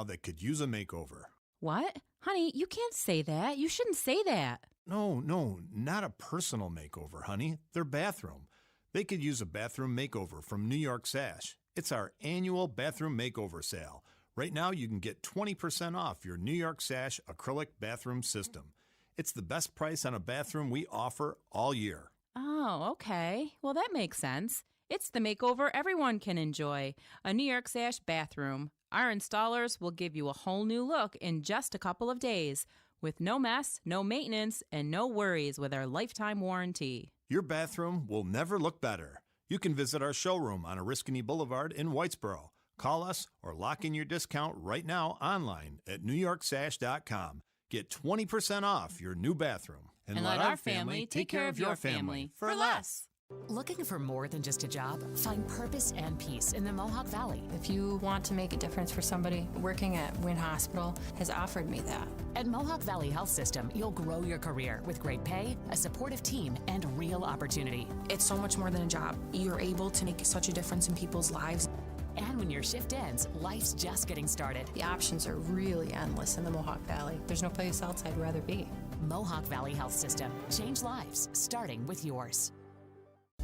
that could use a makeover. What? Honey, you can't say that. You shouldn't say that. No, not a personal makeover, honey. Their bathroom. They could use a bathroom makeover from New York Sash. It's our annual bathroom makeover sale. Right now, you can get 20% off your New York Sash acrylic bathroom system. It's the best price on a bathroom we offer all year. Oh, okay. Well, that makes sense. It's the makeover everyone can enjoy. A New York Sash bathroom. Our installers will give you a whole new look in just a couple of days, with no mess, no maintenance, and no worries with our lifetime warranty. Your bathroom will never look better. You can visit our showroom on Oriskany Boulevard in Whitesboro. Call us or lock in your discount right now online at NewYorkSash.com. Get 20% off your new bathroom. And let our family take care of your family for less. Looking for more than just a job? Find purpose and peace in the Mohawk Valley. If you want to make a difference for somebody, working at Wynn Hospital has offered me that. At Mohawk Valley Health System, you'll grow your career with great pay, a supportive team, and real opportunity. It's so much more than a job. You're able to make such a difference in people's lives. And when your shift ends, life's just getting started. The options are really endless in the Mohawk Valley. There's no place else I'd rather be. Mohawk Valley Health System. Change lives, starting with yours.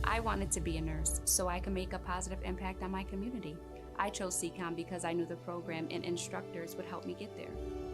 I wanted to be a nurse so I could make a positive impact on my community. I chose CCON because I knew the program and instructors would help me get there.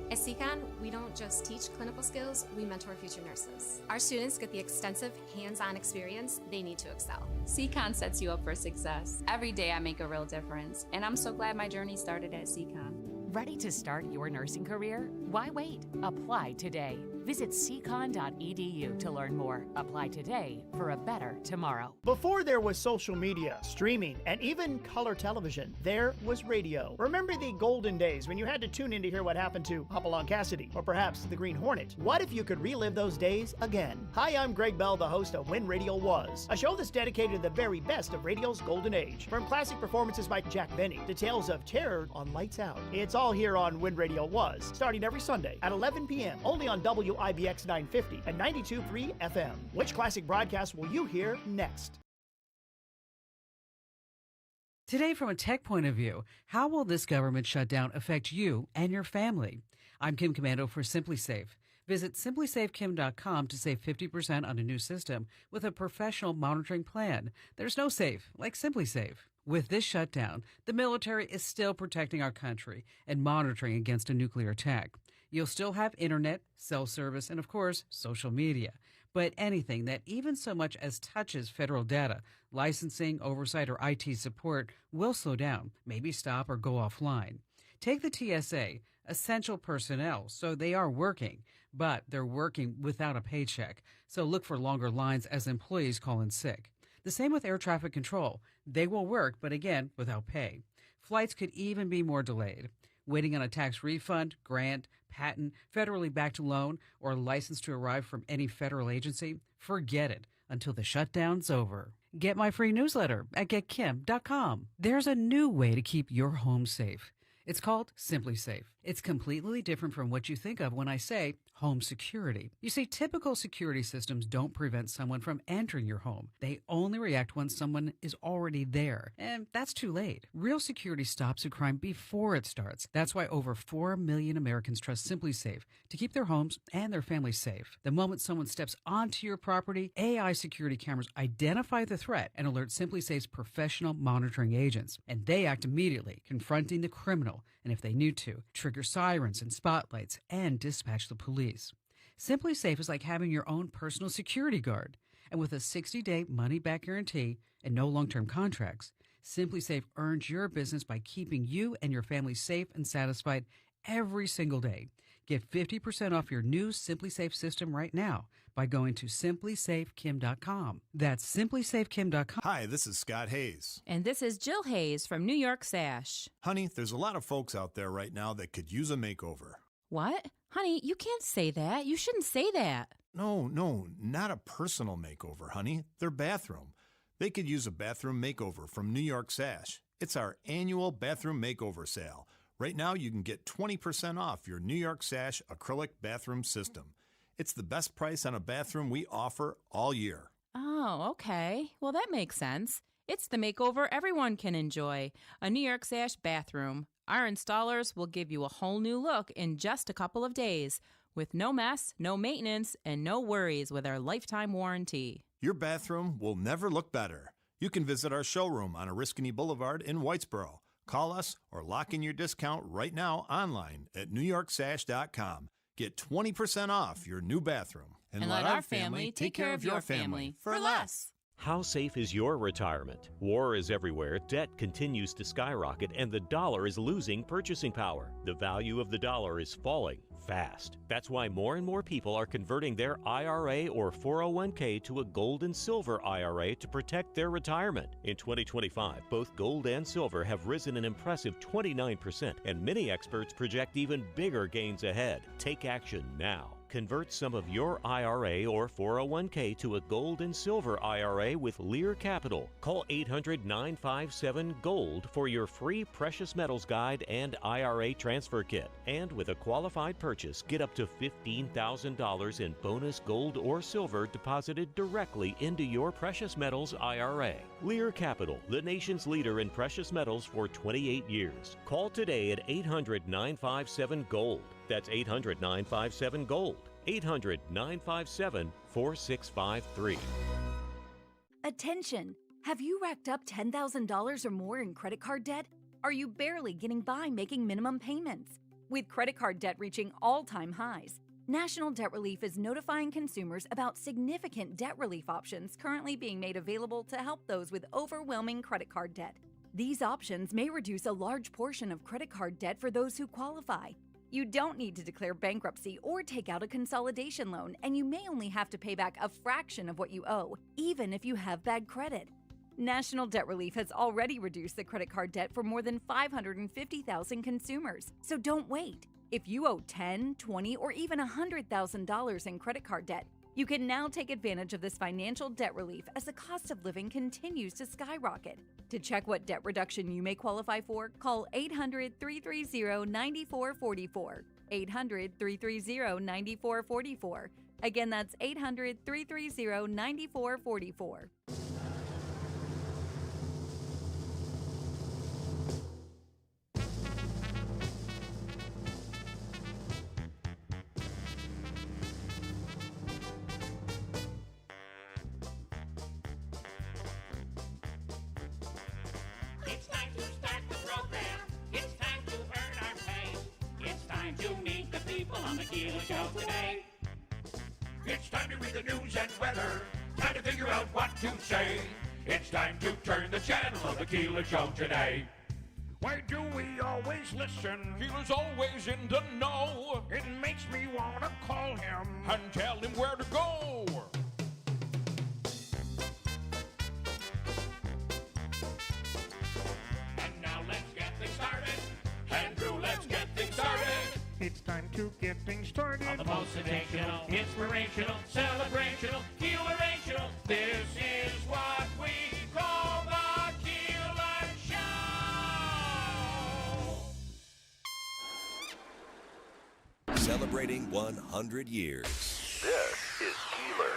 At CCON, we don't just teach clinical skills, we mentor future nurses. Our students get the extensive hands-on experience they need to excel. CCON sets you up for success. Every day I make a real difference, and I'm so glad my journey started at CCON. Ready to start your nursing career? Why wait? Apply today. Visit ccon.edu to learn more. Apply today for a better tomorrow. Before there was social media, streaming, and even color television, there was radio. Remember the golden days when you had to tune in to hear what happened to Hopalong Cassidy, or perhaps the Green Hornet? What if you could relive those days again? Hi, I'm Greg Bell, the host of When Radio Was, a show that's dedicated to the very best of radio's golden age. From classic performances by Jack Benny to tales of terror on Lights Out. It's all here on When Radio Was, starting every Sunday at 11 p.m., only on WIBX 950 and 92.3 FM. Which classic broadcast will you hear next? Today, from a tech point of view, how will this government shutdown affect you and your family? I'm Kim Commando for SimpliSafe. Visit simplysafekim.com to save 50% on a new system with a professional monitoring plan. There's no safe like SimpliSafe. With this shutdown, the military is still protecting our country and monitoring against a nuclear attack. You'll still have internet, cell service, and of course, social media. But anything that even so much as touches federal data, licensing, oversight, or IT support will slow down, maybe stop or go offline. Take the TSA, essential personnel, so they are working, but they're working without a paycheck. So look for longer lines as employees call in sick. The same with air traffic control. They will work, but again, without pay. Flights could even be more delayed. Waiting on a tax refund, grant, patent, federally backed loan, or license to arrive from any federal agency? Forget it until the shutdown's over. Get my free newsletter at getkim.com. There's a new way to keep your home safe. It's called SimpliSafe. It's completely different from what you think of when I say home security. You see, typical security systems don't prevent someone from entering your home. They only react when someone is already there, and that's too late. Real security stops a crime before it starts. That's why over 4 million Americans trust SimpliSafe to keep their homes and their families safe. The moment someone steps onto your property, AI security cameras identify the threat and alert SimpliSafe's professional monitoring agents, and they act immediately, confronting the criminal, and if they need to, trigger sirens and spotlights and dispatch the police. SimpliSafe is like having your own personal security guard. And with a 60-day money-back guarantee and no long-term contracts, SimpliSafe earns your business by keeping you and your family safe and satisfied every single day. Get 50% off your new SimpliSafe system right now by going to simplysafekim.com. That's simplysafekim.com. Hi, this is Scott Hayes. And this is Jill Hayes from New York Sash. Honey, there's a lot of folks out there right now that could use a makeover. What? Honey, you can't say that. You shouldn't say that. No, not a personal makeover, honey. Their bathroom. They could use a bathroom makeover from New York Sash. It's our annual bathroom makeover sale. Right now, you can get 20% off your New York Sash acrylic bathroom system. It's the best price on a bathroom we offer all year. Oh, okay. Well, that makes sense. It's the makeover everyone can enjoy. A New York Sash bathroom. Our installers will give you a whole new look in just a couple of days with no mess, no maintenance, and no worries with our lifetime warranty. Your bathroom will never look better. You can visit our showroom on Oriskany Boulevard in Whitesboro. Call us or lock in your discount right now online at NewYorkSash.com. Get 20% off your new bathroom. And let our family take care of your family for less. How safe is your retirement? War is everywhere, debt continues to skyrocket, and the dollar is losing purchasing power. The value of the dollar is falling fast. That's why more and more people are converting their IRA or 401k to a gold and silver IRA to protect their retirement. In 2025, both gold and silver have risen an impressive 29%, and many experts project even bigger gains ahead. Take action now. Convert some of your IRA or 401k to a gold and silver IRA with Lear Capital. Call 800-957-GOLD for your free precious metals guide and IRA transfer kit. And with a qualified purchase, get up to $15,000 in bonus gold or silver deposited directly into your precious metals IRA. Lear Capital, the nation's leader in precious metals for 28 years. Call today at 800-957-GOLD. That's 800-957-GOLD. 800-957-4653. Attention! Have you racked up $10,000 or more in credit card debt? Are you barely getting by making minimum payments? With credit card debt reaching all-time highs, National Debt Relief is notifying consumers about significant debt relief options currently being made available to help those with overwhelming credit card debt. These options may reduce a large portion of credit card debt for those who qualify. You don't need to declare bankruptcy or take out a consolidation loan, and you may only have to pay back a fraction of what you owe, even if you have bad credit. National Debt Relief has already reduced the credit card debt for more than 550,000 consumers, so don't wait. If you owe $10,000, $20,000, or even $100,000 in credit card debt, you can now take advantage of this financial debt relief as the cost of living continues to skyrocket. To check what debt reduction you may qualify for, call 800-330-9444. 800-330-9444. Again, that's 800-330-9444. It's time to start the program. It's time to earn our pay. It's time to meet the people on the Keeler Show today. It's time to read the news and weather. Time to figure out what to say. It's time to turn the channel of the Keeler Show today. Why do we always listen? Keeler's always in the know. It makes me want to call him and tell him where to go. It's time to get things started. On the most sensational, inspirational, celebrational, Keelerational. This is what we call the Keeler Show. Celebrating 100 years. This is Keeler.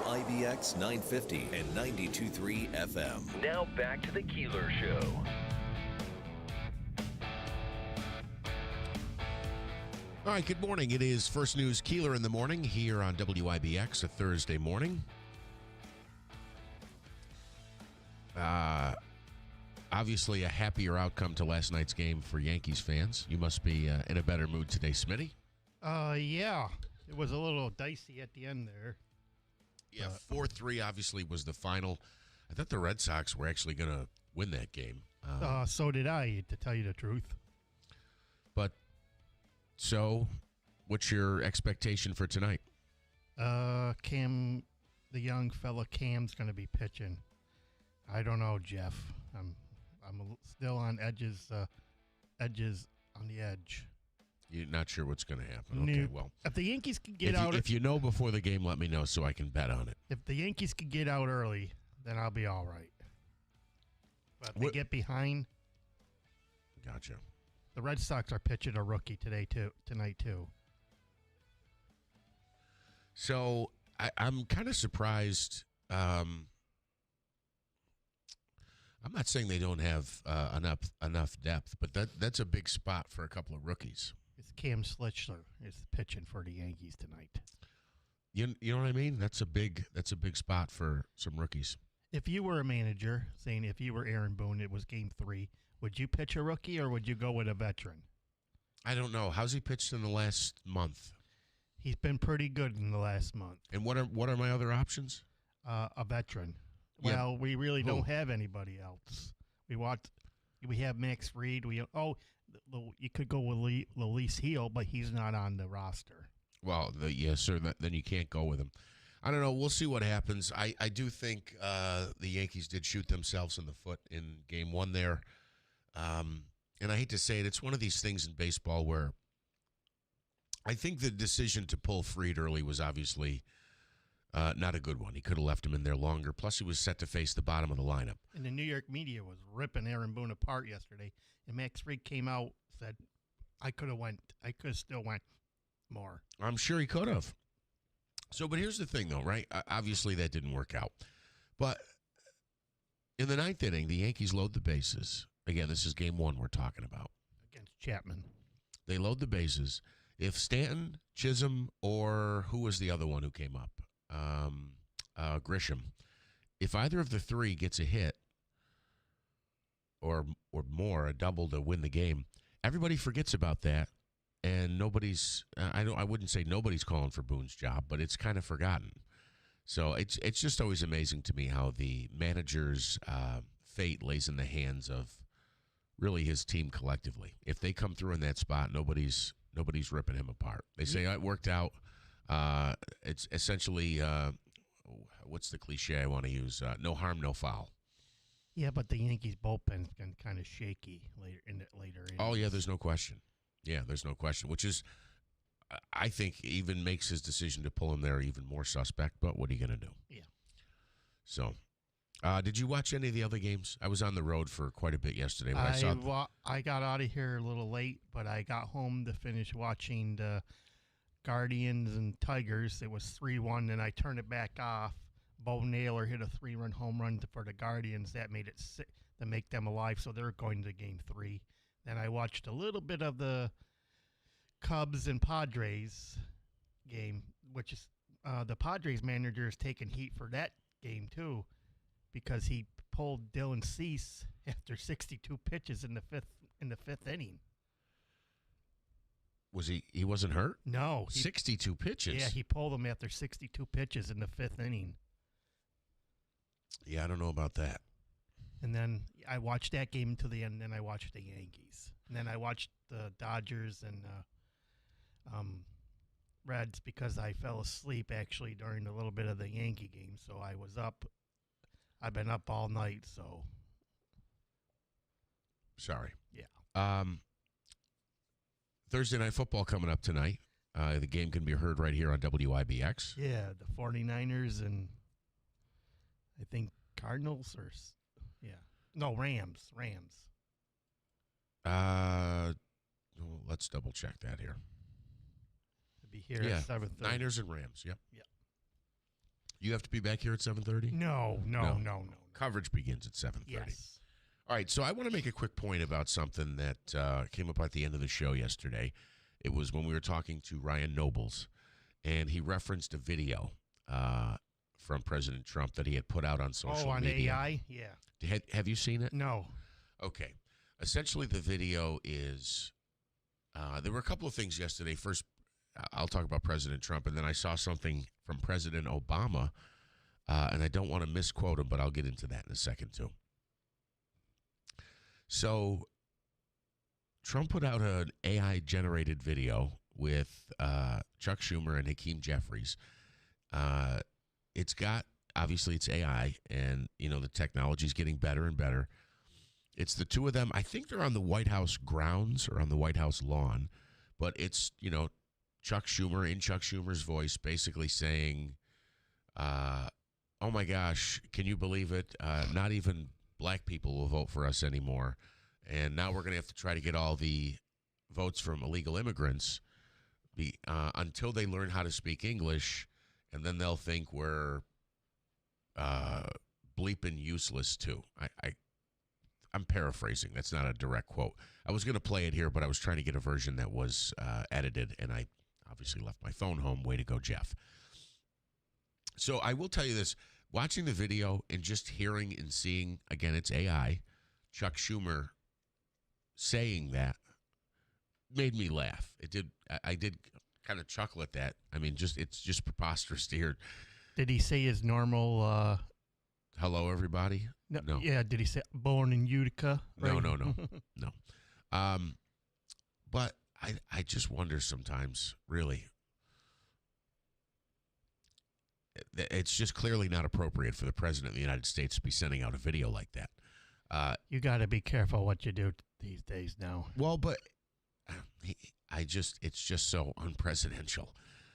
WIBX 950 and 92.3 FM. Now back to the Keeler Show. All right, good morning. It is First News Keeler in the morning here on WIBX, a Thursday morning. Obviously, a happier outcome to last night's game for Yankees fans. You must be in a better mood today, Smitty. Yeah. It was a little dicey at the end there. Yeah, 4-3 obviously was the final. I thought the Red Sox were actually going to win that game. So did I, to tell you the truth. But so, what's your expectation for tonight? Cam, the young fella Cam's going to be pitching. I don't know, Jeff. I'm still on edges on the edge. You're not sure what's going to happen. Okay, well, if the Yankees could get out, if you know before the game, let me know so I can bet on it. If the Yankees could get out early, then I'll be all right. But if they get behind, gotcha. The Red Sox are pitching a rookie tonight too. So I'm kind of surprised. I'm I'm not saying they don't have enough depth, but that's a big spot for a couple of rookies. It's Cam Schlichter is pitching for the Yankees tonight. You know what I mean? That's a big spot for some rookies. If you were a manager, saying if you were Aaron Boone, it was Game 3, would you pitch a rookie or would you go with a veteran? I don't know. How's he pitched in the last month? He's been pretty good in the last month. And what are my other options? A veteran. Yeah. Well, we really Who? don't have anybody else. We have Max Fried. You could go with Luis Heel, but he's not on the roster. Well, yes, sir. Then you can't go with him. I don't know. We'll see what happens. I do think the Yankees did shoot themselves in the foot in Game 1 there. And I hate to say it, it's one of these things in baseball where I think the decision to pull Fried early was obviously not a good one. He could have left him in there longer. Plus, he was set to face the bottom of the lineup. And the New York media was ripping Aaron Boone apart yesterday. And Max Fried came out, said, I could have still went more. I'm sure he could have. So, but here's the thing, though, right? Obviously, that didn't work out. But in the 9th inning, the Yankees load the bases. Again, this is Game 1 we're talking about. Against Chapman. They load the bases. If Stanton, Chisholm, or who was the other one who came up? Grisham. If either of the three gets a hit or more, a double to win the game, everybody forgets about that. And nobody's I wouldn't say nobody's calling for Boone's job, but it's kind of forgotten. So it's just always amazing to me how the manager's fate lays in the hands of really his team collectively. If they come through in that spot, nobody's ripping him apart. They say it worked out. It's essentially what's the cliche I want to use? No harm, no foul. Yeah, but the Yankees bullpen's been kind of shaky later innings. Oh yeah, there's no question. Yeah, there's no question, which is, I think, even makes his decision to pull him there even more suspect. But what are you going to do? Yeah. So, did you watch any of the other games? I was on the road for quite a bit yesterday. But I got out of here a little late, but I got home to finish watching the Guardians and Tigers. It was 3-1, and I turned it back off. Bo Naylor hit a 3-run home run for the Guardians. That made it to make them alive, so they're going to Game 3. Then I watched a little bit of the Cubs and Padres game, which is the Padres manager is taking heat for that game too, because he pulled Dylan Cease after 62 pitches in the fifth inning. Was he wasn't hurt? No. 62 pitches? Yeah, he pulled him after 62 pitches in the fifth inning. Yeah, I don't know about that. And then I watched that game until the end, and then I watched the Yankees. And then I watched the Dodgers and Reds because I fell asleep, actually, during a little bit of the Yankee game. So I was up. I've been up all night, so. Sorry. Yeah. Thursday Night Football coming up tonight. The game can be heard right here on WIBX. Yeah, the 49ers and I think Cardinals or, yeah. No, Rams. Let's double check that here. It'll be here at 7:30. Niners and Rams, yep. Yeah. You have to be back here at 7:30? No. Coverage begins at 7:30. Yes. All right, so I want to make a quick point about something that came up at the end of the show yesterday. It was when we were talking to Ryan Nobles, and he referenced a video from President Trump that he had put out on social media. Oh, on AI? Yeah. Have you seen it? No. Okay. Essentially, the video is there were a couple of things yesterday. First, I'll talk about President Trump, and then I saw something from President Obama, and I don't want to misquote him, but I'll get into that in a second, too. So Trump put out an AI-generated video with Chuck Schumer and Hakeem Jeffries. It's got, obviously, it's AI, and, the technology is getting better and better. It's the two of them. I think they're on the White House grounds or on the White House lawn, but it's, Chuck Schumer in Chuck Schumer's voice basically saying, oh, my gosh, can you believe it? Not even black people will vote for us anymore. And now we're going to have to try to get all the votes from illegal immigrants until they learn how to speak English, and then they'll think we're bleeping useless too. I'm paraphrasing. That's not a direct quote. I was going to play it here, but I was trying to get a version that was edited, and I obviously left my phone home. Way to go, Jeff. So I will tell you this. Watching the video and just hearing and seeing, again, it's AI, Chuck Schumer saying that made me laugh. It did. I did kind of chuckle at that. I mean, it's just preposterous to hear. Did he say his normal... hello, everybody? No. Yeah, did he say born in Utica? Right? No. But I just wonder sometimes, really. It's just clearly not appropriate for the President of the United States to be sending out a video like that. You got to be careful what you do these days now. Well, but it's just so unpresidential.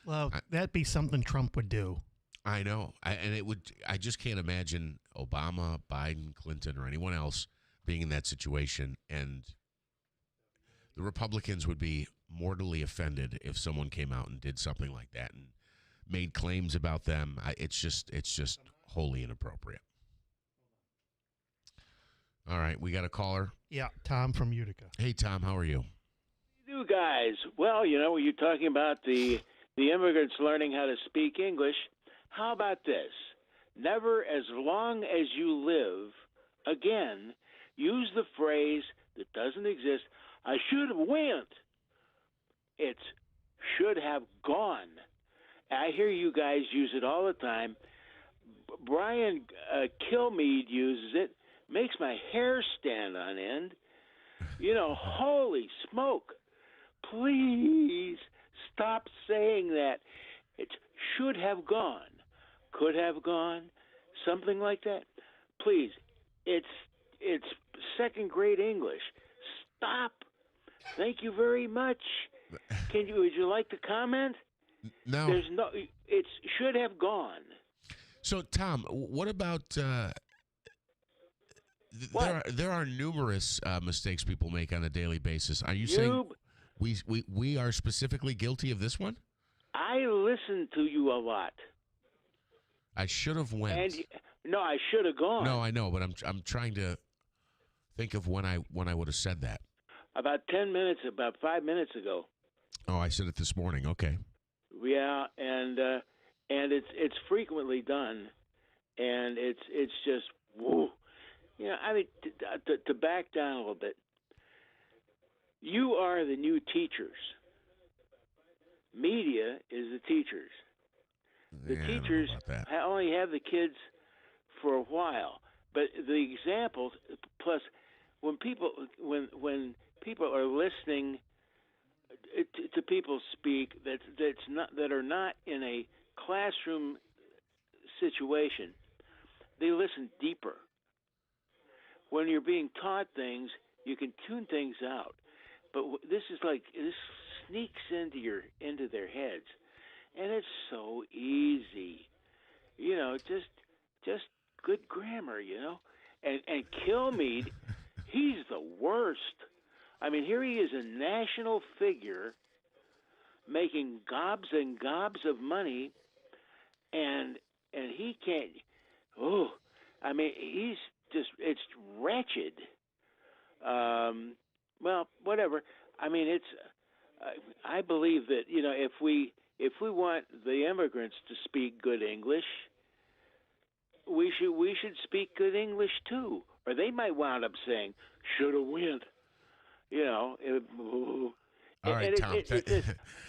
Well, that'd be something Trump would do. I know. I just can't imagine Obama, Biden, Clinton, or anyone else being in that situation. And the Republicans would be mortally offended if someone came out and did something like that and made claims about them. It's just wholly inappropriate. All right, we got a caller. Yeah, Tom from Utica. Hey, Tom, how are you? You guys, well, you're talking about the immigrants learning how to speak English. How about this? Never as long as you live, again, use the phrase that doesn't exist, I should have went. It's should have gone. I hear you guys use it all the time. Brian Kilmeade uses it. Makes my hair stand on end. Holy smoke. Please stop saying that. It should have gone. Could have gone. Something like that. Please. It's second grade English. Stop. Thank you very much. Would you like to comment? No. It should have gone. So, Tom, what about there are numerous mistakes people make on a daily basis. Are you saying we are specifically guilty of this one? I listen to you a lot. I should have went. No, I should have gone. No, I know, but I'm trying to think of when I would have said that. About 5 minutes ago. Oh, I said it this morning. Okay. Yeah, and it's frequently done, and it's just woo. I mean, to back down a little bit, you are the new teachers. Media is the teachers. The teachers only have the kids for a while, but the examples. Plus, when people are listening to people speak that are not in a classroom situation, they listen deeper. When you're being taught things, you can tune things out, but this sneaks into their heads, and it's so easy, just good grammar, and Kilmeade, he's the worst. I mean, here he is, a national figure, making gobs and gobs of money, and he can't. Oh, I mean, it's wretched. Well, whatever. I mean, I believe that if we want the immigrants to speak good English, we should speak good English too, or they might wound up saying should have went. All right, Tom.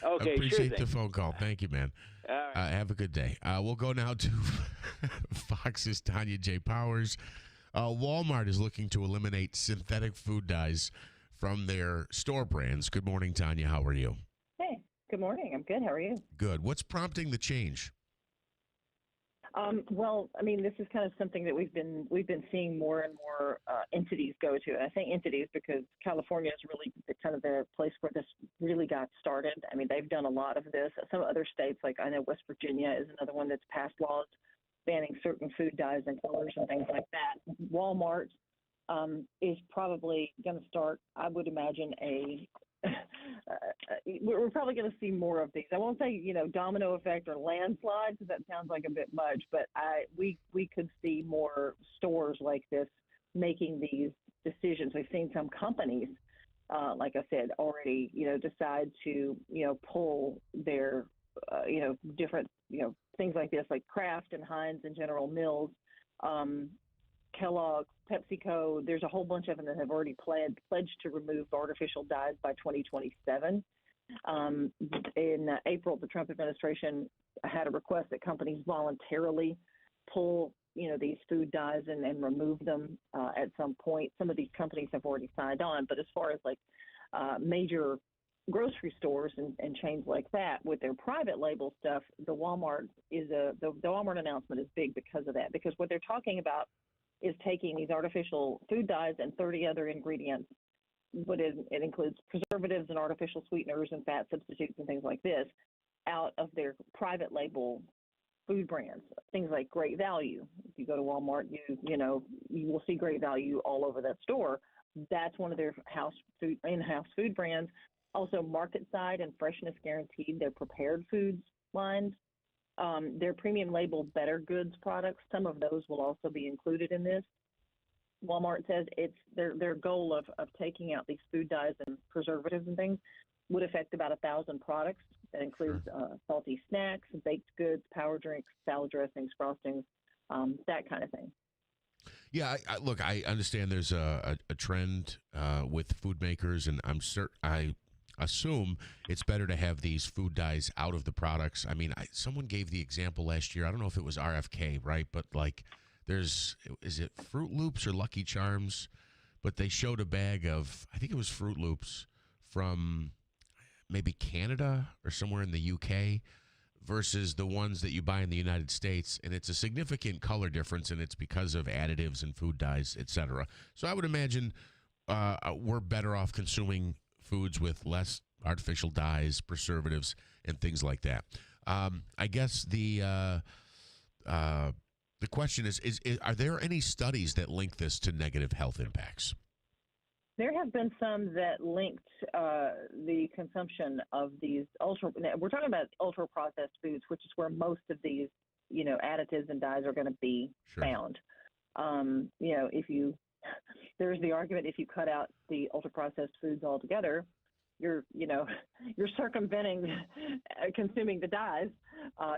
Okay, appreciate the phone call. Thank you, man. All right. Have a good day. We'll go now to Fox's Tanya J. Powers. Walmart is looking to eliminate synthetic food dyes from their store brands. Good morning, Tanya. How are you? Hey, good morning. I'm good. How are you? Good. What's prompting the change? Well, I mean, this is kind of something that we've been seeing more and more entities go to, and I think entities because California is really kind of the place where this really got started. I mean, they've done a lot of this. Some other states, like I know West Virginia is another one that's passed laws banning certain food dyes and colors and things like that. Walmart is probably going to start, I would imagine, we're probably going to see more of these. I won't say, domino effect or landslide, because that sounds like a bit much, but we could see more stores like this making these decisions. We've seen some companies, like I said, already, decide to, pull their, different, things like this, like Kraft and Heinz and General Mills, Kellogg, PepsiCo. There's a whole bunch of them that have already pledged to remove artificial dyes by 2027. In April, the Trump administration had a request that companies voluntarily pull, these food dyes and remove them at some point. Some of these companies have already signed on, but as far as like major grocery stores and chains like that with their private label stuff, the Walmart announcement is big because of that, because what they're talking about is taking these artificial food dyes and 30 other ingredients, but it includes preservatives and artificial sweeteners and fat substitutes and things like this, out of their private label food brands. Things like Great Value. If you go to Walmart, you will see Great Value all over that store. That's one of their in-house food brands. Also, Market Side and Freshness Guaranteed, their prepared foods lines. Their premium label Better Goods products, some of those will also be included in this. Walmart says it's their goal of taking out these food dyes and preservatives and things would affect about 1,000 products. That includes salty snacks, baked goods, power drinks, salad dressings, frostings, that kind of thing. Yeah, look, I understand there's a trend with food makers, and I assume it's better to have these food dyes out of the products. I mean, someone gave the example last year. I don't know if it was RFK, right? But like, is it Fruit Loops or Lucky Charms? But they showed a bag of, I think it was Fruit Loops from maybe Canada or somewhere in the UK versus the ones that you buy in the United States. And it's a significant color difference, and it's because of additives and food dyes, etc. So I would imagine we're better off consuming foods with less artificial dyes, preservatives, and things like that. I guess the question is, are there any studies that link this to negative health impacts? There have been some that linked the consumption of these we're talking about ultra-processed foods, which is where most of these, additives and dyes are going to be found. There's the argument, if you cut out the ultra-processed foods altogether, you're circumventing consuming the dyes,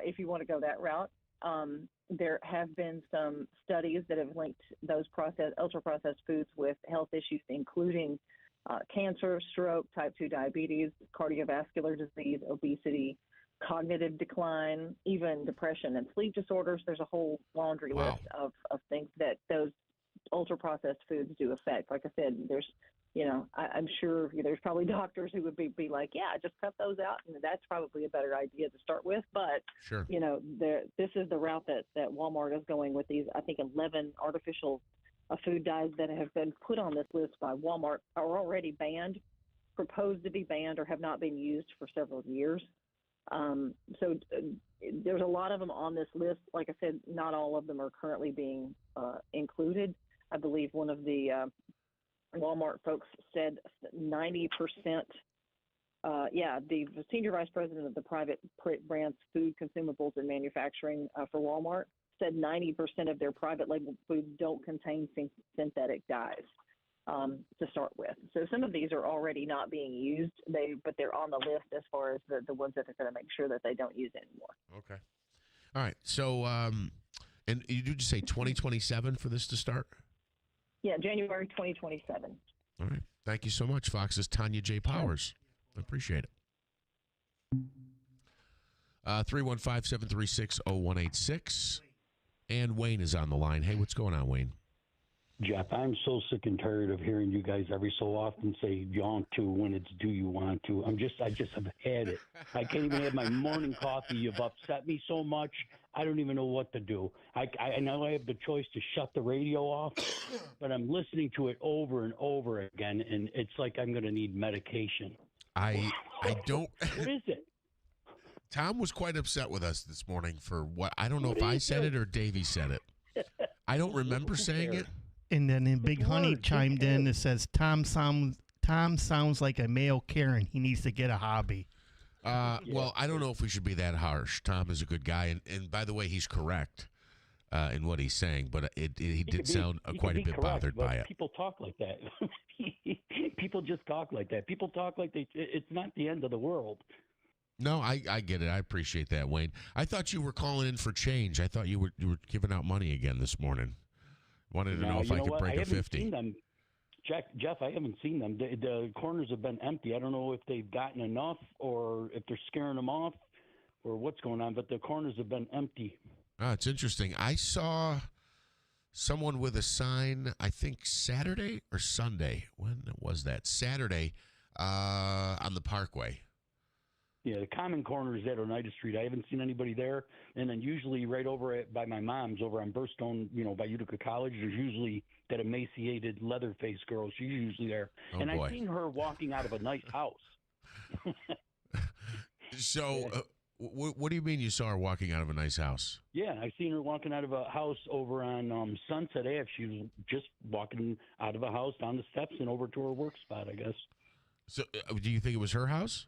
if you want to go that route. There have been some studies that have linked those ultra-processed foods with health issues, including cancer, stroke, type 2 diabetes, cardiovascular disease, obesity, cognitive decline, even depression and sleep disorders. There's a whole laundry list of things that those ultra-processed foods do affect. Like I said, there's, I'm sure there's probably doctors who would be like, yeah, just cut those out, and that's probably a better idea to start with. But, this is the route that Walmart is going with these, I think, 11 artificial food dyes that have been put on this list by Walmart are already banned, proposed to be banned, or have not been used for several years. So there's a lot of them on this list. Like I said, not all of them are currently being included. I believe one of the Walmart folks said 90%. The senior vice president of the private brands, food, consumables, and manufacturing for Walmart said 90% of their private label foods don't contain synthetic dyes to start with. So some of these are already not being used, but they're on the list as far as the ones that are going to make sure that they don't use anymore. Okay. All right. So, and you did say 2027 for this to start? Yeah, January 2027. All right. Thank you so much, Fox's Tanya J. Powers. I appreciate it. 315-736-0186. And Wayne is on the line. Hey, what's going on, Wayne? Jeff, I'm so sick and tired of hearing you guys every so often say you want to when it's do you want to. I just have had it. I can't even have my morning coffee. You've upset me so much. I don't even know what to do. I know I have the choice to shut the radio off, but I'm listening to it over and over again, and it's like I'm going to need medication. I don't. What is it? Tom was quite upset with us this morning for what? I don't know if I said it or Davey said it. I don't remember saying it. And then Big Honey chimed in and says, Tom sounds like a male Karen. He needs to get a hobby. Well, I don't know if we should be that harsh. Tom is a good guy. And by the way, he's correct. in what he's saying, but he did sound he quite could a be bit correct, bothered but by it. People talk like that. People just talk like that. People talk like it's not the end of the world. No, I get it. I appreciate that, Wayne. I thought you were calling in for change. I thought you were giving out money again this morning. Wanted to know if I could break a 50. Seen them. Jeff, I haven't seen them. The corners have been empty. I don't know if they've gotten enough or if they're scaring them off or what's going on, but the corners have been empty. Oh, it's interesting. I saw someone with a sign, I think Saturday or Sunday. When was that? Saturday on the Parkway. Yeah, the common corners at Oneida Street. I haven't seen anybody there. And then usually right over by my mom's, over on Burstone, by Utica College, there's usually that emaciated leather-faced girl. She's usually there. Oh, and boy. I've seen her walking out of a nice house. So what do you mean you saw her walking out of a nice house? Yeah, I seen her walking out of a house over on Sunset Ave. She was just walking out of a house down the steps and over to her work spot, I guess. So do you think it was her house?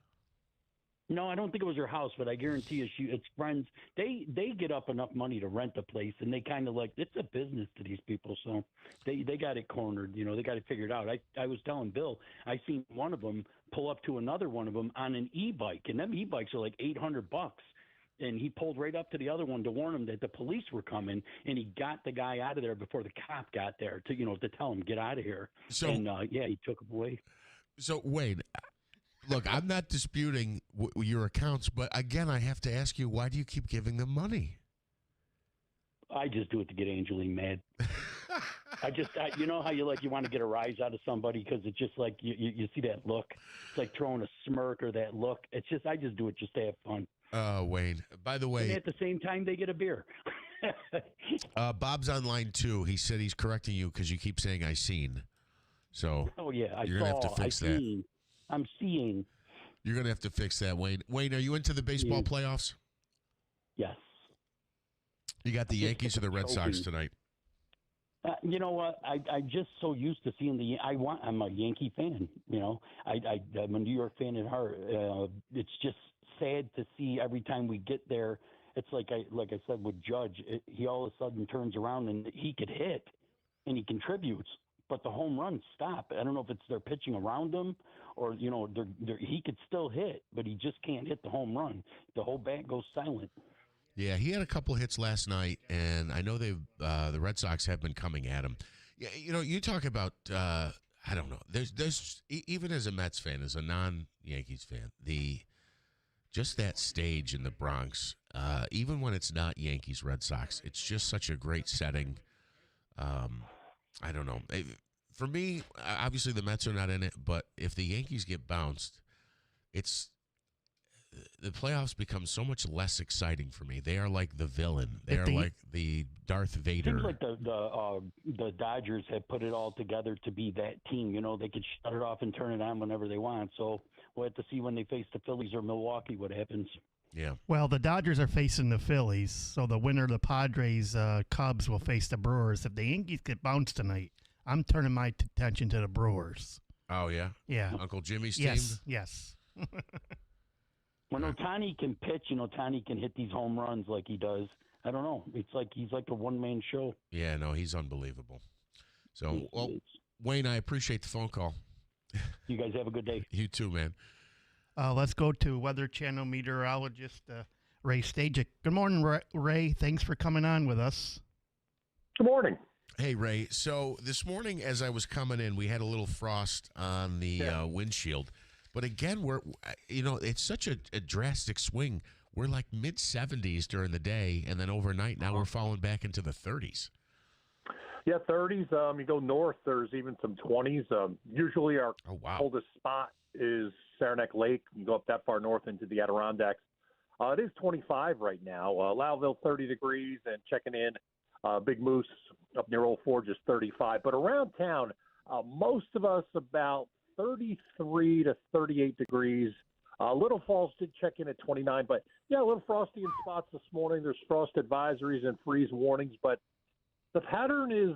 No, I don't think it was her house, but I guarantee you, it's friends. They get up enough money to rent a place, and they kind of it's a business to these people. So they got it cornered. They got it figured out. I was telling Bill, I seen one of them pull up to another one of them on an e-bike, and them e-bikes are like $800. And he pulled right up to the other one to warn him that the police were coming, and he got the guy out of there before the cop got there to tell him get out of here. So, and he took him away. So Wayne, look, I'm not disputing your accounts, but again, I have to ask you, why do you keep giving them money? I just do it to get Angeline mad. You know how you want to get a rise out of somebody because it's just like you see that look. It's like throwing a smirk or that look. It's just I just do it just to have fun. Wayne, by the way. And at the same time, they get a beer. Bob's on line 2. He said he's correcting you because you keep saying I seen. So you're going to have to fix that. I'm seeing. You're going to have to fix that, Wayne. Wayne, are you into the baseball playoffs? Yes. You got the Yankees or the Red Sox tonight? You know what? I'm just so used to seeing I'm a Yankee fan. I'm a New York fan at heart. It's just sad to see every time we get there. It's like I said with Judge. He all of a sudden turns around and he could hit, and he contributes. But the home runs stop. I don't know if it's they're pitching around him or, he could still hit, but he just can't hit the home run. The whole bat goes silent. Yeah, he had a couple hits last night, and I know the Red Sox have been coming at him. Yeah, you talk about I don't know. There's even as a Mets fan, as a non-Yankees fan, just that stage in the Bronx, even when it's not Yankees Red Sox, it's just such a great setting. I don't know. For me, obviously the Mets are not in it, but if the Yankees get bounced, the playoffs become so much less exciting for me. They are like the villain. They are like the Darth Vader. Seems like the Dodgers have put it all together to be that team. They could shut it off and turn it on whenever they want. So we'll have to see when they face the Phillies or Milwaukee what happens. Yeah. Well, the Dodgers are facing the Phillies, so the winner of the Padres Cubs will face the Brewers. If the Yankees get bounced tonight, I'm turning my attention to the Brewers. Oh, yeah? Yeah. Uncle Jimmy's team? Yes. When Ohtani can pitch, Ohtani can hit these home runs like he does. I don't know. It's like he's like a one-man show. Yeah, no, he's unbelievable. So, Wayne, I appreciate the phone call. You guys have a good day. You too, man. Let's go to Weather Channel meteorologist Ray Stajic. Good morning, Ray. Thanks for coming on with us. Good morning. Hey, Ray. So this morning as I was coming in, we had a little frost on the windshield. But again, it's such a drastic swing. We're like mid-70s during the day, and then overnight, now we're falling back into the 30s. Yeah, 30s. You go north, there's even some 20s. Usually our coldest spot is Saranac Lake. You go up that far north into the Adirondacks. It is 25 right now. Lowville, 30 degrees, and checking in Big Moose up near Old Forge is 35. But around town, most of us about 33 to 38 degrees. Little Falls did check in at 29, but yeah, a little frosty in spots this morning. There's frost advisories and freeze warnings, but the pattern is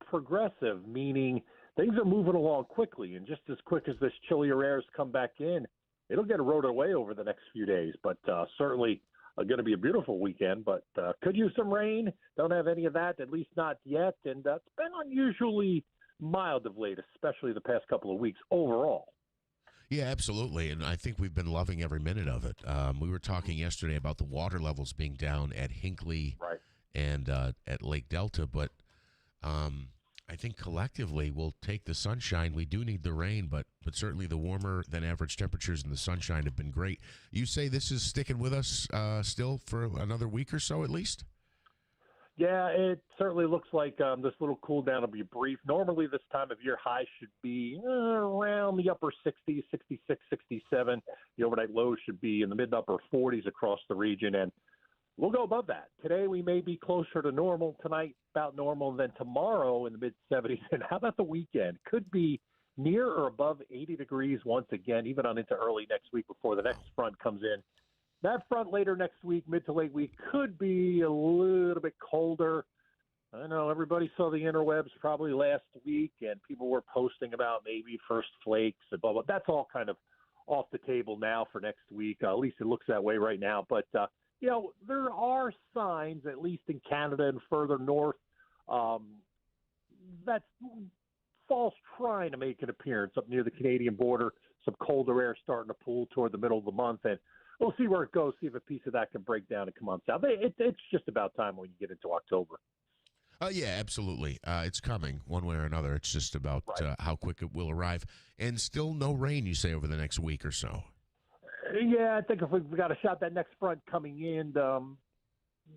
progressive, meaning things are moving along quickly, and just as quick as this chillier airs come back in, it'll get eroded away over the next few days. But certainly going to be a beautiful weekend, but could use some rain. Don't have any of that, at least not yet. And it's been unusually mild of late, especially the past couple of weeks overall. Yeah, absolutely. And I think we've been loving every minute of it. We were talking yesterday about the water levels being down at Hinckley and at Lake Delta, but I think collectively we'll take the sunshine. We do need the rain, but certainly the warmer than average temperatures and the sunshine have been great. You say this is sticking with us still for another week or so at least? Yeah, it certainly looks like this little cool down will be brief. Normally this time of year, high should be around the upper 60s, 66, 67. The overnight lows should be in the mid-upper 40s across the region, and we'll go above that. Today we may be closer to normal. Tonight about normal. And then tomorrow in the mid-70s. And how about the weekend? Could be near or above 80 degrees once again, even on into early next week before the next front comes in. That front later next week, mid to late week, could be a little bit colder. I know everybody saw the interwebs probably last week, and people were posting about maybe first flakes and blah, blah. That's all kind of off the table now for next week. At least it looks that way right now. But, there are signs, at least in Canada and further north, that fall's trying to make an appearance up near the Canadian border. Some colder air starting to pool toward the middle of the month, and we'll see where it goes, see if a piece of that can break down and come on south. It's just about time when you get into October. Yeah, absolutely. It's coming one way or another. It's just about how quick it will arrive. And still no rain, you say, over the next week or so. Yeah, I think if we've got a shot that next front coming in,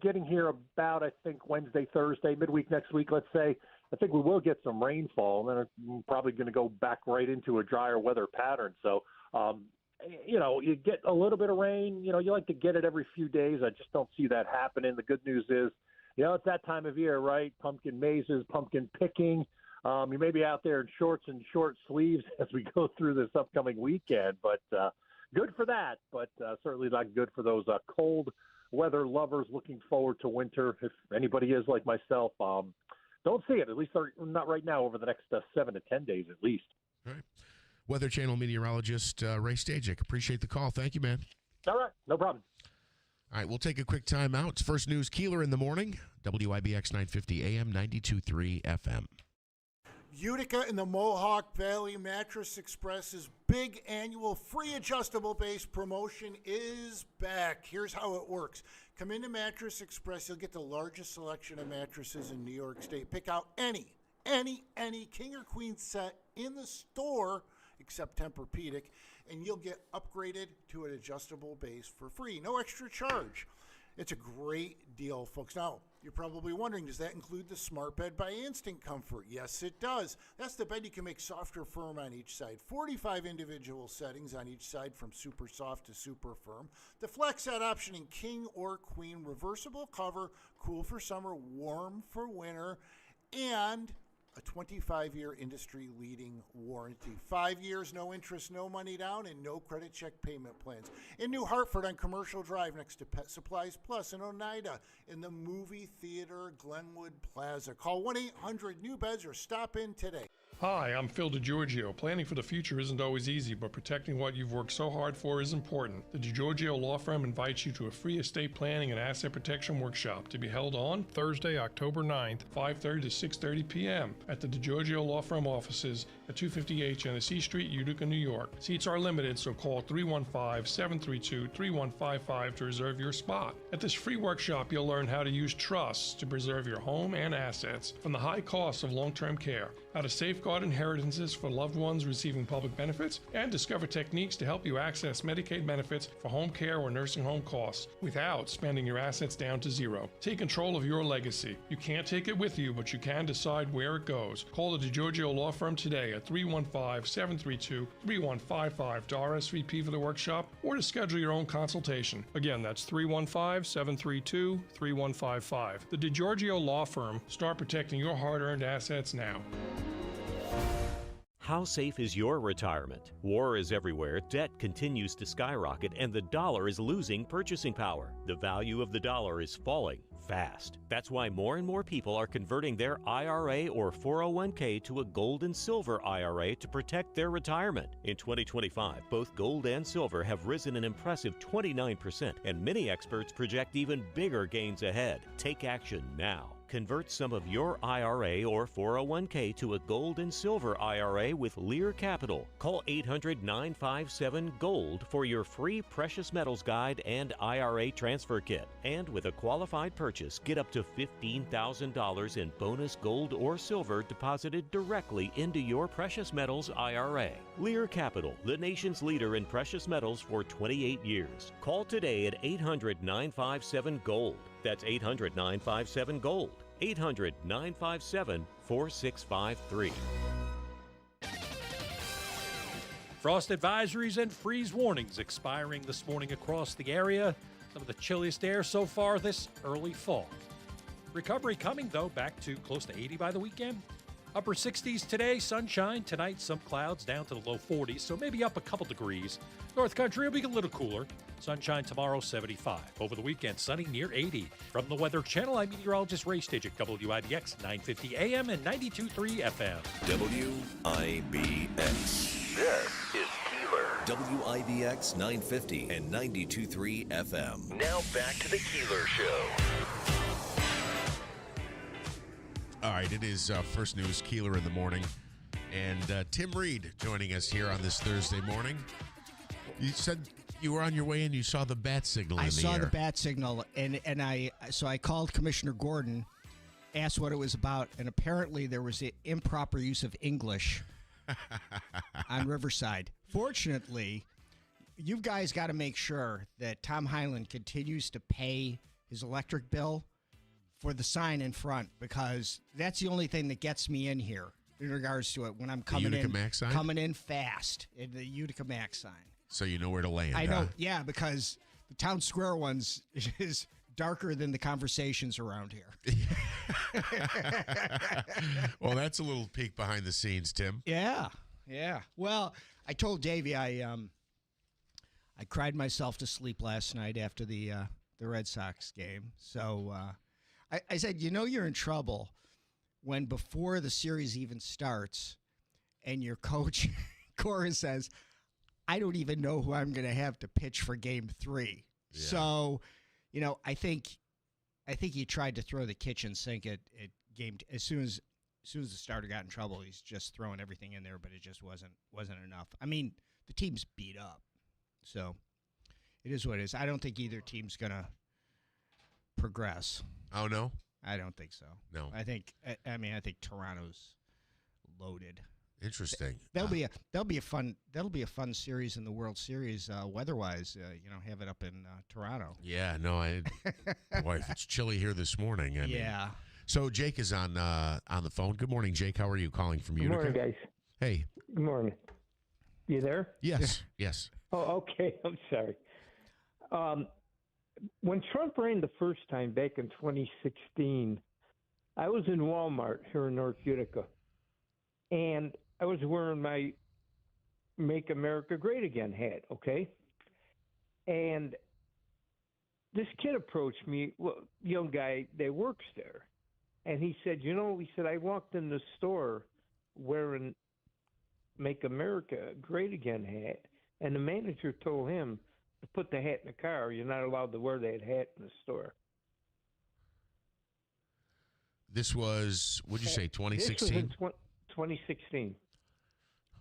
getting here about, I think, Wednesday, Thursday, midweek next week, let's say, I think we will get some rainfall. And then it's probably going to go back right into a drier weather pattern. So, you get a little bit of rain. You like to get it every few days. I just don't see that happening. The good news is, it's that time of year, right? Pumpkin mazes, pumpkin picking. You may be out there in shorts and short sleeves as we go through this upcoming weekend, but good for that. But certainly not good for those cold weather lovers looking forward to winter. If anybody is like myself, don't see it, at least not right now, over the next 7 to 10 days at least. All right. Weather Channel meteorologist Ray Stajek. Appreciate the call. Thank you, man. All right. No problem. All right, we'll take a quick time out. It's First News Keeler in the morning. WIBX 950 AM, 92.3 FM. Utica and the Mohawk Valley Mattress Express's big annual free adjustable base promotion is back. Here's how it works. Come into Mattress Express. You'll get the largest selection of mattresses in New York State. Pick out any king or queen set in the store except Tempur-Pedic, and you'll get upgraded to an adjustable base for free. No extra charge. It's a great deal, folks. Now, you're probably wondering, does that include the Smart Bed by Instant Comfort? Yes, it does. That's the bed you can make soft or firm on each side. 45 individual settings on each side from super soft to super firm. The flex set option in king or queen, reversible cover, cool for summer, warm for winter, and a 25-year industry-leading warranty. 5 years, no interest, no money down, and no credit check payment plans. In New Hartford on Commercial Drive next to Pet Supplies Plus. In Oneida in the movie theater Glenwood Plaza. Call 1-800-NEW-BEDS or stop in today. Hi, I'm Phil DiGiorgio. Planning for the future isn't always easy, but protecting what you've worked so hard for is important. The DiGiorgio Law Firm invites you to a free estate planning and asset protection workshop to be held on Thursday, October 9th, 5:30 to 6:30 p.m. at the DiGiorgio Law Firm offices at 250 Hennessy Street, Utica, New York. Seats are limited, so call 315-732-3155 to reserve your spot. At this free workshop, you'll learn how to use trusts to preserve your home and assets from the high costs of long-term care, how to safeguard inheritances for loved ones receiving public benefits, and discover techniques to help you access Medicaid benefits for home care or nursing home costs without spending your assets down to zero. Take control of your legacy. You can't take it with you, but you can decide where it goes. Call the DiGiorgio Law Firm today at 315-732-3155 to RSVP for the workshop or to schedule your own consultation. Again, that's 315-732-3155. The DiGiorgio Law Firm. Start protecting your hard-earned assets now. How safe is your retirement? War is everywhere, debt continues to skyrocket, and the dollar is losing purchasing power. The value of the dollar is falling fast. That's why more and more people are converting their IRA or 401k to a gold and silver IRA to protect their retirement. In 2025, both gold and silver have risen an impressive 29%, and many experts project even bigger gains ahead. Take action now. Convert some of your IRA or 401k to a gold and silver IRA with Lear Capital. Call 800-957-GOLD for your free precious metals guide and IRA transfer kit. And with a qualified purchase, get up to $15,000 in bonus gold or silver deposited directly into your precious metals IRA. Lear Capital, the nation's leader in precious metals for 28 years. Call today at 800-957-GOLD. That's 800-957-GOLD. 800-957-4653. Frost advisories and freeze warnings expiring this morning across the area. Some of the chilliest air so far this early fall. Recovery coming, though, back to close to 80 by the weekend. Upper 60s today, sunshine. Tonight, some clouds down to the low 40s, so maybe up a couple degrees. North Country will be a little cooler. Sunshine tomorrow, 75. Over the weekend, sunny near 80. From the Weather Channel, I'm meteorologist Ray Stidgick, WIBX 950 AM and 92.3 FM. WIBX. This is Keeler. WIBX 950 and 92.3 FM. Now back to the Keeler Show. All right, it is First News Keeler in the morning. And Tim Reed joining us here on this Thursday morning. You said you were on your way and you saw the bat signal in the air. I saw the bat signal, and I called Commissioner Gordon, asked what it was about, and apparently there was an improper use of English on Riverside. Fortunately, you guys got to make sure that Tom Hyland continues to pay his electric bill for the sign in front, because that's the only thing that gets me in here in regards to it when I'm coming Utica Max sign? Coming in fast in the Utica Max sign. So you know where to land. I know, yeah, because the Town Square ones is darker than the conversations around here. Well, that's a little peek behind the scenes, Tim. Yeah. Well, I told Davey I cried myself to sleep last night after the Red Sox game. So I said, you're in trouble when before the series even starts and your coach, Cora, says, I don't even know who I'm going to have to pitch for Game 3. Yeah. So, I think he tried to throw the kitchen sink at game as soon as the starter got in trouble. He's just throwing everything in there, but it just wasn't enough. I mean, the team's beat up, so it is what it is. I don't think either team's going to progress. Oh no, I don't think so. No, I think Toronto's loaded. Interesting. That'll be a fun series in the World Series weather-wise. Have it up in Toronto. Yeah, no, boy, it's chilly here this morning. Yeah. So Jake is on the phone. Good morning, Jake. How are you? Calling from Utica. Good morning, guys. Hey. Good morning. You there? Yes. Yes. Oh, okay. I'm sorry. When Trump ran the first time back in 2016, I was in Walmart here in North Utica, and I was wearing my Make America Great Again hat, okay? And this kid approached me, young guy that works there, and he said, I walked in the store wearing Make America Great Again hat, and the manager told him to put the hat in the car. You're not allowed to wear that hat in the store. This was, what'd you say, 2016? This was in 2016.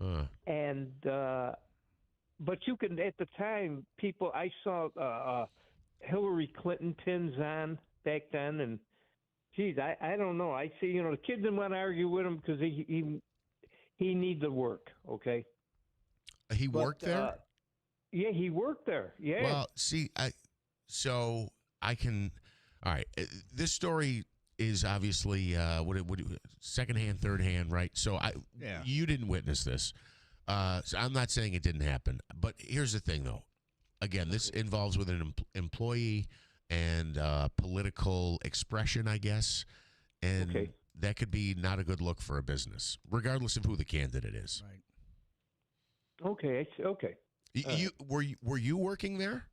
Huh. And, but you can, at the time, I saw Hillary Clinton pins on back then, and geez, I don't know. I see, the kid didn't want to argue with him because he needed to work, okay? He worked there? Yeah, he worked there. Yeah. Well, see, all right. This story is obviously secondhand, third hand, right? So you didn't witness this. So I'm not saying it didn't happen, but here's the thing, though. Again, this involves with an employee and political expression, I guess, and that could be not a good look for a business, regardless of who the candidate is. Right. Okay. Were you working there?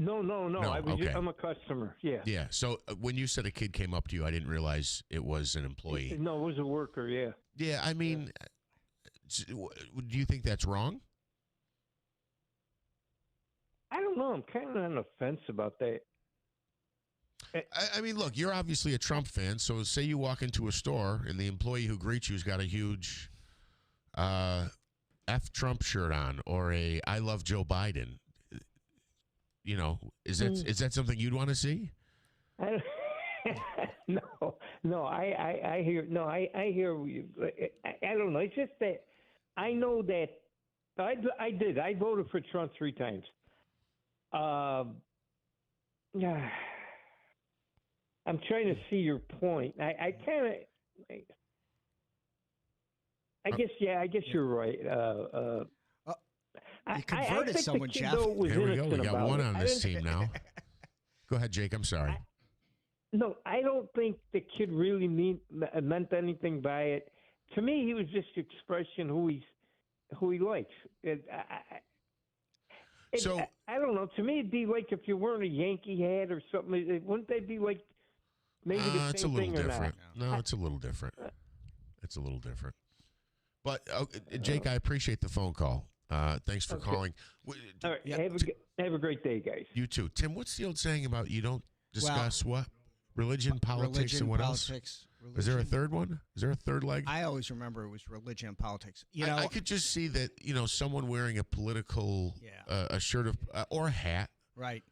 No. Okay. I'm a customer. Yeah. Yeah. So when you said a kid came up to you, I didn't realize it was an employee. No, it was a worker. Yeah. Yeah. I mean, do you think that's wrong? I don't know. I'm kind of on the fence about that. I mean, look, you're obviously a Trump fan. So say you walk into a store and the employee who greets you's got a huge F Trump shirt on or a I love Joe Biden. You know, is that something you'd want to see? No. I hear. No, I hear you. I don't know. It's just that I know that I did. I voted for Trump 3 times. Yeah. I'm trying to see your point. I kind of. I guess you're right. You converted someone, Jeff. Here we go. We got one on this team now. Go ahead, Jake. I'm sorry. No, I don't think the kid really meant anything by it. To me, he was just expressing who he likes. I don't know. To me, it'd be like if you're wearing a Yankee hat or something. Wouldn't that be like maybe the same thing or different. not? No, it's a little different. It's a little different. But Jake, I appreciate the phone call. Thanks for calling. All right, have a great day, guys. You too. Tim, what's the old saying about you don't discuss what? Religion, politics, and what else? Is there a third one? Is there a third leg? I always remember it was religion and politics. I could just see that, someone wearing a political, a shirt of or a hat, right,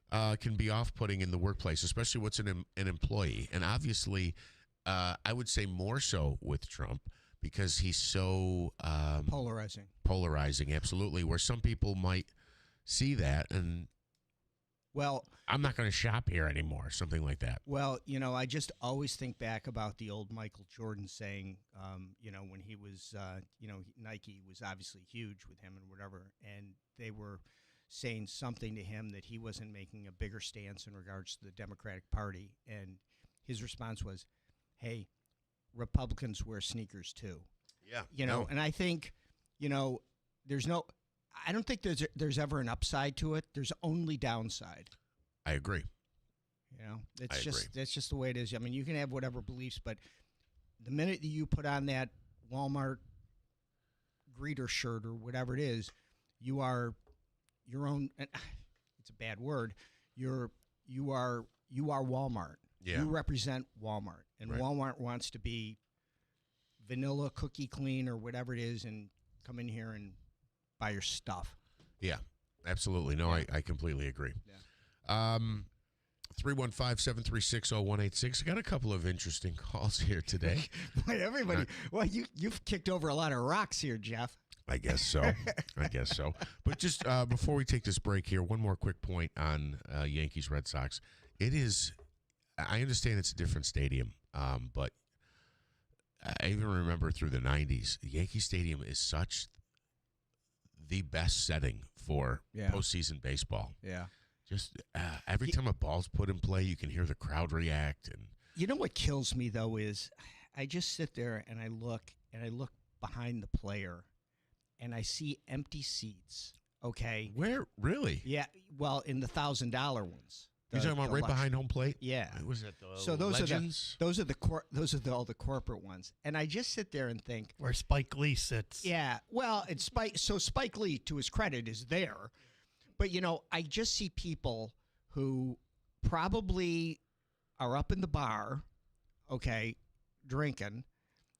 can be off-putting in the workplace, especially what's an employee. And obviously, I would say more so with Trump because he's so polarizing, absolutely. Where some people might see that and, well, I'm not going to shop here anymore, something like that. Well, I just always think back about the old Michael Jordan saying, when he was, Nike was obviously huge with him and whatever, and they were saying something to him that he wasn't making a bigger stance in regards to the Democratic Party, and his response was, "Hey, Republicans wear sneakers too." Yeah, and I think, I don't think there's ever an upside to it. There's only downside. I agree. That's just the way it is. I mean, you can have whatever beliefs, but the minute that you put on that Walmart greeter shirt or whatever it is, you are your own. It's a bad word. You are Walmart. Yeah. You represent Walmart, and Right. Walmart wants to be vanilla, cookie clean, or whatever it is, and come in here and buy your stuff. Yeah, absolutely. No, I completely agree. Yeah. 315-736-0186. I got a couple of interesting calls here today. Boy, everybody. Well, you've kicked over a lot of rocks here, Jeff. I guess so. But just before we take this break here, one more quick point on Yankees Red Sox. I understand it's a different stadium, but I even remember through the 90s, Yankee Stadium is such the best setting for postseason baseball. Yeah. Just every time a ball's put in play, you can hear the crowd react. And you know what kills me though is I just sit there and I look behind the player, and I see empty seats. Okay. Where really? Yeah. Well, in the $1,000 ones. You're talking about right behind home plate? Yeah. Was that the so those Legends? are all the corporate ones, and I just sit there and think where Spike Lee sits. Yeah. Well, it's Spike Lee, to his credit, is there, but I just see people who probably are up in the bar, okay, drinking,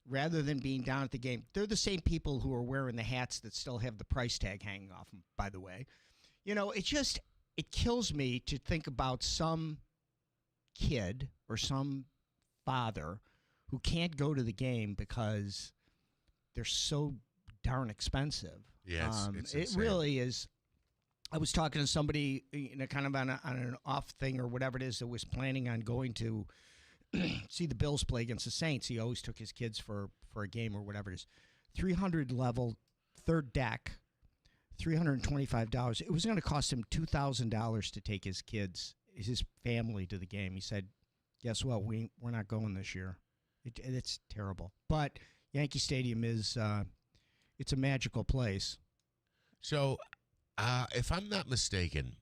rather than being down at the game. They're the same people who are wearing the hats that still have the price tag hanging off them, by the way. It kills me to think about some kid or some father who can't go to the game because they're so darn expensive. Yeah, it's it insane. really is. I was talking to somebody, kind of on an off thing or whatever it is, that was planning on going to see the Bills play against the Saints. He always took his kids for a game or whatever it is. 300 level, third deck. $325. It was going to cost him $2,000 to take his family to the game. He said, "Guess what? We're not going this year." It's terrible. But Yankee Stadium is it's a magical place. So, if I'm not mistaken,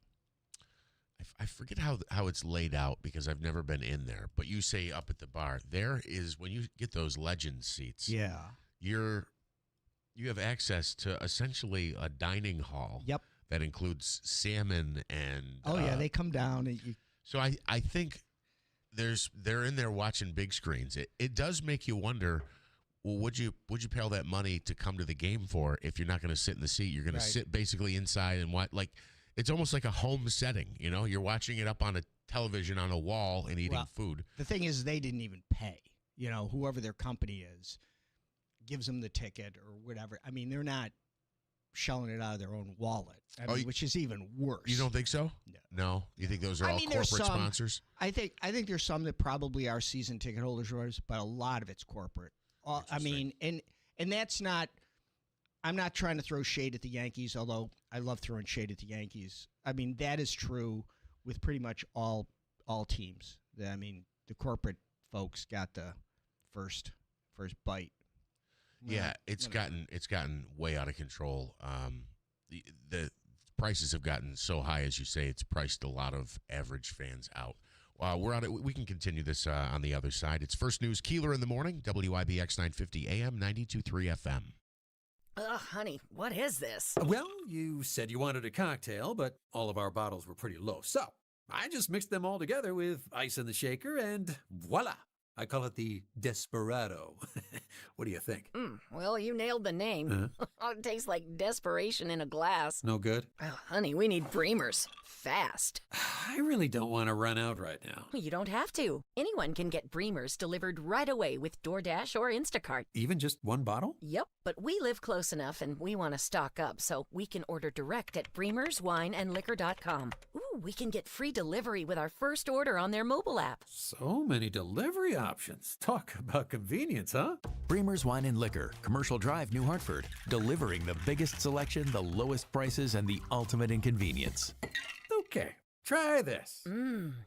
I forget how it's laid out because I've never been in there. But you say up at the bar, there is when you get those legend seats. Yeah. You have access to essentially a dining hall. Yep. That includes salmon and. Oh yeah, they come down and you. So I think they're in there watching big screens. It does make you wonder. Well, would you pay all that money to come to the game for if you're not going to sit in the seat? You're going to sit basically inside and watch. Like it's almost like a home setting. You know, you're watching it up on a television on a wall and eating food. The thing is, they didn't even pay. You know, whoever their company is gives them the ticket or whatever. I mean, they're not shelling it out of their own wallet, which is even worse. You don't think so? No. You think those are all corporate sponsors? I think there's some that probably are season ticket holders, but a lot of it's corporate. I mean, and that's not. I'm not trying to throw shade at the Yankees, although I love throwing shade at the Yankees. I mean, that is true with pretty much all teams. I mean, the corporate folks got the first bite. Yeah, it's gotten way out of control. The prices have gotten so high, as you say, it's priced a lot of average fans out. We're on it. We can continue this on the other side. It's First News Keeler in the morning, WIBX 950 AM, 92.3 FM. Ugh, honey, what is this? Well, you said you wanted a cocktail, but all of our bottles were pretty low. So I just mixed them all together with ice in the shaker, and voila. I call it the Desperado. What do you think? Well, you nailed the name. It tastes like desperation in a glass. No good? Oh, honey, we need Breamers. Fast. I really don't want to run out right now. You don't have to. Anyone can get Breamers delivered right away with DoorDash or Instacart. Even just one bottle? Yep, but we live close enough and we want to stock up, so we can order direct at BreamersWineandLiquor.com. Ooh, we can get free delivery with our first order on their mobile app. So many delivery options. Talk about convenience, huh? Bremer's Wine and Liquor, Commercial Drive, New Hartford. Delivering the biggest selection, the lowest prices, and the ultimate in convenience. Okay, try this.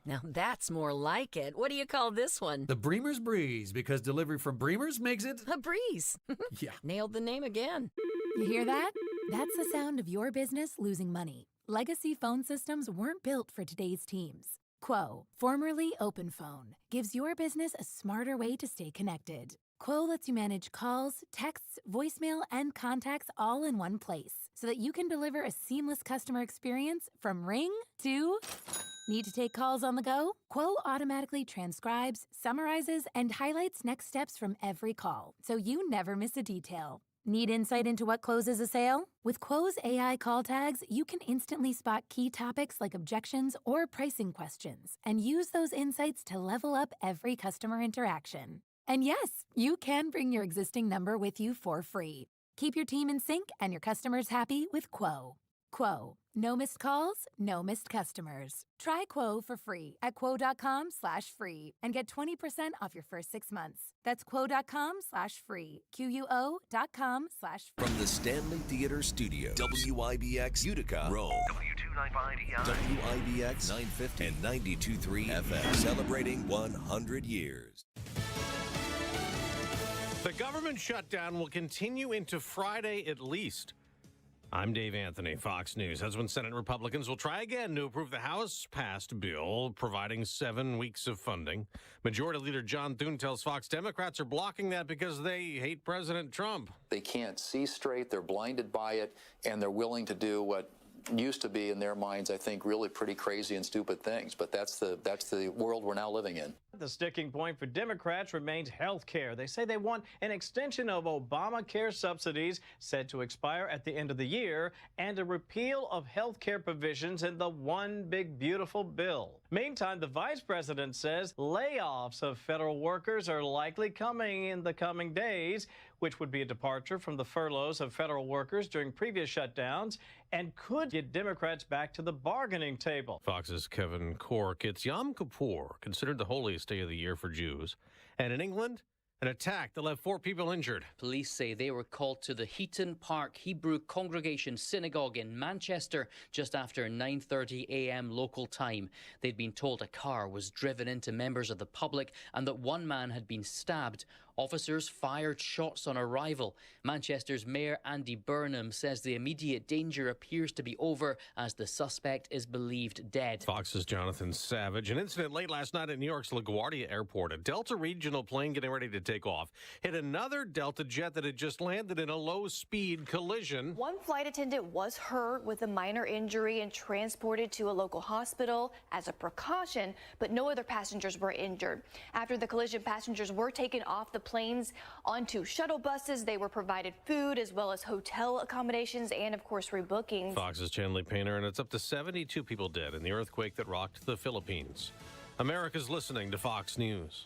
Now that's more like it. What do you call this one? The Bremer's Breeze, because delivery from Bremer's makes it a breeze. Yeah. Nailed the name again. You hear that? That's the sound of your business losing money. Legacy phone systems weren't built for today's teams. Quo, formerly OpenPhone, gives your business a smarter way to stay connected. Quo lets you manage calls, texts, voicemail, and contacts all in one place so that you can deliver a seamless customer experience from ring to... Need to take calls on the go? Quo automatically transcribes, summarizes, and highlights next steps from every call, so you never miss a detail. Need insight into what closes a sale? With Quo's AI call tags, you can instantly spot key topics like objections or pricing questions and use those insights to level up every customer interaction. And yes, you can bring your existing number with you for free. Keep your team in sync and your customers happy with Quo. Quo. No missed calls, no missed customers. Try Quo for free at quo.com/free and get 20% off your first 6 months. That's quo.com/free. QUO.com/free. From the Stanley Theater Studio, WIBX Utica, Rome. W295EI. WIBX 950 and 92.3 FM. Celebrating 100 years. The government shutdown will continue into Friday at least. I'm Dave Anthony, Fox News. That's when Senate Republicans will try again to approve the House-passed bill providing 7 weeks of funding. Majority Leader John Thune tells Fox Democrats are blocking that because they hate President Trump. They can't see straight, they're blinded by it, and they're willing to do what used to be, in their minds, I think, really pretty crazy and stupid things. But that's the world we're now living in. The sticking point for Democrats remains health care. They say they want an extension of Obamacare subsidies set to expire at the end of the year and a repeal of health care provisions in the One Big Beautiful Bill. Meantime, the vice president says layoffs of federal workers are likely coming in the coming days, which would be a departure from the furloughs of federal workers during previous shutdowns and could get Democrats back to the bargaining table. Fox's Kevin Corke. It's Yom Kippur, considered the holiest day of the year for Jews. And in England, an attack that left 4 people injured. Police say they were called to the Heaton Park Hebrew Congregation Synagogue in Manchester just after 9:30 a.m. local time. They'd been told a car was driven into members of the public and that one man had been stabbed. Officers fired shots on arrival. Manchester's Mayor Andy Burnham says the immediate danger appears to be over as the suspect is believed dead. Fox's Jonathan Savage. An incident late last night at New York's LaGuardia Airport. A Delta regional plane getting ready to take off hit another Delta jet that had just landed in a low-speed collision. One flight attendant was hurt with a minor injury and transported to a local hospital as a precaution, but no other passengers were injured. After the collision, passengers were taken off the planes onto shuttle buses. They were provided food as well as hotel accommodations and, of course, rebookings. Fox's Chanley Painter, and it's up to 72 people dead in the earthquake that rocked the Philippines. America's listening to Fox News.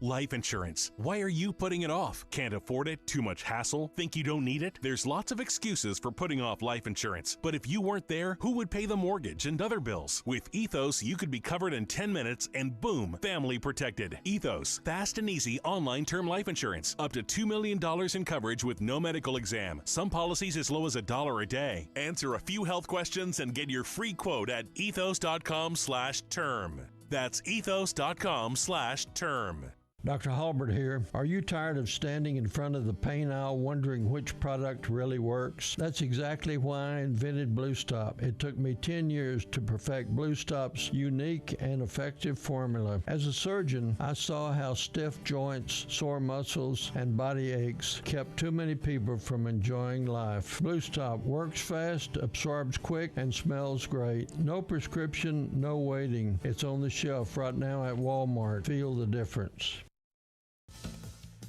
Life insurance. Why are you putting it off? Can't afford it? Too much hassle? Think you don't need it? There's lots of excuses for putting off life insurance. But if you weren't there, who would pay the mortgage and other bills? With Ethos, you could be covered in 10 minutes and boom, family protected. Ethos, fast and easy online term life insurance. Up to $2 million in coverage with no medical exam. Some policies as low as $1 a day. Answer a few health questions and get your free quote at ethos.com/term. That's ethos.com/term. Dr. Halbert here. Are you tired of standing in front of the pain aisle wondering which product really works? That's exactly why I invented Blue Stop. It took me 10 years to perfect Blue Stop's unique and effective formula. As a surgeon, I saw how stiff joints, sore muscles, and body aches kept too many people from enjoying life. Blue Stop works fast, absorbs quick, and smells great. No prescription, no waiting. It's on the shelf right now at Walmart. Feel the difference.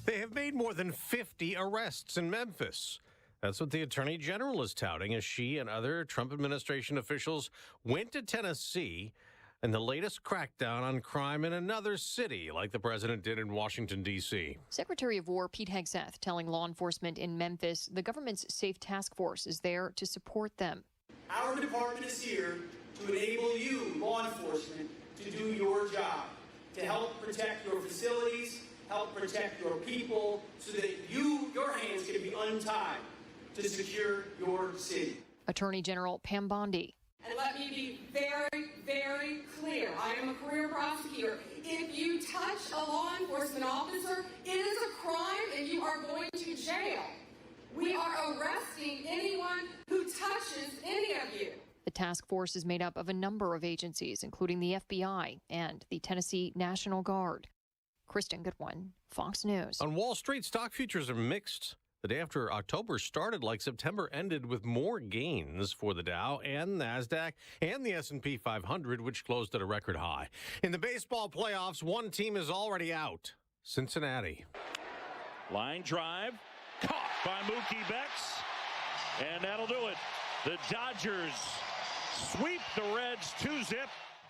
They have made more than 50 arrests in Memphis. That's what the Attorney General is touting as she and other Trump administration officials went to Tennessee in the latest crackdown on crime in another city, like the president did in Washington, D.C. Secretary of War Pete Hegseth telling law enforcement in Memphis the government's Safe Task Force is there to support them. Our department is here to enable you, law enforcement, to do your job, to help protect your facilities, help protect your people, so that your hands can be untied to secure your city. Attorney General Pam Bondi. And let me be very, very clear. I am a career prosecutor. If you touch a law enforcement officer, it is a crime and you are going to jail. We are arresting anyone who touches any of you. The task force is made up of a number of agencies, including the FBI and the Tennessee National Guard. Kristen Goodwin, Fox News. On Wall Street, stock futures are mixed. The day after October started like September ended with more gains for the Dow and NASDAQ and the S&P 500, which closed at a record high. In the baseball playoffs, one team is already out, Cincinnati. Line drive, caught by Mookie Betts, and that'll do it. The Dodgers sweep the Reds 2-0.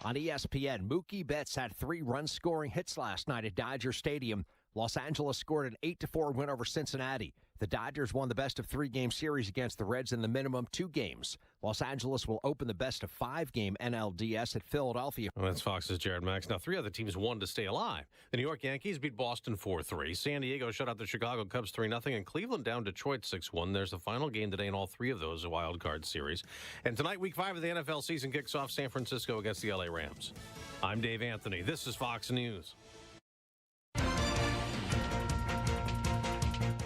On ESPN, Mookie Betts had 3 run-scoring hits last night at Dodger Stadium. Los Angeles scored an 8-4 win over Cincinnati. The Dodgers won the best-of-3-game series against the Reds in the minimum 2 games. Los Angeles will open the best-of-5-game NLDS at Philadelphia. Well, that's Fox's Jared Max. Now, 3 other teams won to stay alive. The New York Yankees beat Boston 4-3. San Diego shut out the Chicago Cubs 3-0. And Cleveland down Detroit 6-1. There's the final game today in all 3 of those wild card series. And tonight, Week 5 of the NFL season kicks off San Francisco against the LA Rams. I'm Dave Anthony. This is Fox News.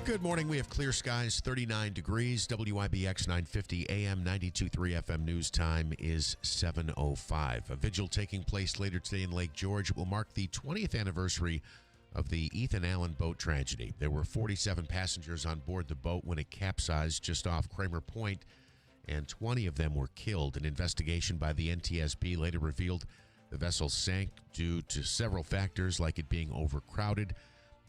Good morning. We have clear skies, 39 degrees. WIBX 950 AM 92.3 FM news time is 7:05. A vigil taking place later today in Lake George. It will mark the 20th anniversary of the Ethan Allen boat tragedy. There were 47 passengers on board the boat when it capsized just off Kramer Point, and 20 of them were killed. An investigation by the NTSB later revealed the vessel sank due to several factors, like it being overcrowded,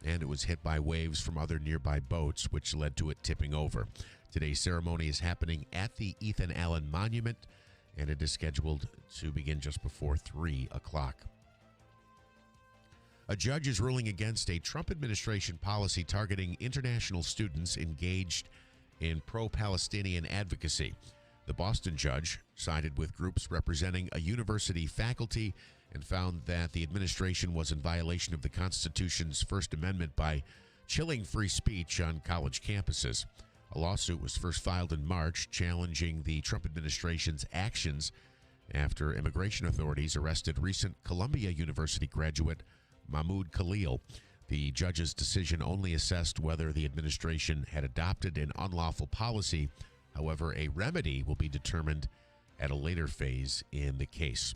and it was hit by waves from other nearby boats, which led to it tipping over. Today's ceremony is happening at the Ethan Allen Monument, and it is scheduled to begin just before 3 o'clock. A judge is ruling against a Trump administration policy targeting international students engaged in pro-Palestinian advocacy. The Boston judge sided with groups representing a university faculty and found that the administration was in violation of the Constitution's First Amendment by chilling free speech on college campuses. A lawsuit was first filed in March challenging the Trump administration's actions after immigration authorities arrested recent Columbia University graduate Mahmoud Khalil. The judge's decision only assessed whether the administration had adopted an unlawful policy. However, a remedy will be determined at a later phase in the case.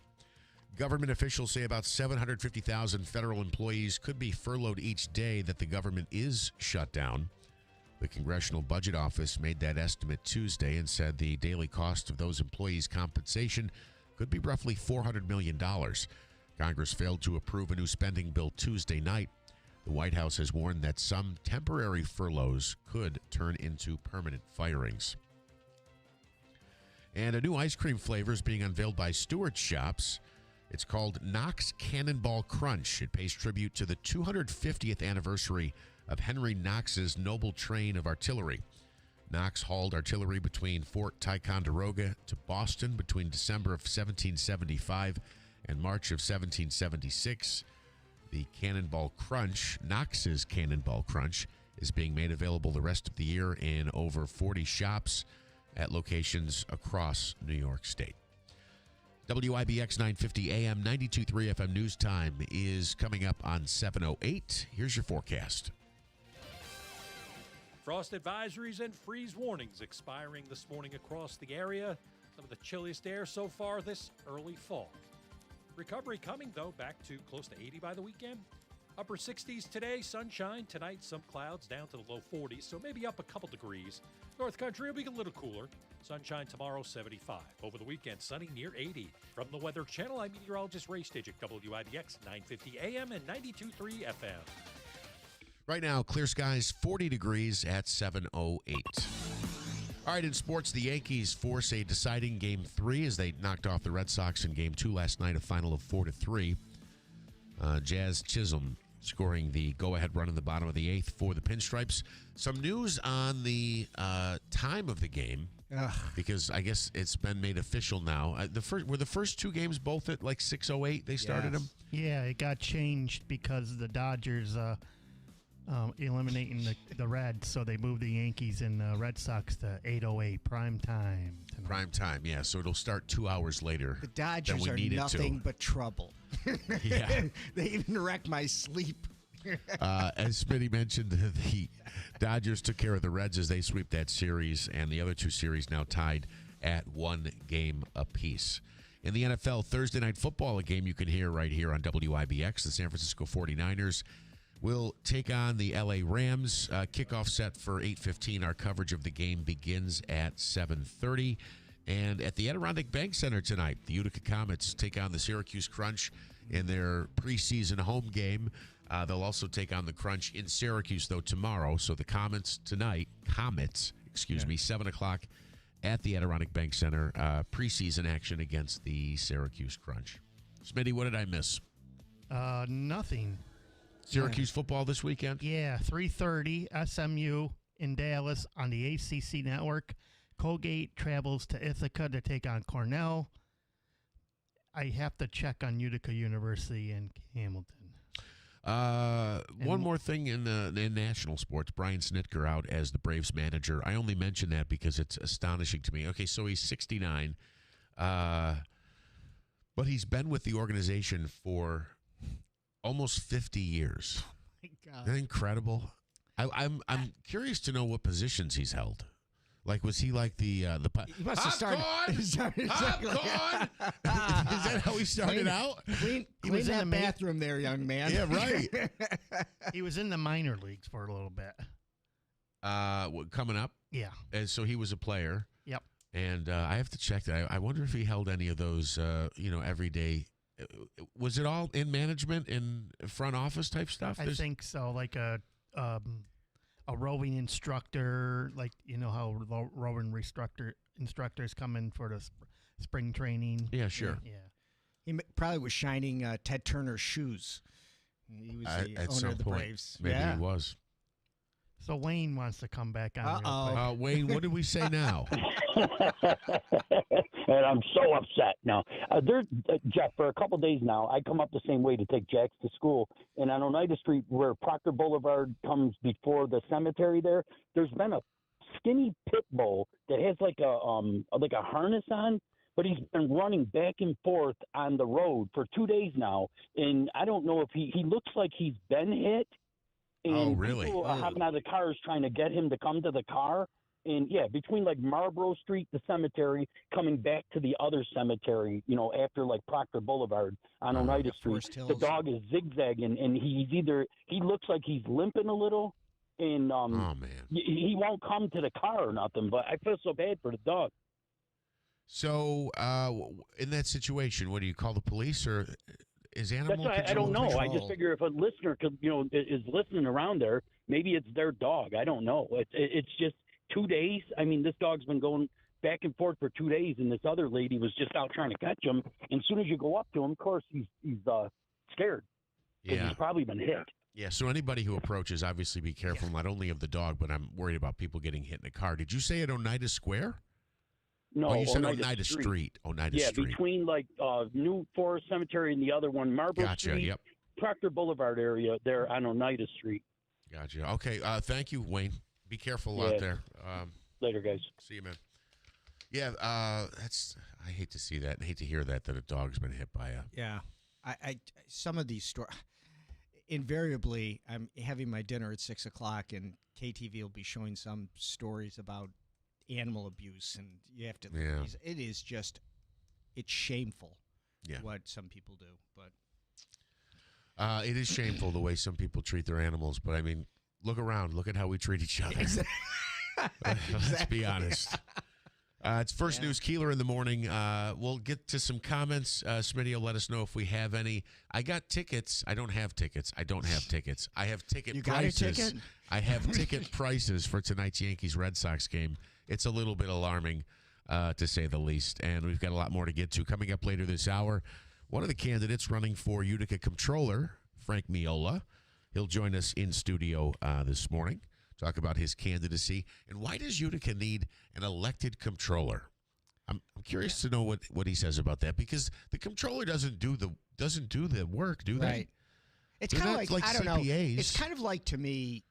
Government officials say about 750,000 federal employees could be furloughed each day that the government is shut down. The Congressional Budget Office made that estimate Tuesday and said the daily cost of those employees' compensation could be roughly $400 million. Congress failed to approve a new spending bill Tuesday night. The White House has warned that some temporary furloughs could turn into permanent firings. And a new ice cream flavor is being unveiled by Stewart's Shops. It's called Knox Cannonball Crunch. It pays tribute to the 250th anniversary of Henry Knox's noble train of artillery. Knox hauled artillery between Fort Ticonderoga to Boston between December of 1775 and March of 1776. The Cannonball Crunch, Knox's Cannonball Crunch, is being made available the rest of the year in over 40 shops at locations across New York State. WIBX 950 AM, 92.3 FM News Time is coming up on 7:08. Here's your forecast. Frost advisories and freeze warnings expiring this morning across the area. Some of the chilliest air so far this early fall. Recovery coming, though, back to close to 80 by the weekend. Upper 60s today, sunshine. Tonight, some clouds down to the low 40s, so maybe up a couple degrees. North Country will be a little cooler. Sunshine tomorrow, 75. Over the weekend, sunny near 80. From the Weather Channel, I'm meteorologist Ray Stidgick, WIBX 950 AM and 92.3 FM. Right now, clear skies, 40 degrees at 7:08. All right, in sports, the Yankees force a deciding Game 3 as they knocked off the Red Sox in Game 2 last night, a final of 4-3. Jazz Chisholm scoring the go-ahead run in the bottom of the 8th for the Pinstripes. Some news on the time of the game, because I guess it's been made official now. Were the first two games both at like 6:08? They started them? Yeah, it got changed because the Dodgers eliminating the Reds, so they moved the Yankees and Red Sox to 8:08 prime time tonight. Prime time, yeah. So it'll start 2 hours later. The Dodgers than we are need nothing but trouble. Yeah. They even wreck my sleep. As Smitty mentioned, the Dodgers took care of the Reds as they sweep that series, and the other two series now tied at 1 game apiece. In the NFL, Thursday Night Football, a game you can hear right here on WIBX, the San Francisco 49ers will take on the LA Rams. Kickoff set for 8:15. Our coverage of the game begins at 7:30. And at the Adirondack Bank Center tonight, the Utica Comets take on the Syracuse Crunch in their preseason home game. They'll also take on the Crunch in Syracuse, though, tomorrow. So the Comets tonight, 7 o'clock at the Adirondack Bank Center, preseason action against the Syracuse Crunch. Smitty, what did I miss? Nothing. Syracuse football this weekend? Yeah, 3:30, SMU in Dallas on the ACC network. Colgate travels to Ithaca to take on Cornell. I have to check on Utica University in Hamilton. One more thing in national sports. Brian Snitker out as the Braves manager. I only mention that because it's astonishing to me. Okay, so he's 69, but he's been with the organization for almost 50 years. Oh my God. Isn't that incredible? I'm curious to know what positions he's held. Like, was he like the He must have started. Popcorn! Is that how he started out? Clean was in that the bathroom there, young man. Yeah, right. He was in the minor leagues for a little bit. Coming up? Yeah. And so he was a player. Yep. And I have to check that. I wonder if he held any of those, everyday. Was it all in management, in front office type stuff? I think so. Like a rowing instructor, like how rowing instructors come in for the spring training. Yeah, sure. Yeah. He probably was shining Ted Turner's shoes. He was the owner of the Braves. Maybe he was. So Wayne wants to come back on. Wayne, what did we say now? And I'm so upset now. Jeff, for a couple days now, I come up the same way to take Jax to school. And on Oneida Street, where Proctor Boulevard comes before the cemetery there's been a skinny pit bull that has like a harness on, but he's been running back and forth on the road for 2 days now. And I don't know if he looks like he's been hit. And really? people are hopping out of the cars trying to get him to come to the car. And yeah, between like Marlboro Street, the cemetery, coming back to the other cemetery, after like Proctor Boulevard on Oneida Street, the dog is zigzagging, and he looks like he's limping a little, and oh man, he won't come to the car or nothing. But I feel so bad for the dog. So in that situation, what do you call the police, or is animal That's why I don't know. I just figure if a listener could, is listening around there, maybe it's their dog. I don't know. It's just 2 days. I mean, this dog's been going back and forth for 2 days, and this other lady was just out trying to catch him. And as soon as you go up to him, of course, he's scared because he's probably been hit. Yeah, so anybody who approaches, obviously be careful, not only of the dog, but I'm worried about people getting hit in a car. Did you say at Oneida Square? No, you said Oneida Street. Oneida Street. Yeah, between like New Forest Cemetery and the other one, Marlboro Street, yep. Proctor Boulevard area there on Oneida Street. Gotcha. Okay, thank you, Wayne. Be careful out there. Later, guys. See you, man. Yeah, I hate to see that and hate to hear that a dog's been hit by a... Yeah. I some of these stories... Invariably, I'm having my dinner at 6 o'clock, and KTV will be showing some stories about animal abuse, and you have to. Yeah. It is just, it's shameful. Yeah. What some people do, but it is shameful the way some people treat their animals. But I mean, look around. Look at how we treat each other. Let's be honest. It's First News Keeler in the morning. We'll get to some comments. Smitty will let us know if we have any. I got tickets. I don't have tickets. I have ticket prices. Got a ticket? I have ticket prices for tonight's Yankees-Red Sox game. It's a little bit alarming, to say the least. And we've got a lot more to get to. Coming up later this hour, one of the candidates running for Utica Comptroller, Frank Miola. He'll join us in studio this morning. Talk about his candidacy and why does Utica need an elected comptroller? I'm curious to know what he says about that, because the comptroller doesn't do the work, do they? Right. It's They're kind of not like I don't know. CPAs. It's kind of like, to me,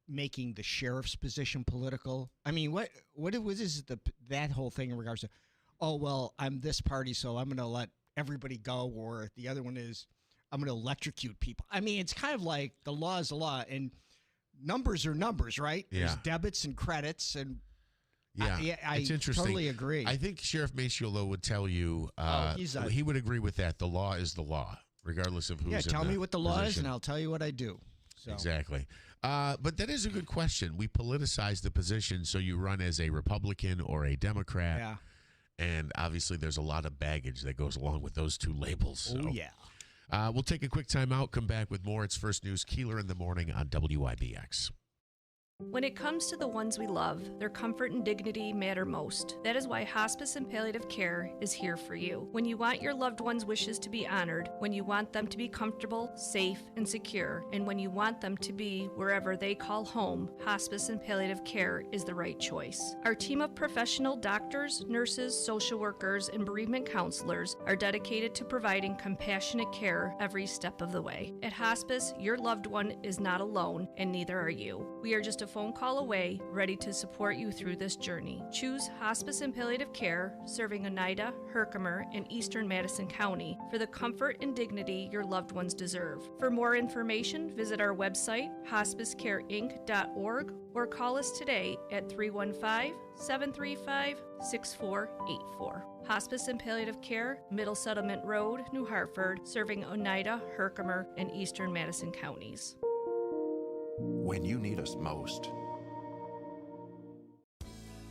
making the sheriff's position political. I mean, what is that whole thing in regards to? Oh well, I'm this party, so I'm going to let everybody go, or the other one is I'm going to electrocute people. I mean, it's kind of like the law is the law, and numbers are numbers, right? Yeah. There's debits and credits, and I it's interesting. totally agree. I think Sheriff Maciolo would tell you he would agree with that. The law is the law, regardless of who's in tell me what the law is, position. and I'll tell you what I do. So. Exactly. But that is a good question. We politicize the position, so you run as a Republican or a Democrat. Yeah. And obviously there's a lot of baggage that goes along with those two labels. So. Oh, yeah. We'll take a quick time out, come back with more. It's First News Keeler in the morning on WIBX. When it comes to the ones we love, their comfort and dignity matter most. That is why Hospice and Palliative Care is here for you. When you want your loved ones' wishes to be honored, when you want them to be comfortable, safe, and secure, and when you want them to be wherever they call home, Hospice and Palliative Care is the right choice. Our team of professional doctors, nurses, social workers, and bereavement counselors are dedicated to providing compassionate care every step of the way. At Hospice, your loved one is not alone, and neither are you. We are just a phone call away, ready to support you through this journey. Choose Hospice and Palliative Care, serving Oneida, Herkimer, and Eastern Madison County for the comfort and dignity your loved ones deserve. For more information, visit our website, hospicecareinc.org, or call us today at 315-735-6484. Hospice and Palliative Care, Middle Settlement Road, New Hartford, serving Oneida, Herkimer, and Eastern Madison counties. When you need us most.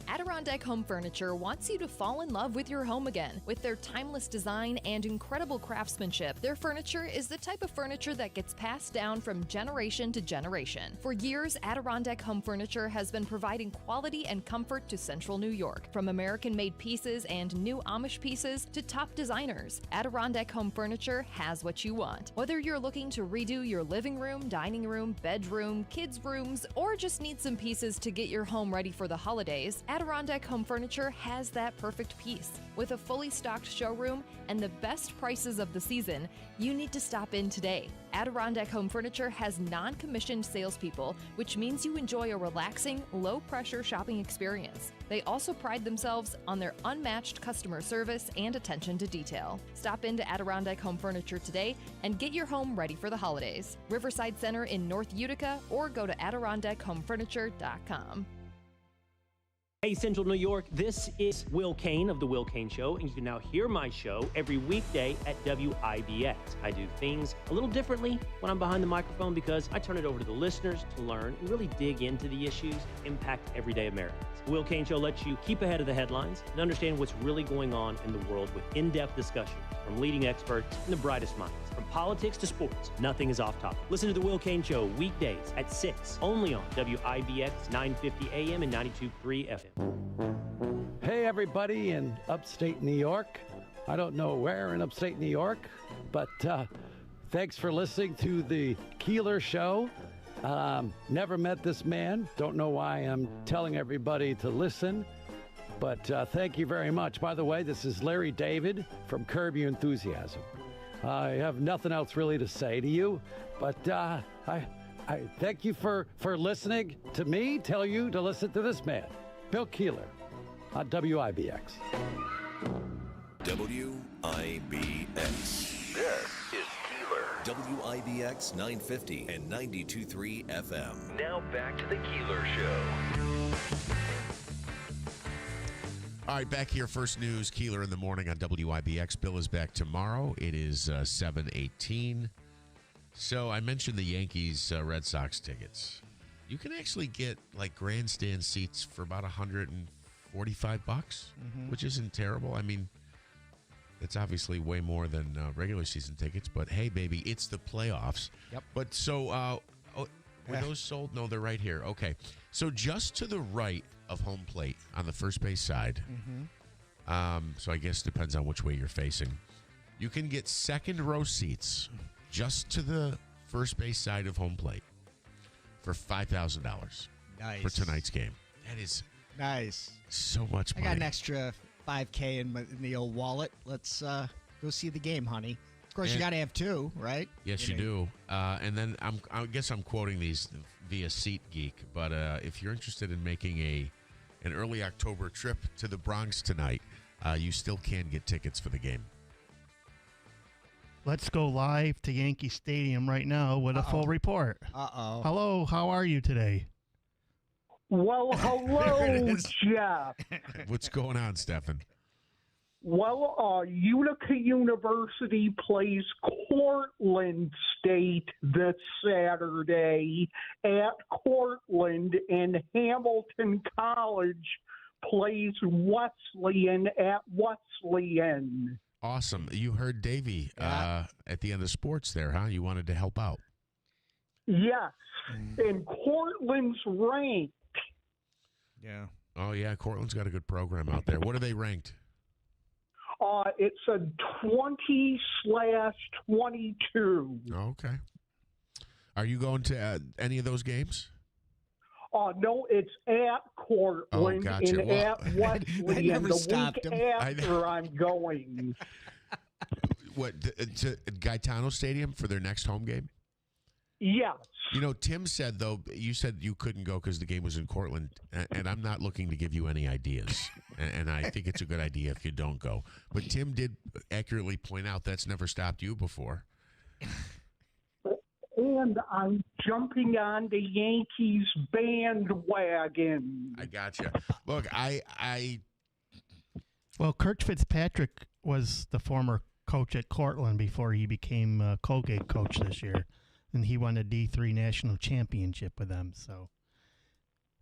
Adirondack Home Furniture wants you to fall in love with your home again. With their timeless design and incredible craftsmanship, their furniture is the type of furniture that gets passed down from generation to generation. For years, Adirondack Home Furniture has been providing quality and comfort to Central New York. From American-made pieces and new Amish pieces to top designers, Adirondack Home Furniture has what you want. Whether you're looking to redo your living room, dining room, bedroom, kids' rooms, or just need some pieces to get your home ready for the holidays, Adirondack Adirondack Home Furniture has that perfect piece. With a fully stocked showroom and the best prices of the season, you need to stop in today. Adirondack Home Furniture has non-commissioned salespeople, which means you enjoy a relaxing, low-pressure shopping experience. They also pride themselves on their unmatched customer service and attention to detail. Stop into Adirondack Home Furniture today and get your home ready for the holidays. Riverside Center in North Utica, or go to AdirondackHomeFurniture.com. Hey, Central New York, this is Will Kane of The Will Kane Show, and you can now hear my show every weekday at WIBX. I do things a little differently when I'm behind the microphone because I turn it over to the listeners to learn and really dig into the issues that impact everyday Americans. The Will Kane Show lets you keep ahead of the headlines and understand what's really going on in the world with in-depth discussions from leading experts and the brightest minds. From politics to sports, nothing is off topic. Listen to The Will Kane Show weekdays at 6, only on WIBX 950 AM and 92.3 FM. Hey, everybody in upstate New York. I don't know where in upstate New York, but thanks for listening to the Keeler Show. Never met this man. Don't know why I'm telling everybody to listen, but thank you very much. By the way, this is Larry David from Curb Your Enthusiasm. I have nothing else really to say to you, but I thank you for listening to me tell you to listen to this man, Bill Keeler, on WIBX. WIBX. This is Keeler. WIBX 950 and 92.3 FM. Now back to the Keeler Show. All right, back here. First news, Keeler in the morning on WIBX. Bill is back tomorrow. It is 7:18. So I mentioned the Yankees Red Sox tickets. You can actually get like grandstand seats for about $145, which isn't terrible. I mean, it's obviously way more than regular season tickets, but hey, baby, it's the playoffs. Yep. But so, were those sold? No, they're right here. Okay. So just to the right of home plate on the first base side, so I guess it depends on which way you're facing, you can get second row seats just to the first base side of home plate for $5,000 Nice. for tonight's game. That is Nice. so much I money. got an extra $5K in the old wallet. Let's go see the game, honey. Of course, you And- got to have two, right? Yes, you do. And then I guess I'm quoting these via SeatGeek, but if you're interested in making an early October trip to the Bronx tonight, you still can get tickets for the game. Let's go live to Yankee Stadium right now with a full report. Uh-oh. Hello, how are you today? Well, hello, Jeff. What's going on, Stefan? Well, Utica University plays Cortland State this Saturday at Cortland, and Hamilton College plays Wesleyan at Wesleyan. Awesome. You heard Davey at the end of sports there, huh? You wanted to help out. Yes, and Cortland's ranked. Yeah. Oh, yeah. Cortland's got a good program out there. What are they ranked? It's a 20/22. Okay. Are you going to any of those games? No, it's at Cortland gotcha. and Well, at Wesleyan. never The stopped week him. after I'm going. What, to Gaetano Stadium for their next home game? Yes. You know, Tim said, though, you said you couldn't go because the game was in Cortland, and I'm not looking to give you any ideas, and I think it's a good idea if you don't go. But Tim did accurately point out that's never stopped you before. And I'm jumping on the Yankees bandwagon. I gotcha. Look, Well, Kirk Fitzpatrick was the former coach at Cortland before he became Colgate coach this year, and he won a D3 national championship with them. So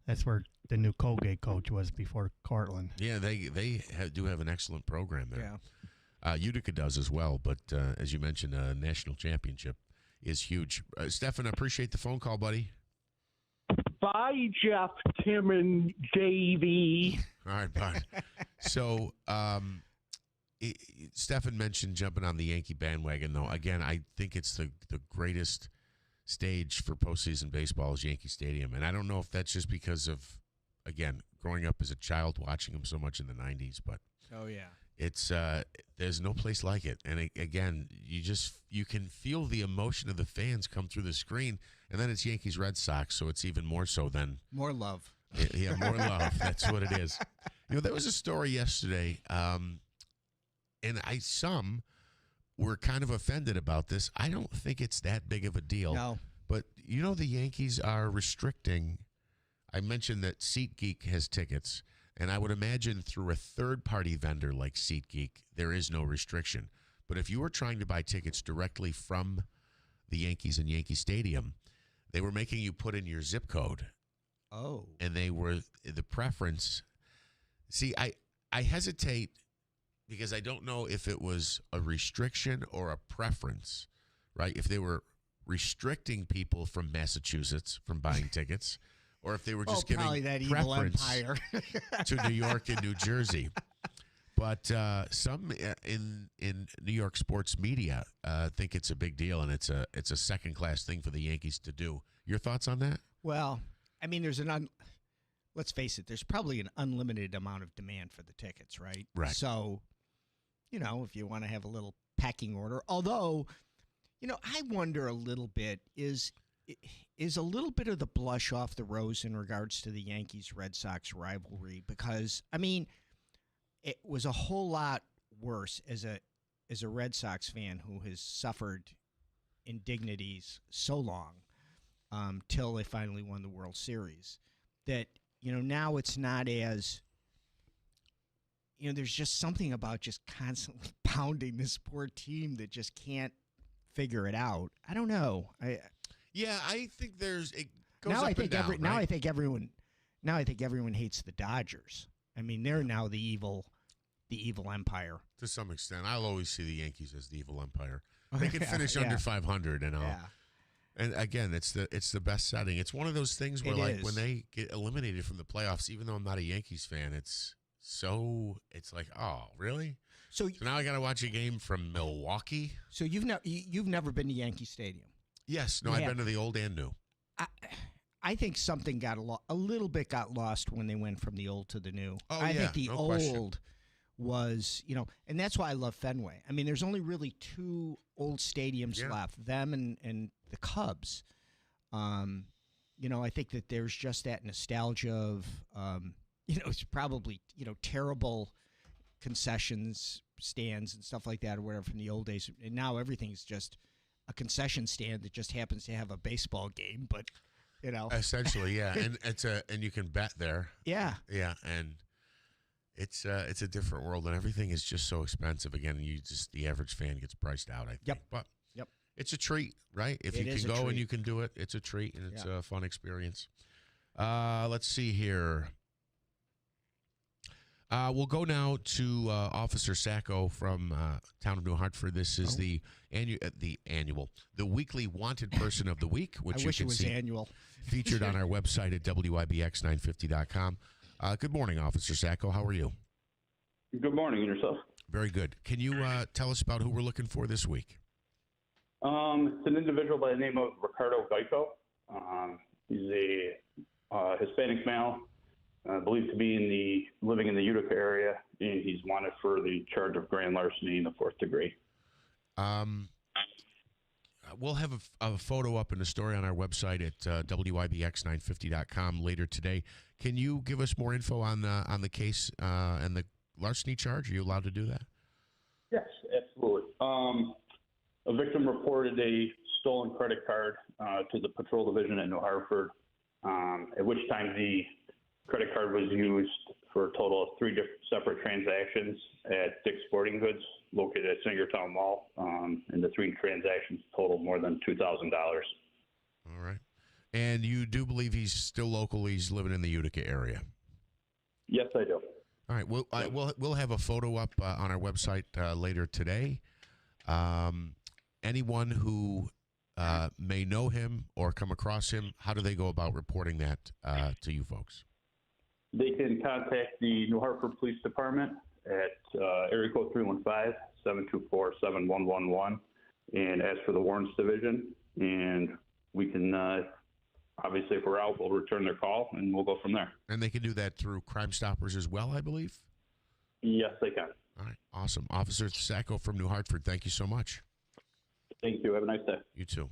that's where the new Colgate coach was before Cortland. Yeah, they do have an excellent program there. Yeah. Utica does as well, but as you mentioned, a national championship is huge. Stefan, I appreciate the phone call, buddy. Bye, Jeff, Tim, and Davey. All right, bud. So, Stefan mentioned jumping on the Yankee bandwagon, though. Again, I think it's the greatest stage for postseason baseball is Yankee Stadium. And I don't know if that's just because of again, growing up as a child, watching them so much in the 90s, but Oh, yeah. it's there's no place like it. And again, you can feel the emotion of the fans come through the screen, and then it's Yankees Red Sox, so it's even more so than More love. yeah, more love. That's what it is. There was a story yesterday, and some were kind of offended about this. I don't think it's that big of a deal. No. But the Yankees are restricting. I mentioned that SeatGeek has tickets, and I would imagine through a third-party vendor like SeatGeek, there is no restriction. But if you were trying to buy tickets directly from the Yankees in Yankee Stadium, they were making you put in your zip code. Oh. And they were the preference. See, I hesitate because I don't know if it was a restriction or a preference, right? If they were restricting people from Massachusetts from buying tickets, or if they were just giving that evil preference empire. to New York and New Jersey. But some in New York sports media think it's a big deal, and it's a second-class thing for the Yankees to do. Your thoughts on that? Well, I mean, let's face it, there's probably an unlimited amount of demand for the tickets, right? Right. So, if you want to have a little pecking order, although, I wonder a little bit, is a little bit of the blush off the rose in regards to the Yankees-Red Sox rivalry, because, I mean, it was a whole lot worse as a Red Sox fan who has suffered indignities so long till they finally won the World Series, that, now it's not as, there's just something about just constantly pounding this poor team that just can't figure it out. I don't know. I think it goes now up I think and down, now right? I think everyone hates the Dodgers. I mean, they're now the evil empire. To some extent. I'll always see the Yankees as the evil empire. They can finish under 500, and and again, it's the best setting. It's one of those things where, when they get eliminated from the playoffs, even though I'm not a Yankees fan, it's like, oh, really? So now I got to watch a game from Milwaukee. So you've never been to Yankee Stadium? Yes. No, I've been to the old and new. I think something got a little bit got lost when they went from the old to the new. Oh, I yeah, think the no old question. was, and that's why I love Fenway. I mean, there's only really two old stadiums left, them and the Cubs. I think that there's just that nostalgia of, it's probably, terrible concessions stands and stuff like that or whatever from the old days. And now everything's just a concession stand that just happens to have a baseball game, but essentially, yeah. And you can bet there. Yeah. Yeah, and it's a different world, and everything is just so expensive. Again, the average fan gets priced out, I think. Yep. But Yep. It's a treat, right? If It you is can a go and treat. you can do it, it's a treat, and it's a fun experience. Let's see here. We'll go now to Officer Sacco from town of New Hartford. This is the weekly wanted person of the week, which I you wish can it was see annual. featured on our website at WIBX950.com. Good morning, Officer Sacco. How are you? Good morning, and yourself? Very good. Can you tell us about who we're looking for this week? It's an individual by the name of Ricardo Geico. He's a Hispanic male, believed to be living in the Utica area, and he's wanted for the charge of grand larceny in the 4th degree. We'll have a photo up in the story on our website at WIBX950.com later today. Can you give us more info on the case and the larceny charge? Are you allowed to do that? Yes, absolutely. A victim reported a stolen credit card to the patrol division in New Hartford, at which time the credit card was used for a total of 3 separate transactions at Dick's Sporting Goods, located at Singertown Mall, and the 3 transactions totaled more than $2,000. All right. And you do believe he's still local? He's living in the Utica area? Yes, I do. All right. We'll have a photo up on our website later today. Anyone who may know him or come across him, how do they go about reporting that to you folks? They can contact the New Hartford Police Department at area code 315-724-7111 and ask for the Warrants Division, and we can obviously, if we're out, we'll return their call and we'll go from there. And they can do that through Crime Stoppers as well, I believe? Yes, they can. All right, awesome. Officer Sacco from New Hartford, thank you so much. Thank you. Have a nice day. You too.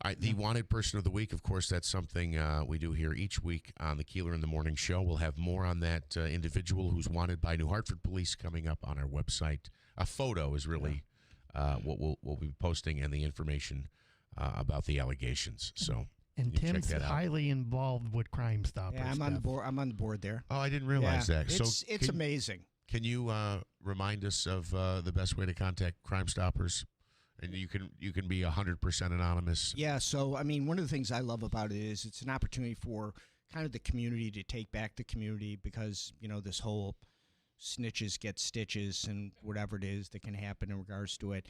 All right, the Wanted Person of the Week, of course, that's something we do here each week on the Keeler in the Morning Show. We'll have more on that individual who's wanted by New Hartford Police coming up on our website. A photo is really what we'll be posting, and the information about the allegations. So and you can Tim's check that out. highly involved with Crime Stoppers. Yeah, I'm on the board. I'm on the board there. Oh, I didn't realize that. It's amazing. Can you remind us of the best way to contact Crime Stoppers? And you can be 100% anonymous. Yeah, so I mean, one of the things I love about it is it's an opportunity for kind of the community to take back the community, because this whole snitches get stitches and whatever it is that can happen in regards to it,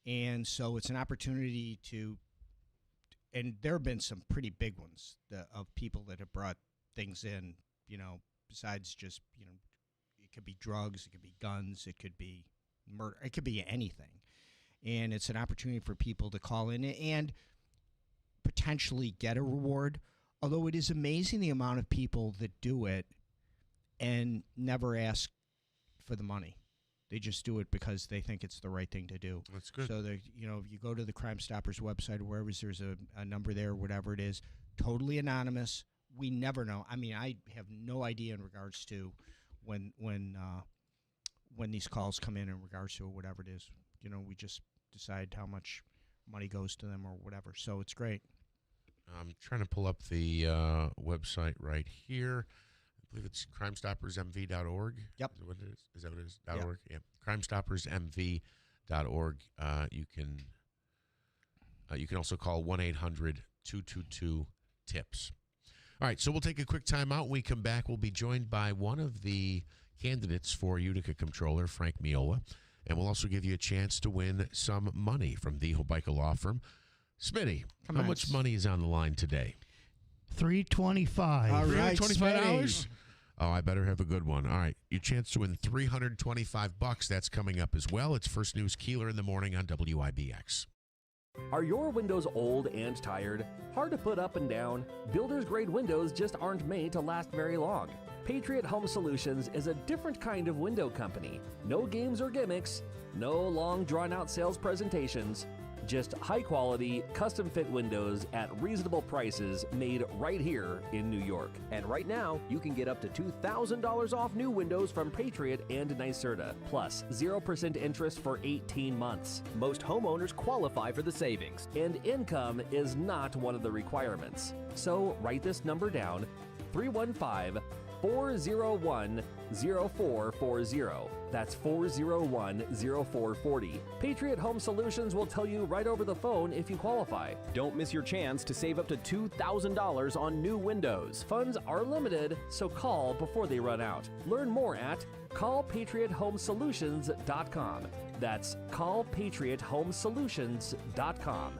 and so it's an opportunity to. And there have been some pretty big ones of people that have brought things in. Besides just it could be drugs, it could be guns, it could be murder, it could be anything. And it's an opportunity for people to call in and potentially get a reward. Although it is amazing the amount of people that do it and never ask for the money. They just do it because they think it's the right thing to do. That's good. So, if you go to the Crime Stoppers website or wherever there's a number there, whatever it is, totally anonymous. We never know. I mean, I have no idea in regards to when these calls come in regards to whatever it is. We just decide how much money goes to them or whatever. So it's great. I'm trying to pull up the website right here. I believe it's crimestoppersmv.org. Yep. Is that what it is? Yep. .org? Yeah. crimestoppersmv.org. You can also call 1-800-222-TIPS. All right, so we'll take a quick time out. When we come back, we'll be joined by one of the candidates for Utica Comptroller, Frank Miola. And we'll also give you a chance to win some money from the Hobica Law Firm. Smitty, how much money is on the line today? $325. All right, $325? Oh, I better have a good one. All right, your chance to win $325. That's coming up as well. It's First News Keeler in the morning on WIBX. Are your windows old and tired? Hard to put up and down? Builder's grade windows just aren't made to last very long. Patriot Home Solutions is a different kind of window company. No games or gimmicks, no long drawn-out sales presentations, just high-quality, custom-fit windows at reasonable prices made right here in New York. And right now, you can get up to $2,000 off new windows from Patriot and NYSERDA, plus 0% interest for 18 months. Most homeowners qualify for the savings, and income is not one of the requirements. So write this number down, 315-401-0440. That's 401-0440. Patriot Home Solutions will tell you right over the phone if you qualify. Don't miss your chance to save up to $2,000 on new windows. Funds are limited, so call before they run out. Learn more at callpatriothomesolutions.com. That's callpatriothomesolutions.com.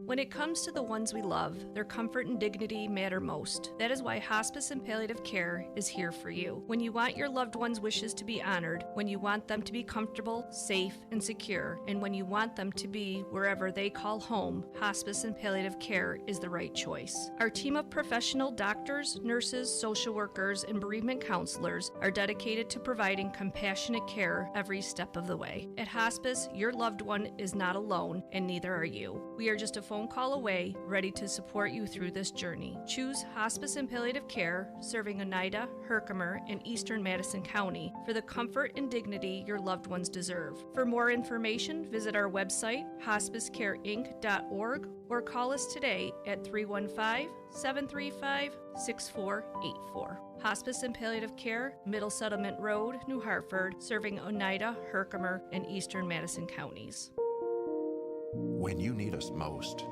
When it comes to the ones we love, their comfort and dignity matter most. That is why hospice and palliative care is here for you. When you want your loved ones' wishes to be honored, when you want them to be comfortable, safe, and secure, and when you want them to be wherever they call home, hospice and palliative care is the right choice. Our team of professional doctors, nurses, social workers, and bereavement counselors are dedicated to providing compassionate care every step of the way. At hospice, your loved one is not alone, and neither are you. We are just a phone call away, ready to support you through this journey. Choose Hospice and Palliative Care, serving Oneida, Herkimer, and Eastern Madison County for the comfort and dignity your loved ones deserve. For more information, visit our website, hospicecareinc.org, or call us today at 315-735-6484. Hospice and Palliative Care, Middle Settlement Road, New Hartford, serving Oneida, Herkimer, and Eastern Madison counties. When you need us most.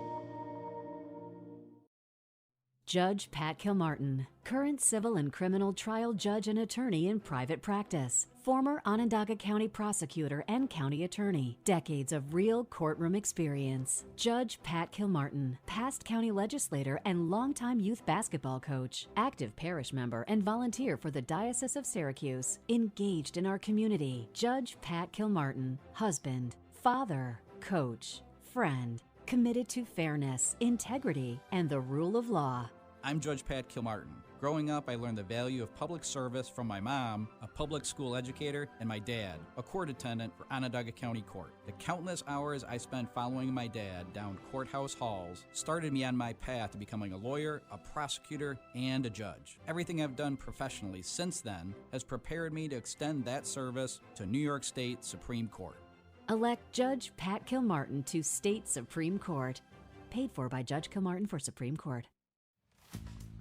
Judge Pat Kilmartin, current civil and criminal trial judge and attorney in private practice, former Onondaga County prosecutor and county attorney, decades of real courtroom experience. Judge Pat Kilmartin, past county legislator and longtime youth basketball coach, active parish member and volunteer for the Diocese of Syracuse, engaged in our community. Judge Pat Kilmartin, husband, father, coach, friend, committed to fairness, integrity, and the rule of law. I'm Judge Pat Kilmartin. Growing up, I learned the value of public service from my mom, a public school educator, and my dad, a court attendant for Onondaga County Court. The countless hours I spent following my dad down courthouse halls started me on my path to becoming a lawyer, a prosecutor, and a judge. Everything I've done professionally since then has prepared me to extend that service to New York State Supreme Court. Elect Judge Pat Kilmartin to State Supreme Court. Paid for by Judge Kilmartin for Supreme Court.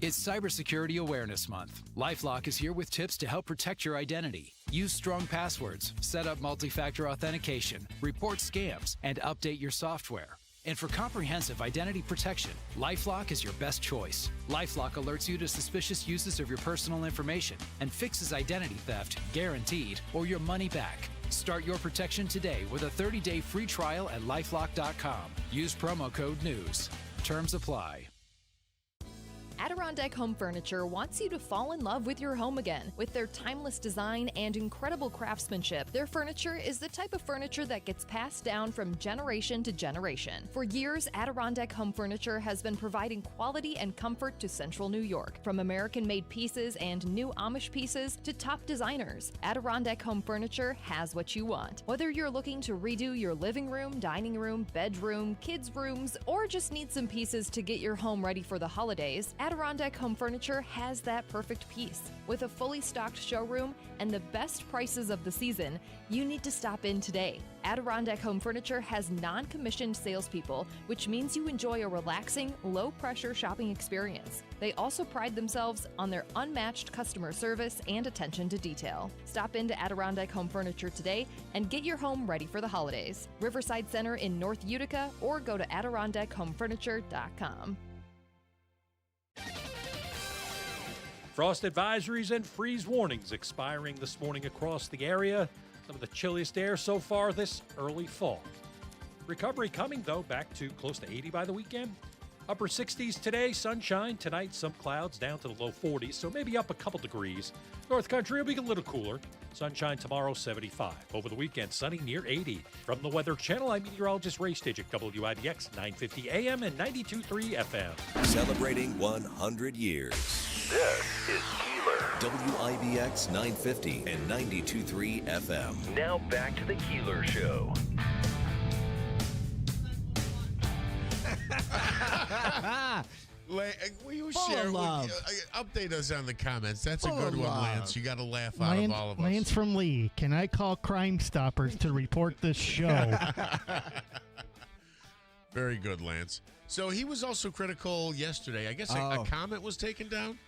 It's Cybersecurity Awareness Month. LifeLock is here with tips to help protect your identity. Use strong passwords, set up multi-factor authentication, report scams, and update your software. And for comprehensive identity protection, LifeLock is your best choice. LifeLock alerts you to suspicious uses of your personal information and fixes identity theft, guaranteed, or your money back. Start your protection today with a 30-day free trial at LifeLock.com. Use promo code NEWS. Terms apply. Adirondack Home Furniture wants you to fall in love with your home again. With their timeless design and incredible craftsmanship, their furniture is the type of furniture that gets passed down from generation to generation. For years, Adirondack Home Furniture has been providing quality and comfort to Central New York. From American-made pieces and new Amish pieces to top designers, Adirondack Home Furniture has what you want. Whether you're looking to redo your living room, dining room, bedroom, kids' rooms, or just need some pieces to get your home ready for the holidays, Adirondack Home Furniture has that perfect piece. With a fully stocked showroom and the best prices of the season, you need to stop in today. Adirondack Home Furniture has non-commissioned salespeople, which means you enjoy a relaxing, low-pressure shopping experience. They also pride themselves on their unmatched customer service and attention to detail. Stop into Adirondack Home Furniture today and get your home ready for the holidays. Riverside Center in North Utica, or go to AdirondackHomeFurniture.com. Frost advisories and freeze warnings expiring this morning across the area. Some of the chilliest air so far this early fall. Recovery coming, though, back to close to 80 by the weekend. Upper 60s today, sunshine. Tonight, some clouds down to the low 40s, so maybe up a couple degrees. North Country will be a little cooler. Sunshine tomorrow, 75. Over the weekend, sunny near 80. From the Weather Channel, I'm meteorologist Ray Stidgick, WIBX 950 AM and 92.3 FM. Celebrating 100 years. This is Keeler. WIBX 950 and 92.3 FM. Now back to the Keeler Show. Will you share? Update us on the comments. That's a good one, Lance. You got to laugh out of all of us. Lance from Lee. Can I call Crime Stoppers to report this show? Very good, Lance. So he was also critical yesterday. I guess a comment was taken down?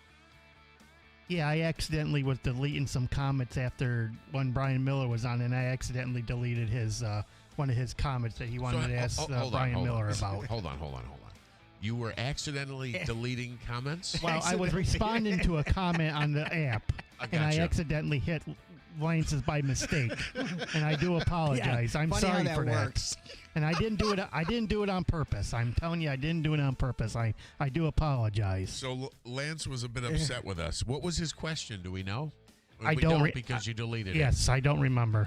Yeah, I accidentally was deleting some comments after when Brian Miller was on, and I accidentally deleted his one of his comments that he wanted to ask Brian Miller about. Hold on. You were accidentally deleting comments? Well, I was responding to a comment on the app, and I accidentally hit Lance's by mistake, and I do apologize. Yeah, I'm sorry for works. that. And I didn't do it. I didn't do it on purpose. I'm telling you, I didn't do it on purpose. I do apologize. So Lance was a bit upset with us. What was his question? Do we know? I don't because you deleted it. Yes, I don't remember.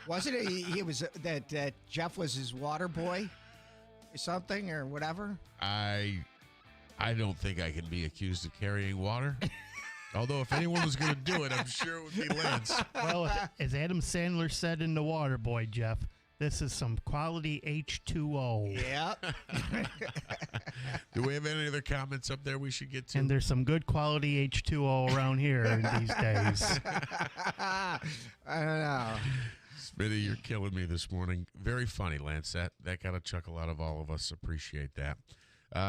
Wasn't it? He was that Jeff was his water boy, or something, or whatever. I don't think I can be accused of carrying water. Although if anyone was going to do it, I'm sure it would be Lance. Well, as Adam Sandler said in The Water Boy, Jeff, this is some quality H2O. Yep. Do we have any other comments up there we should get to? And there's some good quality H2O around here these days. I don't know. Smitty, you're killing me this morning. Very funny, Lance. That got a chuckle out of all of us. Appreciate that.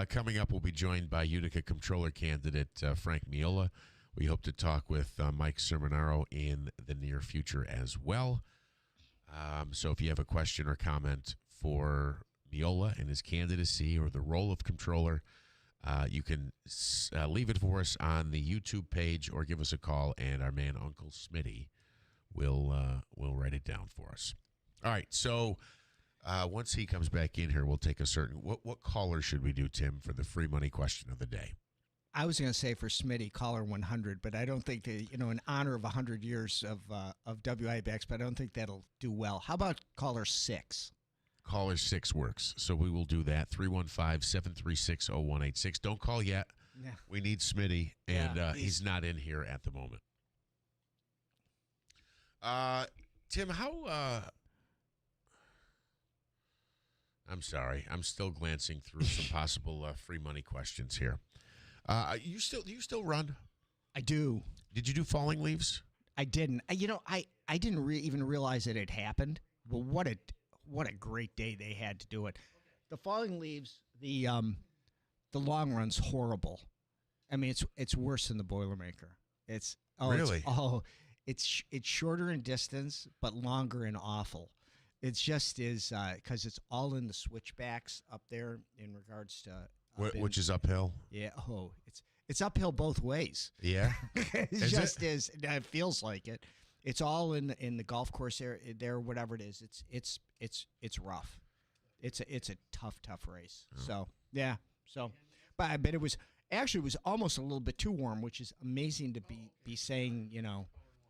Coming up, we'll be joined by Utica Comptroller candidate Frank Miola. We hope to talk with Mike Sermonaro in the near future as well. So if you have a question or comment for Miola and his candidacy or the role of Comptroller, you can leave it for us on the YouTube page or give us a call, and our man Uncle Smitty will write it down for us. All right, so once he comes back in here, we'll take a certain what caller should we do, Tim, for the free money question of the day? I was going to say for Smitty, caller 100, but I don't think that, in honor of 100 years of WIBX, but I don't think that'll do well. How about caller 6? caller 6 works. So we will do that. 315-736-0186. Don't call yet. Yeah. We need Smitty, and Yeah, he's not in here at the moment. Tim, how... I'm sorry. I'm still glancing through some possible free money questions here. Do you still run? I do. Did you do falling leaves? I didn't. I didn't even realize it had happened. But what a great day they had to do it. The falling leaves, the long run's horrible. I mean, it's worse than the Boilermaker. Really? It's shorter in distance but longer and awful. It's just because it's all in the switchbacks up there in regards to which is uphill. Yeah. Oh, it's uphill both ways. Yeah. It feels like it. It's all in the golf course area there, whatever it is. It's rough. It's a tough race. Oh. So yeah. But I bet it was almost a little bit too warm, which is amazing to be saying,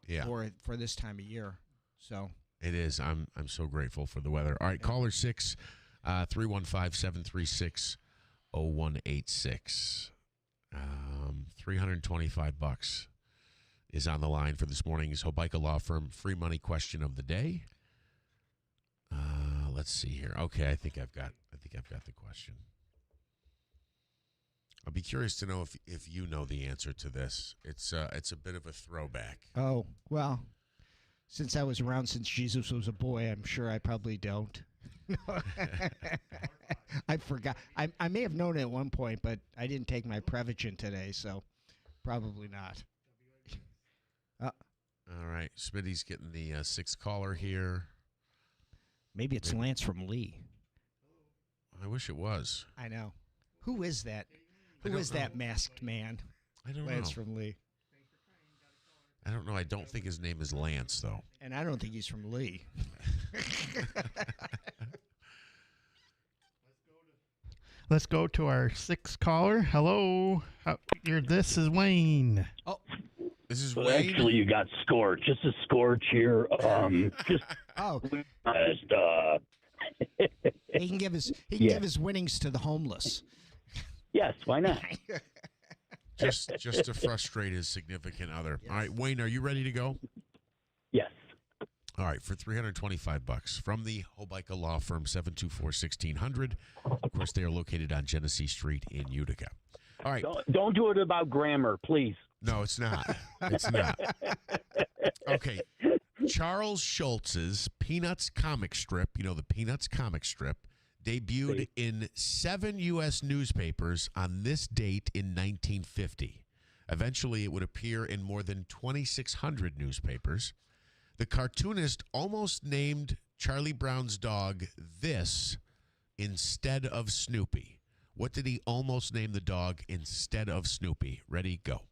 Yeah. for this time of year. So It is. I'm so grateful for the weather. All right, caller 6, 315-736-0186. $325 is on the line for this morning's Hobica Law Firm free money question of the day. Let's see here. Okay, I think I've got the question. I'll be curious to know if you know the answer to this. It's a bit of a throwback. Oh, well, since I was around since Jesus was a boy, I'm sure I probably don't. I forgot. I may have known it at one point, but I didn't take my Prevagen today, so probably not. All right, Smitty's getting the 6th caller here. Maybe it's Lance from Lee. I wish it was. I know. Who is that? Who is that masked man? I don't Lance know. from Lee. I don't know. I don't think his name is Lance, though. And I don't think he's from Lee. Let's go to our 6th caller. Hello. This is Wayne. Oh. This is Well, Wayne. actually, you got Scorch. Just a Scorch here. Just He can give his winnings to the homeless. Yes, why not? just to frustrate his significant other. All right, Wayne, are you ready to go? Yes. All right, for $325 from the Hobica Law Firm, 724-1600. Of course, they are located on Genesee Street in Utica. All right. Don't do it about grammar, please. No, it's not. It's not. Okay. Charles Schultz's Peanuts comic strip, the Peanuts comic strip, debuted in 7 U.S. newspapers on this date in 1950. Eventually, it would appear in more than 2,600 newspapers. The cartoonist almost named Charlie Brown's dog this instead of Snoopy. What did he almost name the dog instead of Snoopy? Ready, go.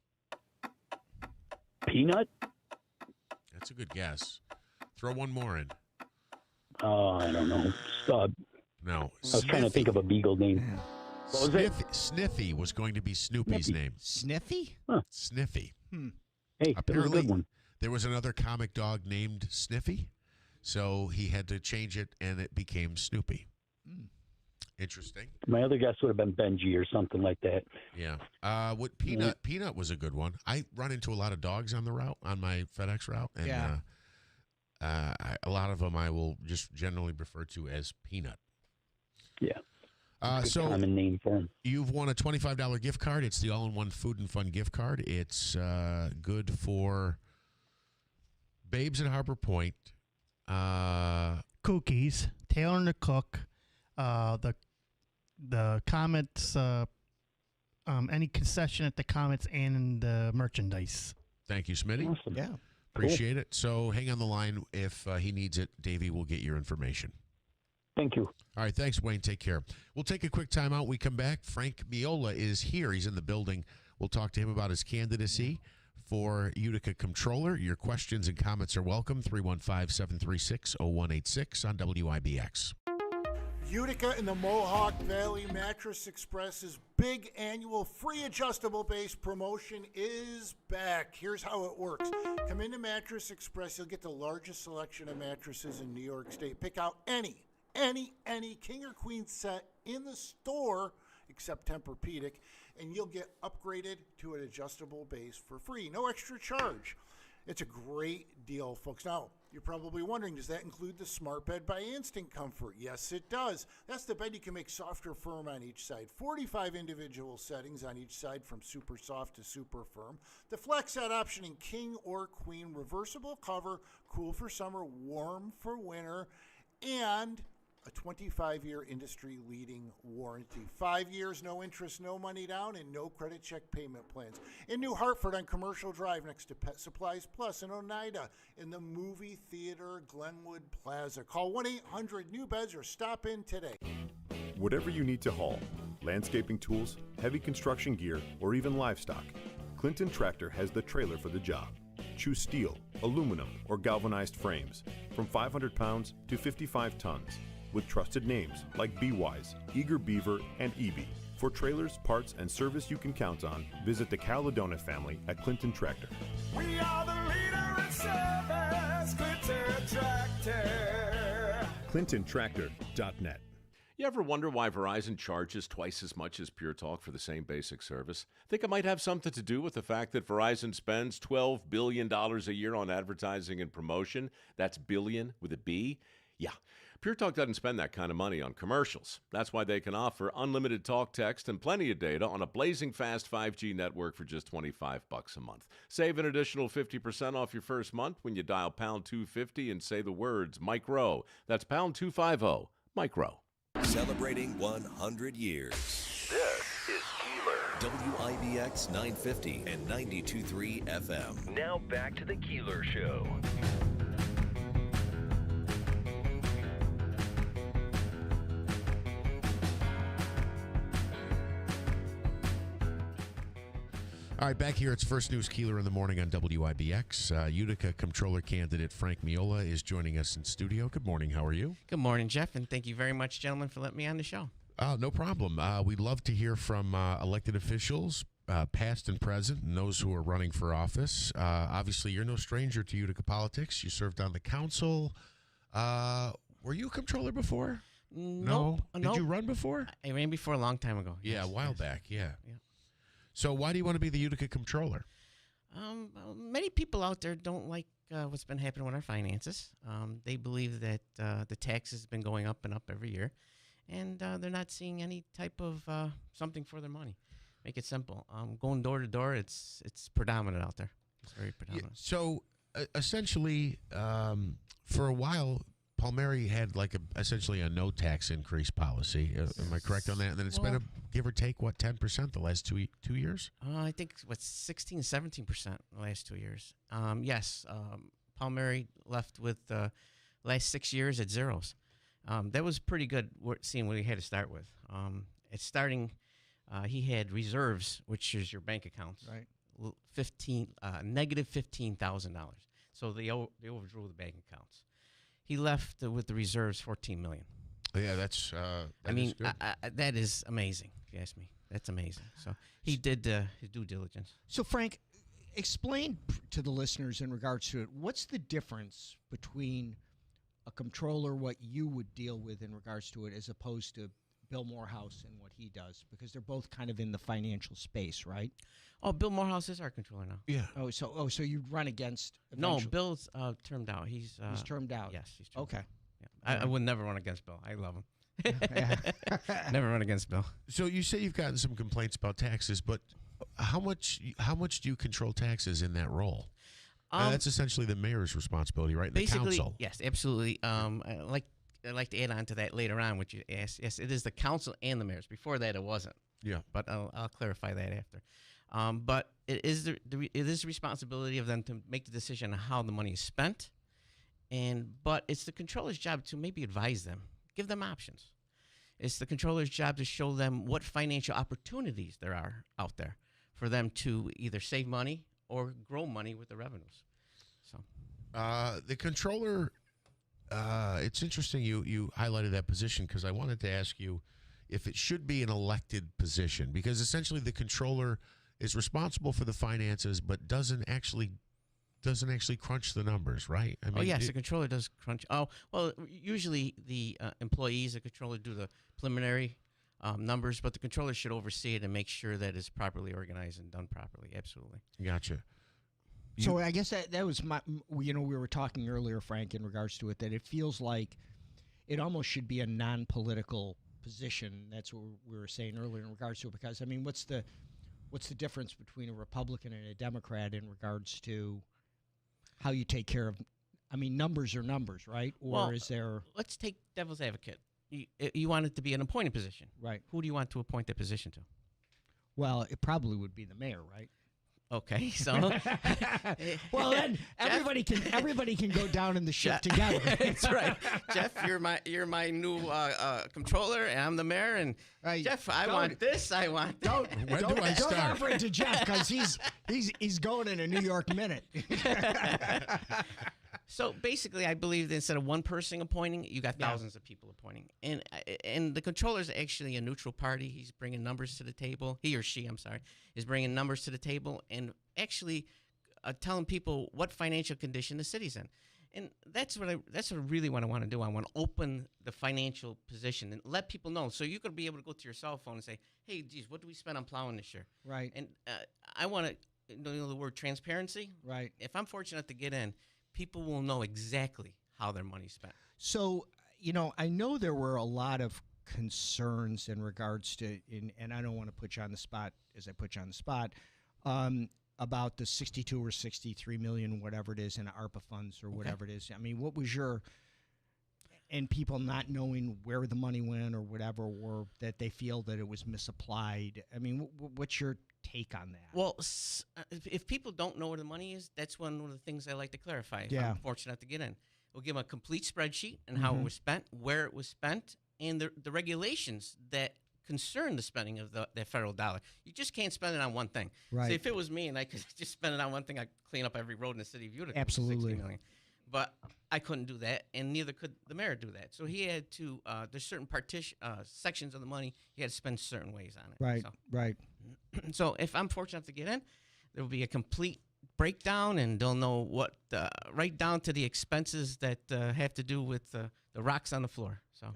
Peanut? That's a good guess. Throw one more in. I don't know. No. I was trying to think of a beagle name. What was it? Sniffy was going to be Snoopy's name. Sniffy? Huh. Sniffy. Hey, that was a good one. There was another comic dog named Sniffy, so he had to change it, and it became Snoopy. Interesting. My other guess would have been Benji or something like that. Yeah. Peanut was a good one. I run into a lot of dogs on the route, on my FedEx route, and a lot of them I will just generally refer to as Peanut. Yeah. So common name for him. You've won a $25 gift card. It's the all-in-one food and fun gift card. It's good for Babes at Harbor Point. Cookies, Taylor and the Cook, the Comets, any concession at the Comets and the merchandise. Thank you, Smitty. Awesome. Yeah. Appreciate it. So hang on the line. If he needs it, Davey will get your information. Thank you. All right. Thanks, Wayne. Take care. We'll take a quick time out. We come back. Frank Miola is here. He's in the building. We'll talk to him about his candidacy for Utica Comptroller. Your questions and comments are welcome. 315-736-0186 on WIBX. Utica and the Mohawk Valley Mattress Express's big annual free adjustable base promotion is back. Here's how it works. Come into Mattress Express. You'll get the largest selection of mattresses in New York State. Pick out any any king or queen set in the store except Tempur-Pedic, and you'll get upgraded to an adjustable base for free. No extra charge. It's a great deal, folks. Now, you're probably wondering, does that include the Smart Bed by Instant Comfort? Yes, it does. That's the bed you can make soft or firm on each side. 45 individual settings on each side from super soft to super firm. The flex set option in king or queen, reversible cover, cool for summer, warm for winter, and a 25-year industry-leading warranty. 5 years, no interest, no money down, and no credit check payment plans. In New Hartford on Commercial Drive next to Pet Supplies Plus. In Oneida in the movie theater Glenwood Plaza. Call 1-800-NEW-BEDS or stop in today. Whatever you need to haul, landscaping tools, heavy construction gear, or even livestock, Clinton Tractor has the trailer for the job. Choose steel, aluminum, or galvanized frames from 500 pounds to 55 tons. With trusted names like B-Wise, Eager Beaver, and EB. For trailers, parts, and service you can count on, visit the Caledona family at Clinton Tractor. We are the leader in service, Clinton Tractor. ClintonTractor.net. You ever wonder why Verizon charges twice as much as Pure Talk for the same basic service? Think it might have something to do with the fact that Verizon spends $12 billion a year on advertising and promotion? That's billion with a B? Yeah. Pure Talk doesn't spend that kind of money on commercials. That's why they can offer unlimited talk, text, and plenty of data on a blazing fast 5G network for just $25 a month. Save an additional 50% off your first month when you dial pound 250 and say the words Micro. That's pound 250, Micro. Celebrating 100 years. This is Keeler. WIBX 950 and 92.3 FM. Now back to the Keeler Show. All right, back here, it's First News Keeler in the morning on WIBX. Utica Comptroller candidate Frank Miola is joining us in studio. Good morning. How are you? Good morning, Jeff, and thank you very much, gentlemen, for letting me on the show. No problem. We'd love to hear from elected officials, past and present, and those who are running for office. Obviously, you're no stranger to Utica politics. You served on the council. Were you a comptroller before? Nope. No? Did you run before? I ran before a long time ago. Yeah, a while back, yeah. So why do you want to be the Utica Comptroller? Many people out there don't like what's been happening with our finances. They believe that the taxes have been going up and up every year, and they're not seeing any type of something for their money. Make it simple. Going door to door, it's predominant out there. It's very predominant. Yeah, so essentially, for a while, Palmieri had essentially a no tax increase policy. Am I correct on that? And then it's been a give or take, 10% the last two years? I think 16, 17% the last 2 years. Yes, Palmieri left with the last 6 years at zeros. That was pretty good seeing what he had to start with. It's starting. He had reserves, which is your bank accounts, right? Negative $15,000. So they overdrew the bank accounts. He left with the reserves $14 million. Yeah, that's. I mean, that is amazing. If you ask me, that's amazing. So he did his due diligence. So Frank, explain to the listeners in regards to it. What's the difference between a comptroller, what you would deal with in regards to it, as opposed to Bill Morehouse and what he does? Because they're both kind of in the financial space, right? Oh, Bill Morehouse is our controller now. Yeah. So you'd run against? No, Bill's termed out. He's termed out. Yes, he's termed okay. out. Yeah. I would never run against Bill. I love him. Never run against Bill. So you say you've gotten some complaints about taxes, but how much do you control taxes in that role? That's essentially the mayor's responsibility, right? Basically, the council. Yes, absolutely. I'd like to add on to that later on, what you asked. Yes, it is the council and the mayors. Before that, it wasn't. Yeah. But I'll clarify that after. But it is the responsibility of them to make the decision on how the money is spent. But it's the controller's job to maybe advise them, give them options. It's the controller's job to show them what financial opportunities there are out there for them to either save money or grow money with the revenues. So, the controller, it's interesting you highlighted that position, because I wanted to ask you if it should be an elected position, because essentially the controller is responsible for the finances but doesn't actually doesn't actually crunch the numbers, right? I mean, yes, the controller does crunch. Oh, well, usually the employees, the controller, do the preliminary numbers, but the controller should oversee it and make sure that it's properly organized and done properly. Absolutely. Gotcha. So I guess that was my, we were talking earlier, Frank, in regards to it, that it feels like it almost should be a non-political position. That's what we were saying earlier in regards to it, because, I mean, what's the difference between a Republican and a Democrat in regards to how you take care of, I mean, numbers are numbers, right? Or is there... Let's take devil's advocate. You want it to be an appointed position. Right. Who do you want to appoint that position to? Well, it probably would be the mayor, right? Okay, so well, then everybody can go down in the ship together. That's right, Jeff. You're my new controller, and I'm the mayor. And Jeff, I want this. I want that. When do I start? Don't offer it to Jeff because he's going in a New York minute. So basically, I believe that instead of one person appointing, you got thousands of people appointing. And the controller is actually a neutral party. He's bringing numbers to the table. He or she, I'm sorry, is bringing numbers to the table and actually telling people what financial condition the city's in. And that's what I really want to do. I want to open the financial position and let people know. So you're going to be able to go to your cell phone and say, hey, geez, what do we spend on plowing this year? Right. And I want to know the word transparency. Right. If I'm fortunate to get in, people will know exactly how their money's spent. So, I know there were a lot of concerns in regards to, and I don't want to put you on the spot as I put you on the spot, about the 62 or 63 million, whatever it is, in ARPA funds or whatever it is. I mean, what was and people not knowing where the money went or whatever, or that they feel that it was misapplied. I mean, what's your take on that? Well, if people don't know where the money is, that's one of the things I like to clarify. If I'm fortunate to get in, we'll give them a complete spreadsheet and how it was spent, where it was spent, and the regulations that concern the spending of the federal dollar. You just can't spend it on one thing. Right. So if it was me and I could just spend it on one thing, I'd clean up every road in the city of Utica. Absolutely. 60 million. But I couldn't do that, and neither could the mayor do that. So he had to. There's certain sections of the money he had to spend certain ways on it. Right. So. Right. So if I'm fortunate to get in, there will be a complete breakdown, and they'll know what right down to the expenses that have to do with the rocks on the floor. So.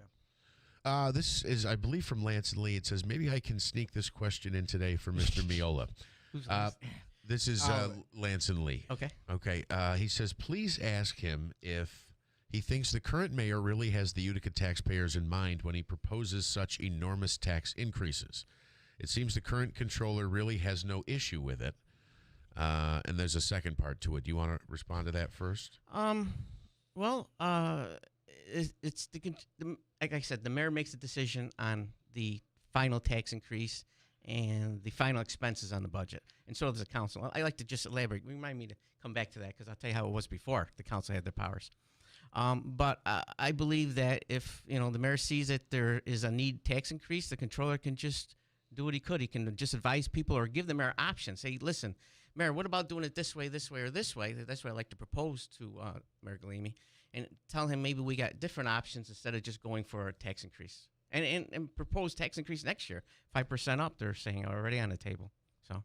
Yeah. This is, I believe, from Lance and Lee. It says, maybe I can sneak this question in today for Mr. Miola. This is Lance and Lee. Okay. Okay. He says, please ask him if he thinks the current mayor really has the Utica taxpayers in mind when he proposes such enormous tax increases. It seems the current controller really has no issue with it. And there's a second part to it. Do you want to respond to that first? Well, it's like I said, the mayor makes a decision on the final tax increase and the final expenses on the budget, and so does the council. I like to just elaborate. Remind me to come back to that because I'll tell you how it was before the council had their powers. But I believe that if the mayor sees that there is a need tax increase, the controller can just do what he could. He can just advise people or give the mayor options. Say, listen, Mayor, what about doing it this way, or this way? That's what I like to propose to Mayor Galimi, and tell him maybe we got different options instead of just going for a tax increase. And propose tax increase next year, 5% up. They're saying already on the table. So,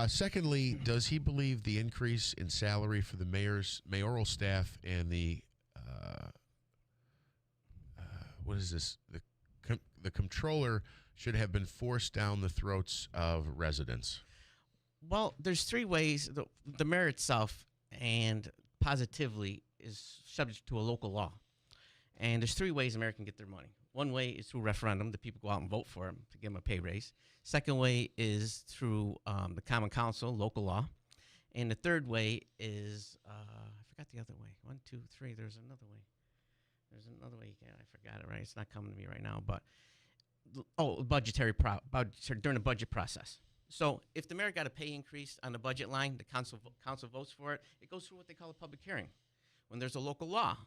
secondly, does he believe the increase in salary for the mayoral staff and the what is this? The comptroller should have been forced down the throats of residents? Well, there's three ways. The mayor itself and positively is subject to a local law, and there's three ways the mayor can get their money. One way is through referendum. The people go out and vote for him to give him a pay raise. Second way is through the Common Council, local law. And the third way is, I forgot the other way. 1, 2, 3, there's another way. There's another way. I forgot it, right? It's not coming to me right now. But, during the budget process. So if the mayor got a pay increase on the budget line, the council votes for it, it goes through what they call a public hearing. When there's a local law,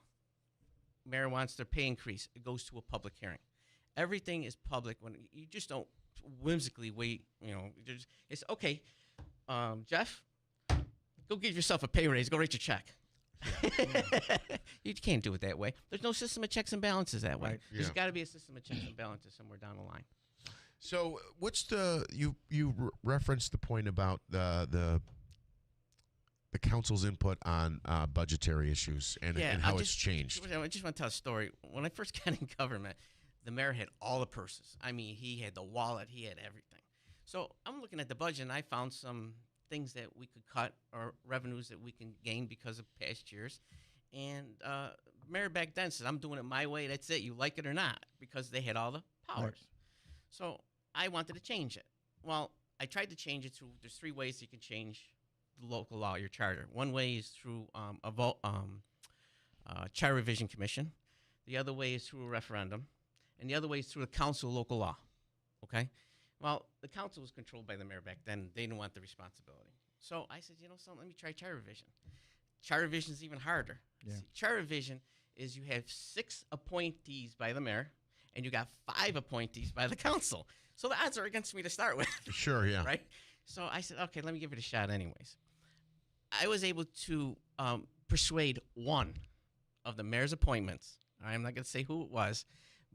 mayor wants their pay increase, it goes to a public hearing. Everything is public. When you just don't whimsically wait, it's okay. Jeff, go give yourself a pay raise. Go write your check. Yeah. You can't do it that way. There's no system of checks and balances that way. Right. There's got to be a system of checks and balances somewhere down the line. So what's you referenced the point about the the council's input on budgetary issues and how it's changed. I just want to tell a story. When I first got in government, the mayor had all the purses. I mean, he had the wallet, he had everything. So I'm looking at the budget, and I found some things that we could cut or revenues that we can gain because of past years. And mayor back then said, I'm doing it my way. That's it. You like it or not, because they had all the powers. Right. So I wanted to change it. Well, I tried to change it through, there's 3 ways you can change the local law, your charter. One way is through charter revision commission. The other way is through a referendum. And the other way is through the council of local law. Okay? Well, the council was controlled by the mayor back then. They didn't want the responsibility. So I said, you know something, let me try charter revision. Charter revision is even harder. Yeah. See, charter revision is you have 6 appointees by the mayor, and you got 5 appointees by the council. So the odds are against me to start with. Sure, yeah. Right? So I said, okay, let me give it a shot anyways. I was able to persuade one of the mayor's appointments. I'm not going to say who it was,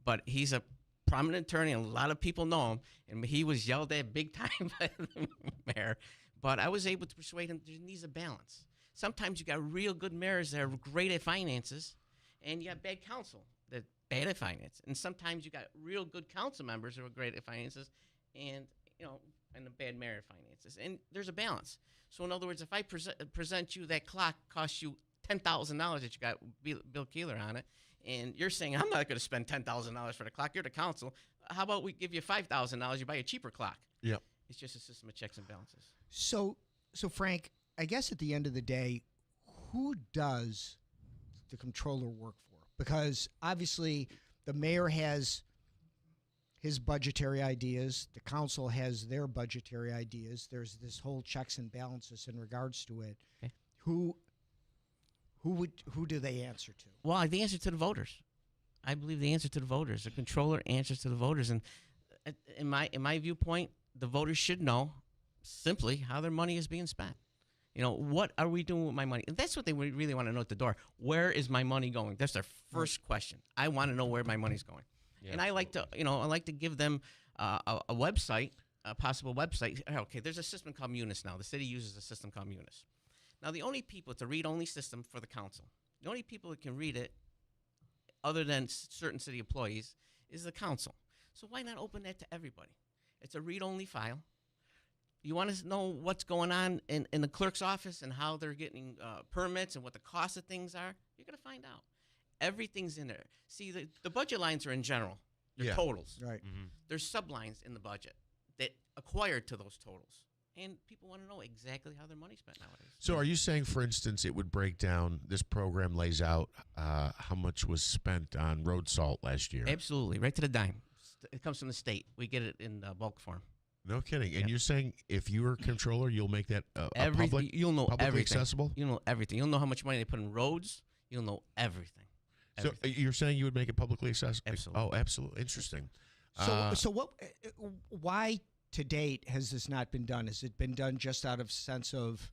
but he's a prominent attorney, and a lot of people know him, and he was yelled at big time by the mayor. But I was able to persuade him there needs a balance. Sometimes you got real good mayors that are great at finances, and you got bad council that bad at finance. And sometimes you got real good council members who are great at finances, and a bad mayor at finances. And there's a balance. So in other words, if I present you that clock costs you $10,000 that you got Bill Keeler on it, and you're saying I'm not going to spend $10,000 for the clock, you're the council. How about we give you $5,000? You buy a cheaper clock. Yep. It's just a system of checks and balances. So Frank, I guess at the end of the day, who does the controller work for? Because obviously the mayor has his budgetary ideas, the council has their budgetary ideas. There's this whole checks and balances in regards to it. Okay. Who do they answer to? Well, the answer to the voters. I believe the answer to the voters. The controller answers to the voters, and in my viewpoint, the voters should know simply how their money is being spent. What are we doing with my money? And that's what they really want to know at the door. Where is my money going? That's their first question. I want to know where my money's going. Yeah, and I like to give them a website, a possible website. Okay, there's a system called Munis now. The city uses a system called Munis. Now, the only people, it's a read-only system for the council. The only people that can read it, other than certain city employees, is the council. So why not open that to everybody? It's a read-only file. You want to know what's going on in the clerk's office and how they're getting permits and what the cost of things are? You're going to find out. Everything's in there. See, the budget lines are in general. They're totals. Right. Mm-hmm. There's sublines in the budget that acquired to those totals. And people want to know exactly how their money's spent nowadays. So are you saying, for instance, it would break down, this program lays out how much was spent on road salt last year? Absolutely, right to the dime. It comes from the state. We get it in bulk form. No kidding. And you're saying if you're a controller, you'll make that public, you'll know publicly everything. accessible? You'll know everything. You'll know how much money they put in roads. You'll know everything. So you're saying you would make it publicly accessible? Absolutely. Oh, absolutely. Interesting. So what? Why to date has this not been done? Has it been done just out of sense of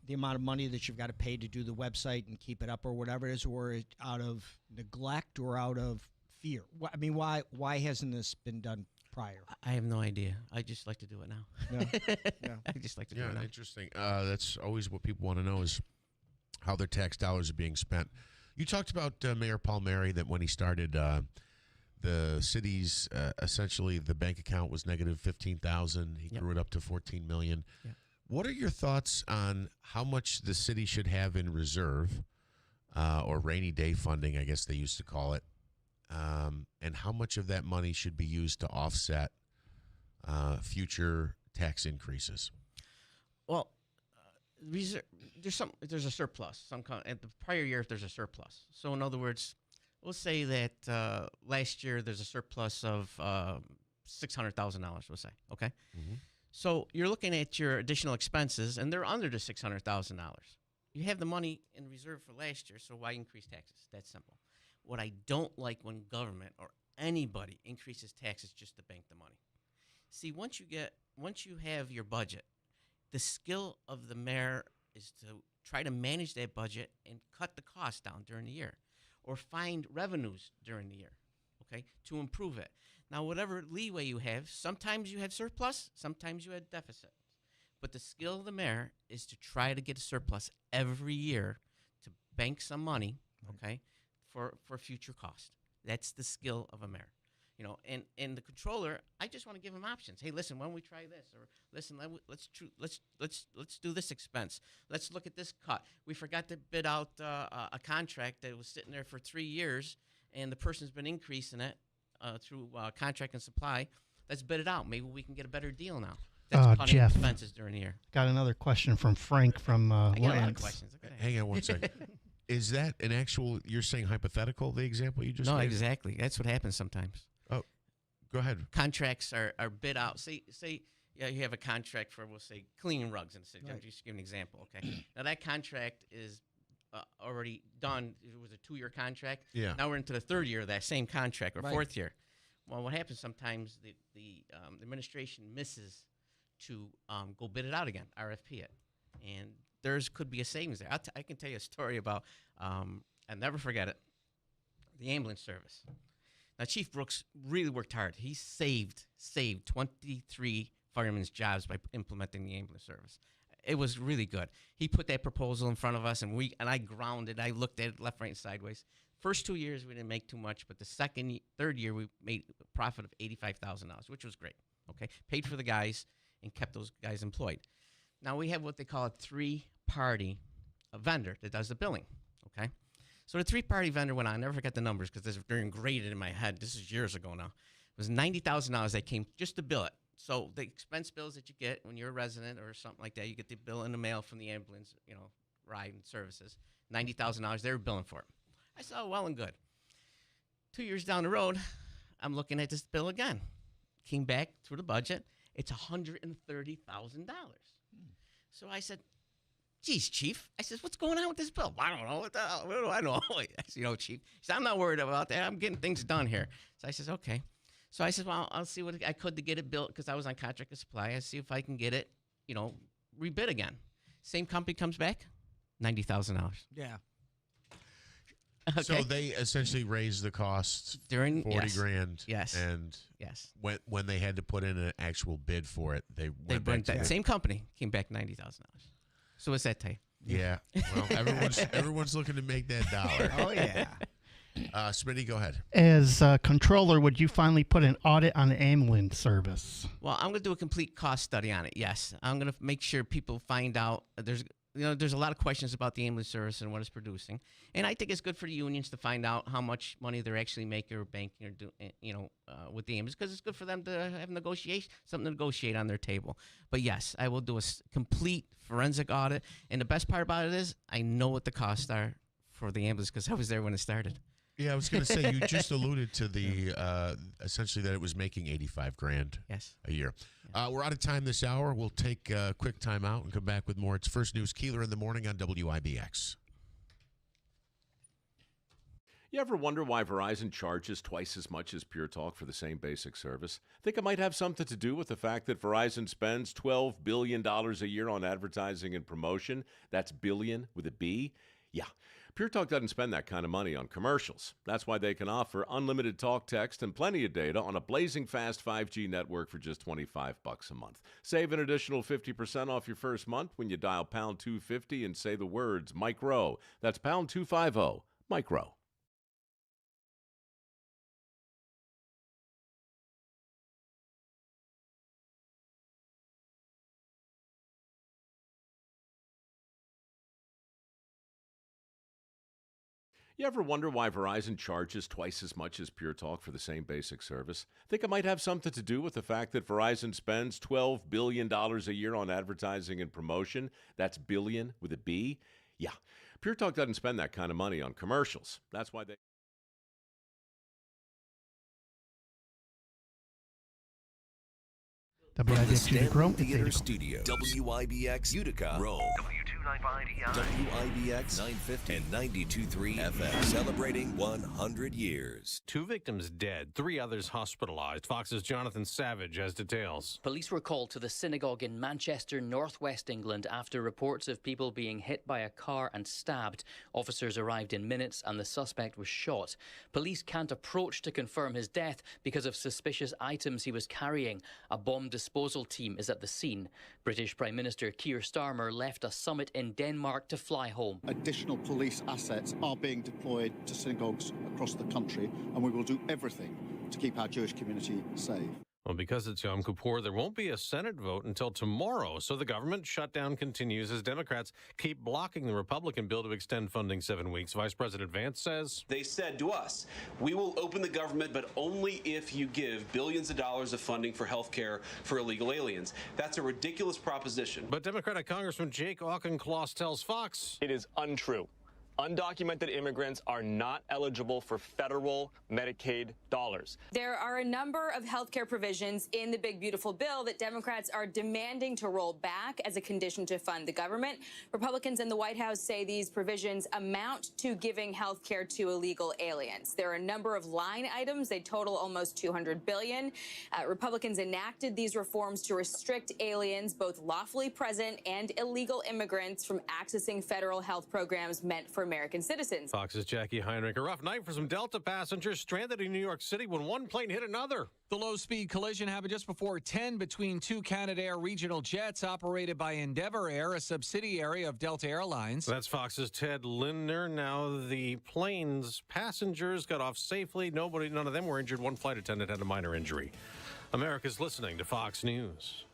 the amount of money that you've got to pay to do the website and keep it up or whatever it is, or out of neglect or out of fear? I mean, why hasn't this been done prior? I have no idea. I just like to do it now. Yeah. I just like to do it now. Interesting. That's always what people want to know is how their tax dollars are being spent. You talked about Mayor Palmieri, that when he started, the city's essentially the bank account was negative $15,000. He grew it up to $14 million. Yep. What are your thoughts on how much the city should have in reserve, or rainy day funding, I guess they used to call it, and how much of that money should be used to offset future tax increases? Well, there's a surplus. At the prior year, there's a surplus. So in other words, we'll say that last year there's a surplus of $600,000. We'll say, okay. Mm-hmm. So you're looking at your additional expenses, and they're under the $600,000. You have the money in reserve for last year, so why increase taxes? That's simple. What I don't like when government or anybody increases taxes just to bank the money. See, once you have your budget, the skill of the mayor is to try to manage that budget and cut the costs down during the year, or find revenues during the year, okay, to improve it. Now, whatever leeway you have, sometimes you have surplus, sometimes you have deficit. But the skill of the mayor is to try to get a surplus every year to bank some money, okay, for future cost. That's the skill of a mayor. You know, and the controller, I just want to give him options. Hey, listen, why don't we try this? Or listen, let's do this expense. Let's look at this cut. We forgot to bid out a contract that was sitting there for 3 years, and the person's been increasing it through contract and supply. Let's bid it out. Maybe we can get a better deal now. That's cutting Jeff, expenses during the year. Got another question from Frank from I got a lot of Lance. questions. Okay. Hang on one second. Is that an actual, you're saying hypothetical, the example you just No, gave? exactly. That's what happens sometimes. Oh, go ahead. Contracts are bid out. Say you have a contract for, we'll say, cleaning rugs in the city. I'm just giving an example, okay? Now, that contract is already done. It was a 2-year contract. Yeah. Now we're into the 3rd year of that same contract, or Right. 4th year. Well, what happens sometimes, the administration misses to go bid it out again, RFP it. And theirs could be a savings there. I can tell you a story about, I'll never forget it, the ambulance service. Now, Chief Brooks really worked hard. He saved 23 firemen's jobs by implementing the ambulance service. It was really good. He put that proposal in front of us, and I grounded. I looked at it left, right, and sideways. First 2 years, we didn't make too much, but the third year, we made a profit of $85,000, which was great. Okay, paid for the guys and kept those guys employed. Now, we have what they call a 3-party vendor that does the billing, okay? So the 3-party vendor went on. I never forget the numbers because they're engraved in my head. This is years ago now. It was $90,000 that came just to bill it. So the expense bills that you get when you're a resident or something like that, you get the bill in the mail from the ambulance, ride and services, $90,000 they were billing for it. I said, oh, well and good. 2 years down the road, I'm looking at this bill again. Came back through the budget. It's $130,000. So I said, geez, Chief. I said, what's going on with this bill? I don't know. What the hell? What do I know? I said, Chief. He said, I'm not worried about that. I'm getting things done here. So I said, okay. So I said, well, I'll see what I could to get it built because I was on contract and supply. I see if I can get it, rebid again. Same company comes back, $90,000. Yeah. Okay. So they essentially raised the cost during 40 grand. Yes. And yes. When they had to put in an actual bid for it, they went back to that same company came back $90,000. So what's that tell you? Yeah. Well, everyone's looking to make that dollar. Oh yeah. Smitty, go ahead. As controller, would you finally put an audit on the ambulance service? Well, I'm going to do a complete cost study on it. Yes, I'm going to make sure people find out there's a lot of questions about the ambulance service and what it's producing, and I think it's good for the unions to find out how much money they're actually making or banking or with the ambulance because it's good for them to have something to negotiate on their table. But yes, I will do a complete forensic audit, and the best part about it is I know what the costs are for the ambulance because I was there when it started. Yeah, I was going to say, you just alluded to the essentially that it was making 85 grand a year. We're out of time this hour. We'll take a quick time out and come back with more. It's First News Keeler in the morning on WIBX. You ever wonder why Verizon charges twice as much as Pure Talk for the same basic service? Think it might have something to do with the fact that Verizon spends $12 billion a year on advertising and promotion. That's billion with a B. Yeah. Pure Talk doesn't spend that kind of money on commercials. That's why they can offer unlimited talk, text, and plenty of data on a blazing fast 5G network for just $25 a month. Save an additional 50% off your first month when you dial pound 250 and say the words micro. That's pound 250, micro. You ever wonder why Verizon charges twice as much as Pure Talk for the same basic service? Think it might have something to do with the fact that Verizon spends $12 billion a year on advertising and promotion. That's billion with a B. Yeah. Pure Talk doesn't spend that kind of money on commercials. That's why they... WIBX Utica Rome. Theater Studio. WIBX Utica Rome. WIBX 950 and 92.3 FM, celebrating 100 years. 2 victims dead, 3 others hospitalized. Fox's Jonathan Savage has details. Police were called to the synagogue in Manchester, northwest England, after reports of people being hit by a car and stabbed. Officers arrived in minutes and the suspect was shot. Police can't approach to confirm his death because of suspicious items he was carrying. A bomb disposal team is at the scene. British Prime Minister Keir Starmer left a summit in Denmark to fly home. Additional police assets are being deployed to synagogues across the country, and we will do everything to keep our Jewish community safe. Well, because it's Yom Kippur, there won't be a Senate vote until tomorrow, so the government shutdown continues as Democrats keep blocking the Republican bill to extend funding 7 weeks. Vice President Vance says, they said to us, we will open the government, but only if you give billions of dollars of funding for health care for illegal aliens. That's a ridiculous proposition. But Democratic Congressman Jake Auchincloss tells Fox, it is untrue. Undocumented immigrants are not eligible for federal Medicaid dollars. There are a number of health care provisions in the big, beautiful bill that Democrats are demanding to roll back as a condition to fund the government. Republicans in the White House say these provisions amount to giving health care to illegal aliens. There are a number of line items. They total almost $200 billion. Republicans enacted these reforms to restrict aliens, both lawfully present and illegal immigrants, from accessing federal health programs meant for American citizens. Fox's Jackie Heinrich. A rough night for some Delta passengers stranded in New York City when one plane hit another. The low-speed collision happened just before 10 between 2 Canadair regional jets operated by Endeavour Air, a subsidiary of Delta Airlines. That's Fox's Ted Lindner. Now, the plane's passengers got off safely. None of them were injured. One flight attendant had a minor injury. America's listening to Fox News.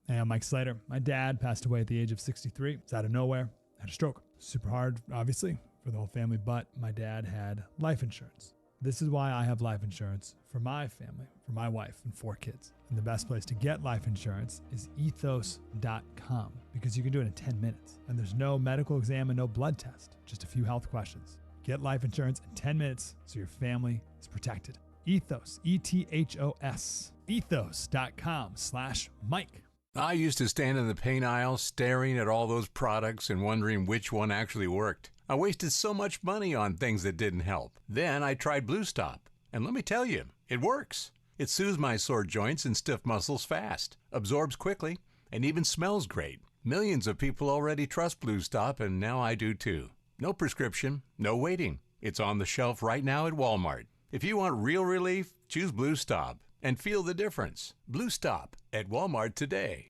Hey, I'm Mike Slater. My dad passed away at the age of 63. It's out of nowhere. Had a stroke. Super hard, obviously, for the whole family, but my dad had life insurance. This is why I have life insurance for my family, for my wife and 4 kids. And the best place to get life insurance is ethos.com, because you can do it in 10 minutes. And there's no medical exam and no blood test, just a few health questions. Get life insurance in 10 minutes so your family is protected. Ethos, E-T-H-O-S, ethos.com/Mike. I used to stand in the paint aisle staring at all those products and wondering which one actually worked. I wasted so much money on things that didn't help. Then I tried Blue Stop, and let me tell you, it works. It soothes my sore joints and stiff muscles fast, absorbs quickly, and even smells great. Millions of people already trust Blue Stop, and now I do too. No prescription, no waiting. It's on the shelf right now at Walmart. If you want real relief, choose Blue Stop and feel the difference. Blue Stop at Walmart today.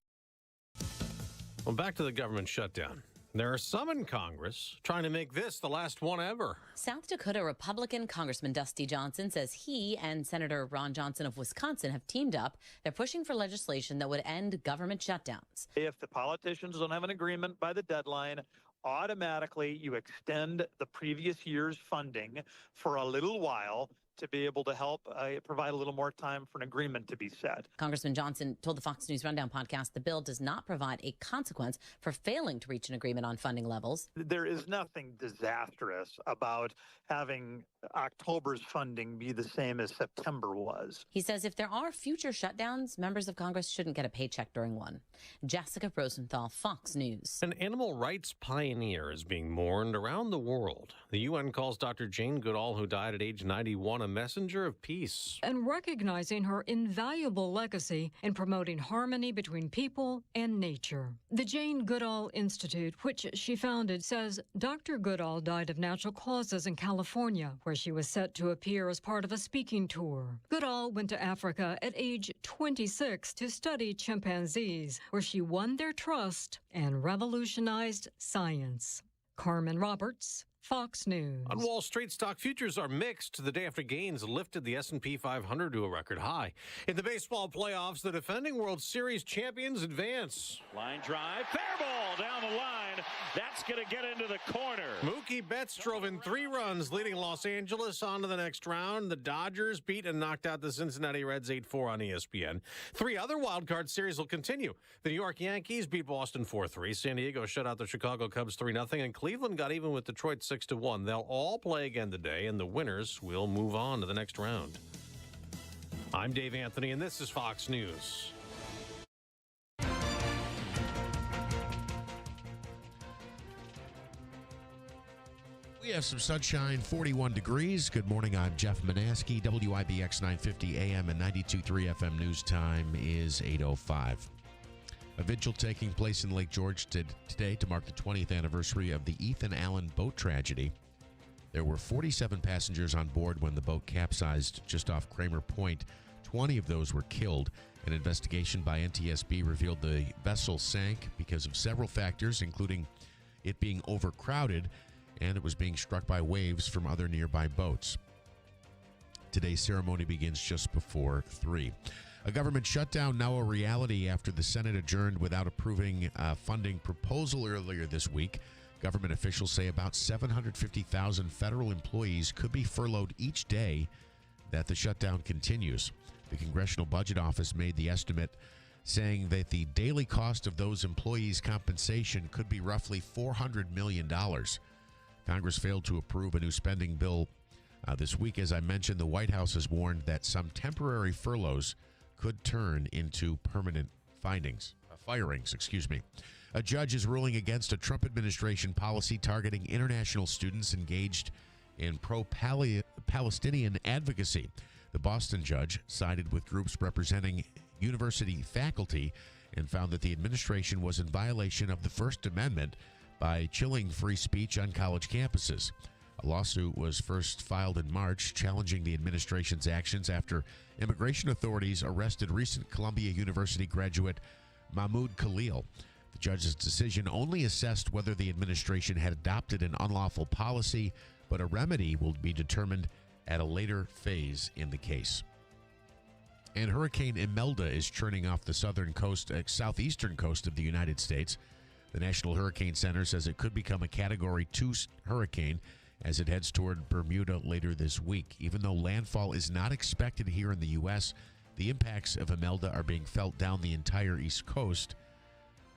Well, back to the government shutdown. There are some in Congress trying to make this the last one ever. South Dakota Republican Congressman Dusty Johnson says he and Senator Ron Johnson of Wisconsin have teamed up. They're pushing for legislation that would end government shutdowns. If the politicians don't have an agreement by the deadline, automatically you extend the previous year's funding for a little while to be able to help provide a little more time for an agreement to be set. Congressman Johnson told the Fox News Rundown podcast the bill does not provide a consequence for failing to reach an agreement on funding levels. There is nothing disastrous about having October's funding be the same as September was. He says if there are future shutdowns, members of Congress shouldn't get a paycheck during one. Jessica Rosenthal, Fox News. An animal rights pioneer is being mourned around the world. The UN calls Dr. Jane Goodall, who died at age 91, a messenger of peace. And recognizing her invaluable legacy in promoting harmony between people and nature. The Jane Goodall Institute, which she founded, says Dr. Goodall died of natural causes in California, where she was set to appear as part of a speaking tour. Goodall went to Africa at age 26 to study chimpanzees, where she won their trust and revolutionized science. Carmen Roberts, Fox News. On Wall Street, stock futures are mixed. The day after gains lifted the S&P 500 to a record high. In the baseball playoffs, the defending World Series champions advance. Line drive, fair ball down the line. That's going to get into the corner. Mookie Betts drove in 3 runs, leading Los Angeles on to the next round. The Dodgers beat and knocked out the Cincinnati Reds 8-4 on ESPN. 3 other wild-card series will continue. The New York Yankees beat Boston 4-3. San Diego shut out the Chicago Cubs 3-0. And Cleveland got even with Detroit 6-1. They'll all play again today, and the winners will move on to the next round. I'm Dave Anthony, and this is Fox News. have some sunshine, 41 degrees. Good morning, I'm Jeff Manaski. WIBX 950 AM and 92.3 FM news time is 8:05. A vigil taking place in Lake George today to mark the 20th anniversary of the Ethan Allen boat tragedy. There were 47 passengers on board when the boat capsized just off Kramer Point. 20 of those were killed. An investigation by NTSB revealed the vessel sank because of several factors, including it being overcrowded and it was being struck by waves from other nearby boats. Today's ceremony begins just before 3. A government shutdown now a reality after the Senate adjourned without approving a funding proposal earlier this week. Government officials say about 750,000 federal employees could be furloughed each day that the shutdown continues. The Congressional Budget Office made the estimate, saying that the daily cost of those employees' compensation could be roughly $400 million. Congress failed to approve a new spending bill this week. As I mentioned, the White House has warned that some temporary furloughs could turn into permanent firings. A judge is ruling against a Trump administration policy targeting international students engaged in pro-Palestinian advocacy. The Boston judge sided with groups representing university faculty and found that the administration was in violation of the First Amendment by chilling free speech on college campuses. A lawsuit was first filed in March challenging the administration's actions after immigration authorities arrested recent Columbia University graduate Mahmoud Khalil. The judge's decision only assessed whether the administration had adopted an unlawful policy, but a remedy will be determined at a later phase in the case. And Hurricane Imelda is churning off the southeastern coast of the United States. The National Hurricane Center says it could become a Category 2 hurricane as it heads toward Bermuda later this week. Even though landfall is not expected here in the U.S., the impacts of Imelda are being felt down the entire East Coast.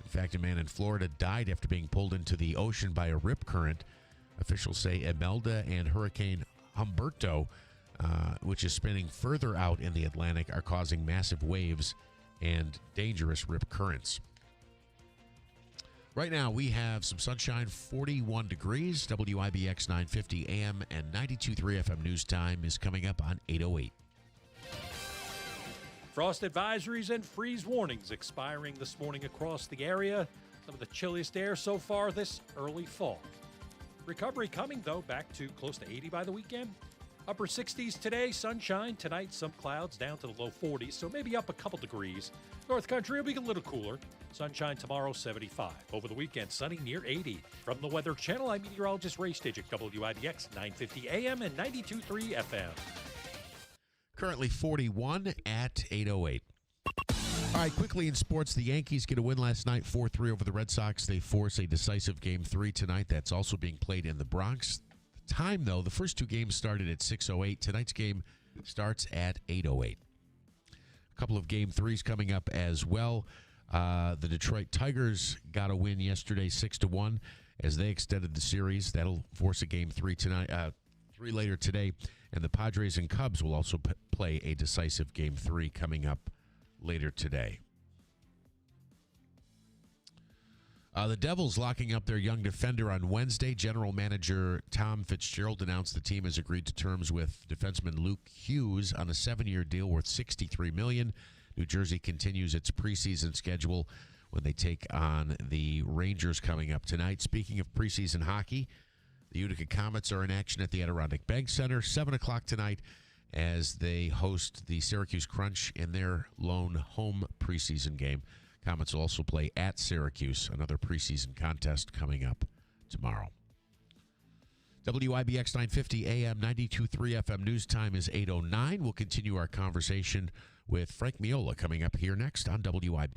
In fact, a man in Florida died after being pulled into the ocean by a rip current. Officials say Imelda and Hurricane Humberto, which is spinning further out in the Atlantic, are causing massive waves and dangerous rip currents. Right now, we have some sunshine, 41 degrees. WIBX 950 AM and 92.3 FM news time is coming up on 8:08. Frost advisories and freeze warnings expiring this morning across the area. Some of the chilliest air so far this early fall. Recovery coming, though, back to close to 80 by the weekend. Upper 60s today, sunshine. Tonight, some clouds down to the low 40s, so maybe up a couple degrees. North Country will be a little cooler. Sunshine tomorrow, 75. Over the weekend, sunny near 80. From the Weather Channel, I'm meteorologist Ray Stidgick, WIBX 950 AM and 92.3 FM. Currently 41 at 8:08. All right, quickly in sports, the Yankees get a win last night, 4-3 over the Red Sox. They force a decisive Game 3 tonight. That's also being played in the Bronx. The time, though, the first two games started at 6:08. Tonight's game starts at 8:08. A couple of Game 3s coming up as well. The Detroit Tigers got a win yesterday, 6-1, as they extended the series. That'll force a Game 3 tonight, 3 later today. And the Padres and Cubs will also play a decisive Game 3 coming up later today. The Devils locking up their young defender on Wednesday. General manager Tom Fitzgerald announced the team has agreed to terms with defenseman Luke Hughes on a 7-year deal worth $63 million. New Jersey continues its preseason schedule when they take on the Rangers coming up tonight. Speaking of preseason hockey, the Utica Comets are in action at the Adirondack Bank Center, 7 o'clock tonight, as they host the Syracuse Crunch in their lone home preseason game. Comets will also play at Syracuse, another preseason contest coming up tomorrow. WIBX 950 AM, 92.3 FM news time is 8:09. We'll continue our conversation with Frank Miola coming up here next on WIBX.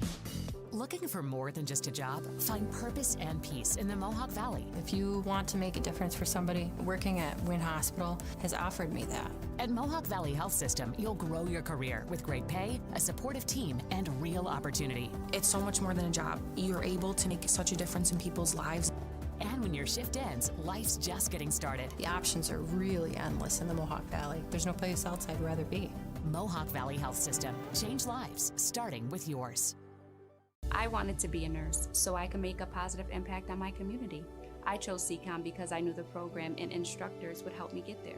Looking for more than just a job? Find purpose and peace in the Mohawk Valley. If you want to make a difference for somebody, working at Wynn Hospital has offered me that. At Mohawk Valley Health System, you'll grow your career with great pay, a supportive team, and real opportunity. It's so much more than a job. You're able to make such a difference in people's lives. And when your shift ends, life's just getting started. The options are really endless in the Mohawk Valley. There's no place else I'd rather be. Mohawk Valley Health System. Change lives, starting with yours. I wanted to be a nurse so I could make a positive impact on my community. I chose CCON because I knew the program and instructors would help me get there.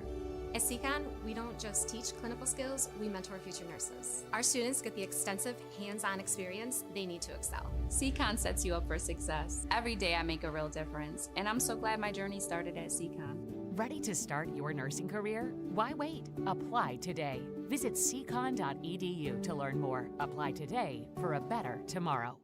At CCON, we don't just teach clinical skills, we mentor future nurses. Our students get the extensive hands-on experience they need to excel. CCON sets you up for success. Every day I make a real difference, and I'm so glad my journey started at CCON. Ready to start your nursing career? Why wait? Apply today. Visit ccon.edu to learn more. Apply today for a better tomorrow.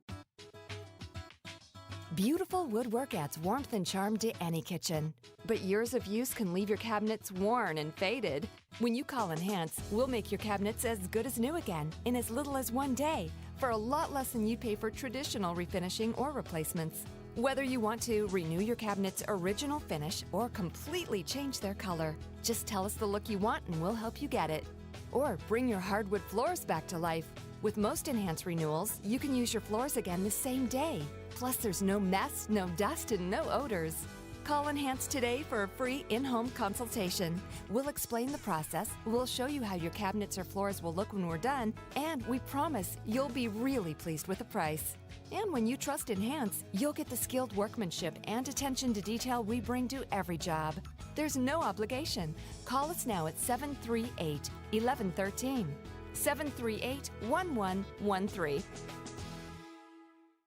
Beautiful woodwork adds warmth and charm to any kitchen. But years of use can leave your cabinets worn and faded. When you call Enhance, we'll make your cabinets as good as new again in as little as 1 day for a lot less than you'd pay for traditional refinishing or replacements. Whether you want to renew your cabinet's original finish or completely change their color, just tell us the look you want and we'll help you get it. Or bring your hardwood floors back to life. With most Enhance renewals, you can use your floors again the same day. Plus, there's no mess, no dust, and no odors. Call Enhance today for a free in-home consultation. We'll explain the process, we'll show you how your cabinets or floors will look when we're done, and we promise you'll be really pleased with the price. And when you trust Enhance, you'll get the skilled workmanship and attention to detail we bring to every job. There's no obligation. Call us now at 738-1113. 738-1113.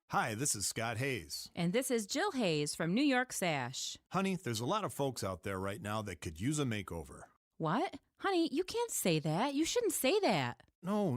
Hi, this is Scott Hayes. And this is Jill Hayes from New York Sash. Honey, there's a lot of folks out there right now that could use a makeover. What? Honey, you can't say that. You shouldn't say that. No,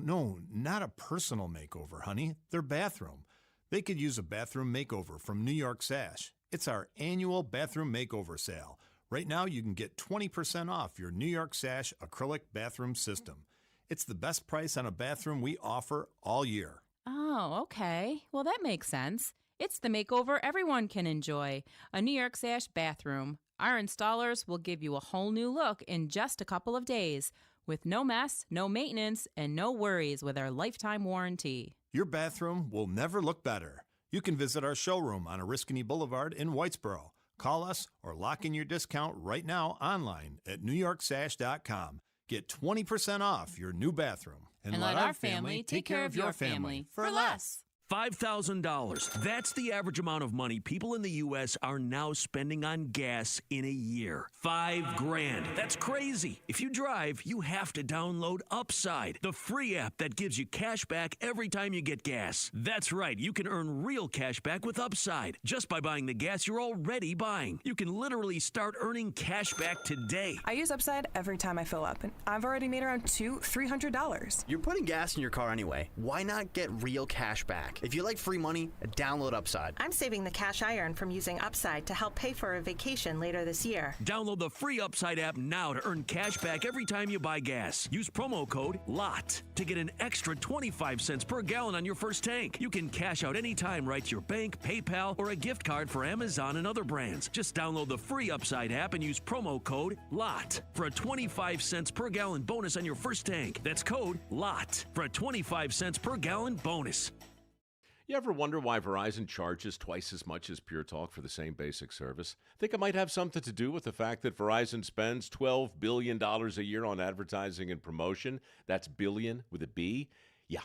not a personal makeover, honey. Their bathroom. They could use a bathroom makeover from New York Sash. It's our annual bathroom makeover sale. Right now, you can get 20% off your New York Sash acrylic bathroom system. It's the best price on a bathroom we offer all year. Oh, okay. Well, that makes sense. It's the makeover everyone can enjoy. A New York Sash bathroom. Our installers will give you a whole new look in just a couple of days with no mess, no maintenance, and no worries with our lifetime warranty. Your bathroom will never look better. You can visit our showroom on Oriskany Boulevard in Whitesboro. Call us or lock in your discount right now online at NewYorkSash.com. Get 20% off your new bathroom. And let our family take care of your family for less. $5,000. That's the average amount of money people in the U.S. are now spending on gas in a year. $5,000. That's crazy. If you drive, you have to download Upside, the free app that gives you cash back every time you get gas. That's right. You can earn real cash back with Upside just by buying the gas you're already buying. You can literally start earning cash back today. I use Upside every time I fill up, and I've already made around $200-$300. You're putting gas in your car anyway. Why not get real cash back? If you like free money, download Upside. I'm saving the cash I earn from using Upside to help pay for a vacation later this year. Download the free Upside app now to earn cash back every time you buy gas. Use promo code LOT to get an extra 25 cents per gallon on your first tank. You can cash out anytime right to your bank, PayPal, or a gift card for Amazon and other brands. Just download the free Upside app and use promo code LOT for a 25 cents per gallon bonus on your first tank. That's code LOT for a 25 cents per gallon bonus. You ever wonder why Verizon charges twice as much as Pure Talk for the same basic service? Think it might have something to do with the fact that Verizon spends $12 billion a year on advertising and promotion. That's billion with a B. Yeah,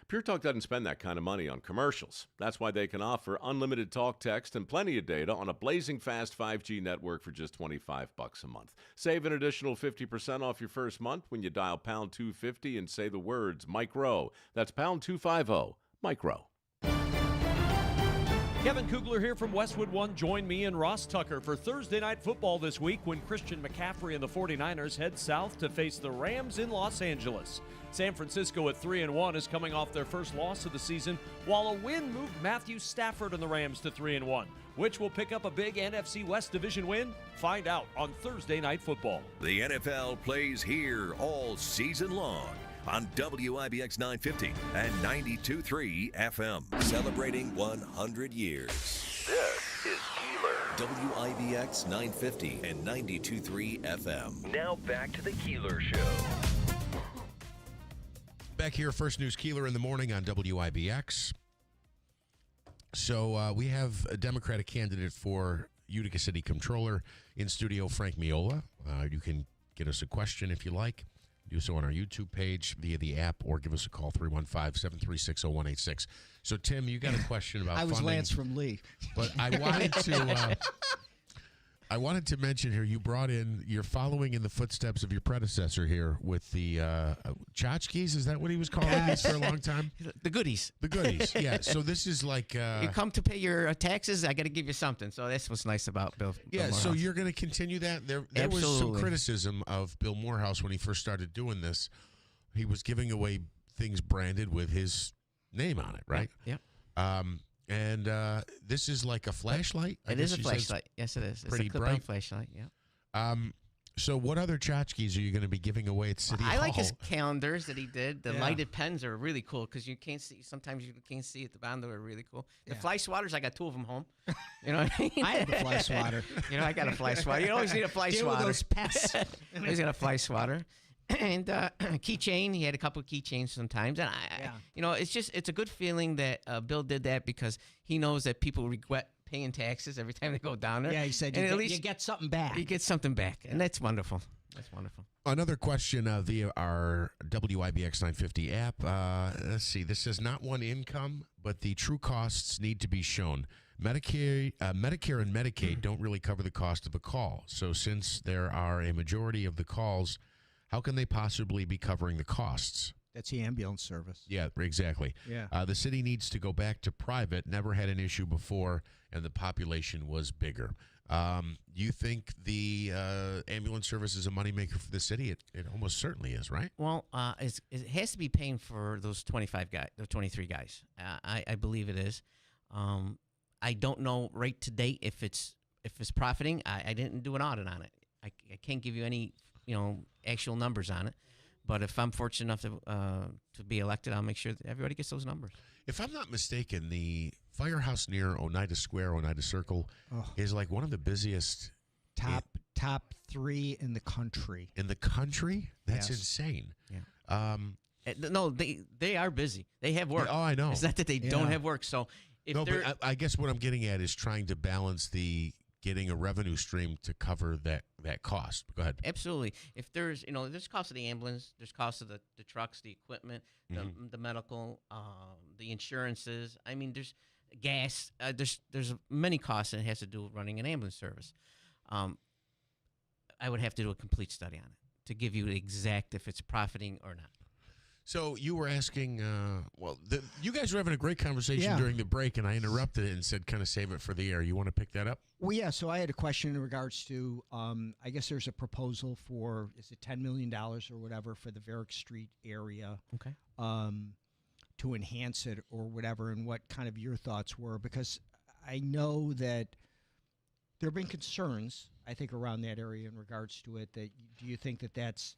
Pure Talk doesn't spend that kind of money on commercials. That's why they can offer unlimited talk, text, and plenty of data on a blazing fast 5G network for just $25 a month. Save an additional 50% off your first month when you dial pound 250 and say the words Micro. That's pound 250, Micro. Kevin Kugler here from Westwood One. Join me and Ross Tucker for Thursday Night Football this week when Christian McCaffrey and the 49ers head south to face the Rams in Los Angeles. San Francisco at 3-1 is coming off their first loss of the season, while a win moved Matthew Stafford and the Rams to 3-1. Which will pick up a big NFC West Division win? Find out on Thursday Night Football. The NFL plays here all season long on WIBX 950 and 92.3 FM. Celebrating 100 years. This is Keeler. WIBX 950 and 92.3 FM. Now back to the Keeler Show. Back here, First News Keeler in the morning on WIBX. So we have a Democratic candidate for Utica City Comptroller in studio, Frank Miola. You can get us a question if you like. Do so on our YouTube page via the app or give us a call, 315-736-0186. So, Tim, you got a question about I was funding. Lance from Lee. But I wanted to I wanted to mention here, you're following in the footsteps of your predecessor here with the tchotchkes. Is that what he was calling these for a long time? The goodies. The goodies, yeah. So this is like... you come to pay your taxes, I got to give you something. So that's what's nice about Bill Yeah, so Morehouse. you're going to continue that? There was some criticism of Bill Morehouse when he first started doing this. He was giving away things branded with his name on it, right? Yeah. And this is like a flashlight? It is a flashlight. Yes, it is. Pretty it's a clip-on bright flashlight, yeah. So what other tchotchkes are you going to be giving away at City Hall? I like his calendars that he did. The Yeah. lighted pens are really cool because you can't see. Sometimes you can't see at the bottom. They're really cool. The fly swatters, I got 2 of them home. You know what I mean? I have a fly swatter. You know, I got a fly swatter. You always need a fly Deal with swatter. those pests. Always got a fly swatter. And keychain, he had a couple of keychains sometimes. And it's a good feeling that Bill did that because he knows that people regret paying taxes every time they go down there. Yeah, he said you get something back. You get something back, and that's wonderful. That's wonderful. Another question via our WIBX 950 app. Let's see. This says not one income, but the true costs need to be shown. Medicare and Medicaid don't really cover the cost of a call. So since there are a majority of the calls, how can they possibly be covering the costs? That's the ambulance service. Yeah, exactly. Yeah. The city needs to go back to private. Never had an issue before, and the population was bigger. You think the ambulance service is a moneymaker for the city? It almost certainly is, right? Well, it has to be paying for those 25 guys, those 23 guys. I believe it is. I don't know right to date if it's profiting. I didn't do an audit on it. I can't give you any actual numbers on it. But if I'm fortunate enough to be elected, I'll make sure that everybody gets those numbers. If I'm not mistaken, the firehouse near Oneida Square, Oneida Circle, is like one of the busiest. Top 3 in the country. In the country? That's Yes. insane. Yeah. No, they are busy. They have work. Oh, I know. It's not that they don't have work. So if they're but I guess what I'm getting at is trying to balance getting a revenue stream to cover that cost. Go ahead. Absolutely. If there's there's cost of the ambulance, there's cost of the trucks, the equipment, the medical, the insurances. I mean, there's gas. There's many costs that has to do with running an ambulance service. I would have to do a complete study on it to give you exact if it's profiting or not. So you were asking, you guys were having a great conversation during the break, and I interrupted it and said kind of save it for the air. You want to pick that up? Well, yeah, so I had a question in regards to, I guess there's a proposal for, is it $10 million or whatever for the Varick Street area to enhance it or whatever, and what kind of your thoughts were, because I know that there have been concerns, I think, around that area in regards to it. Do you think that that's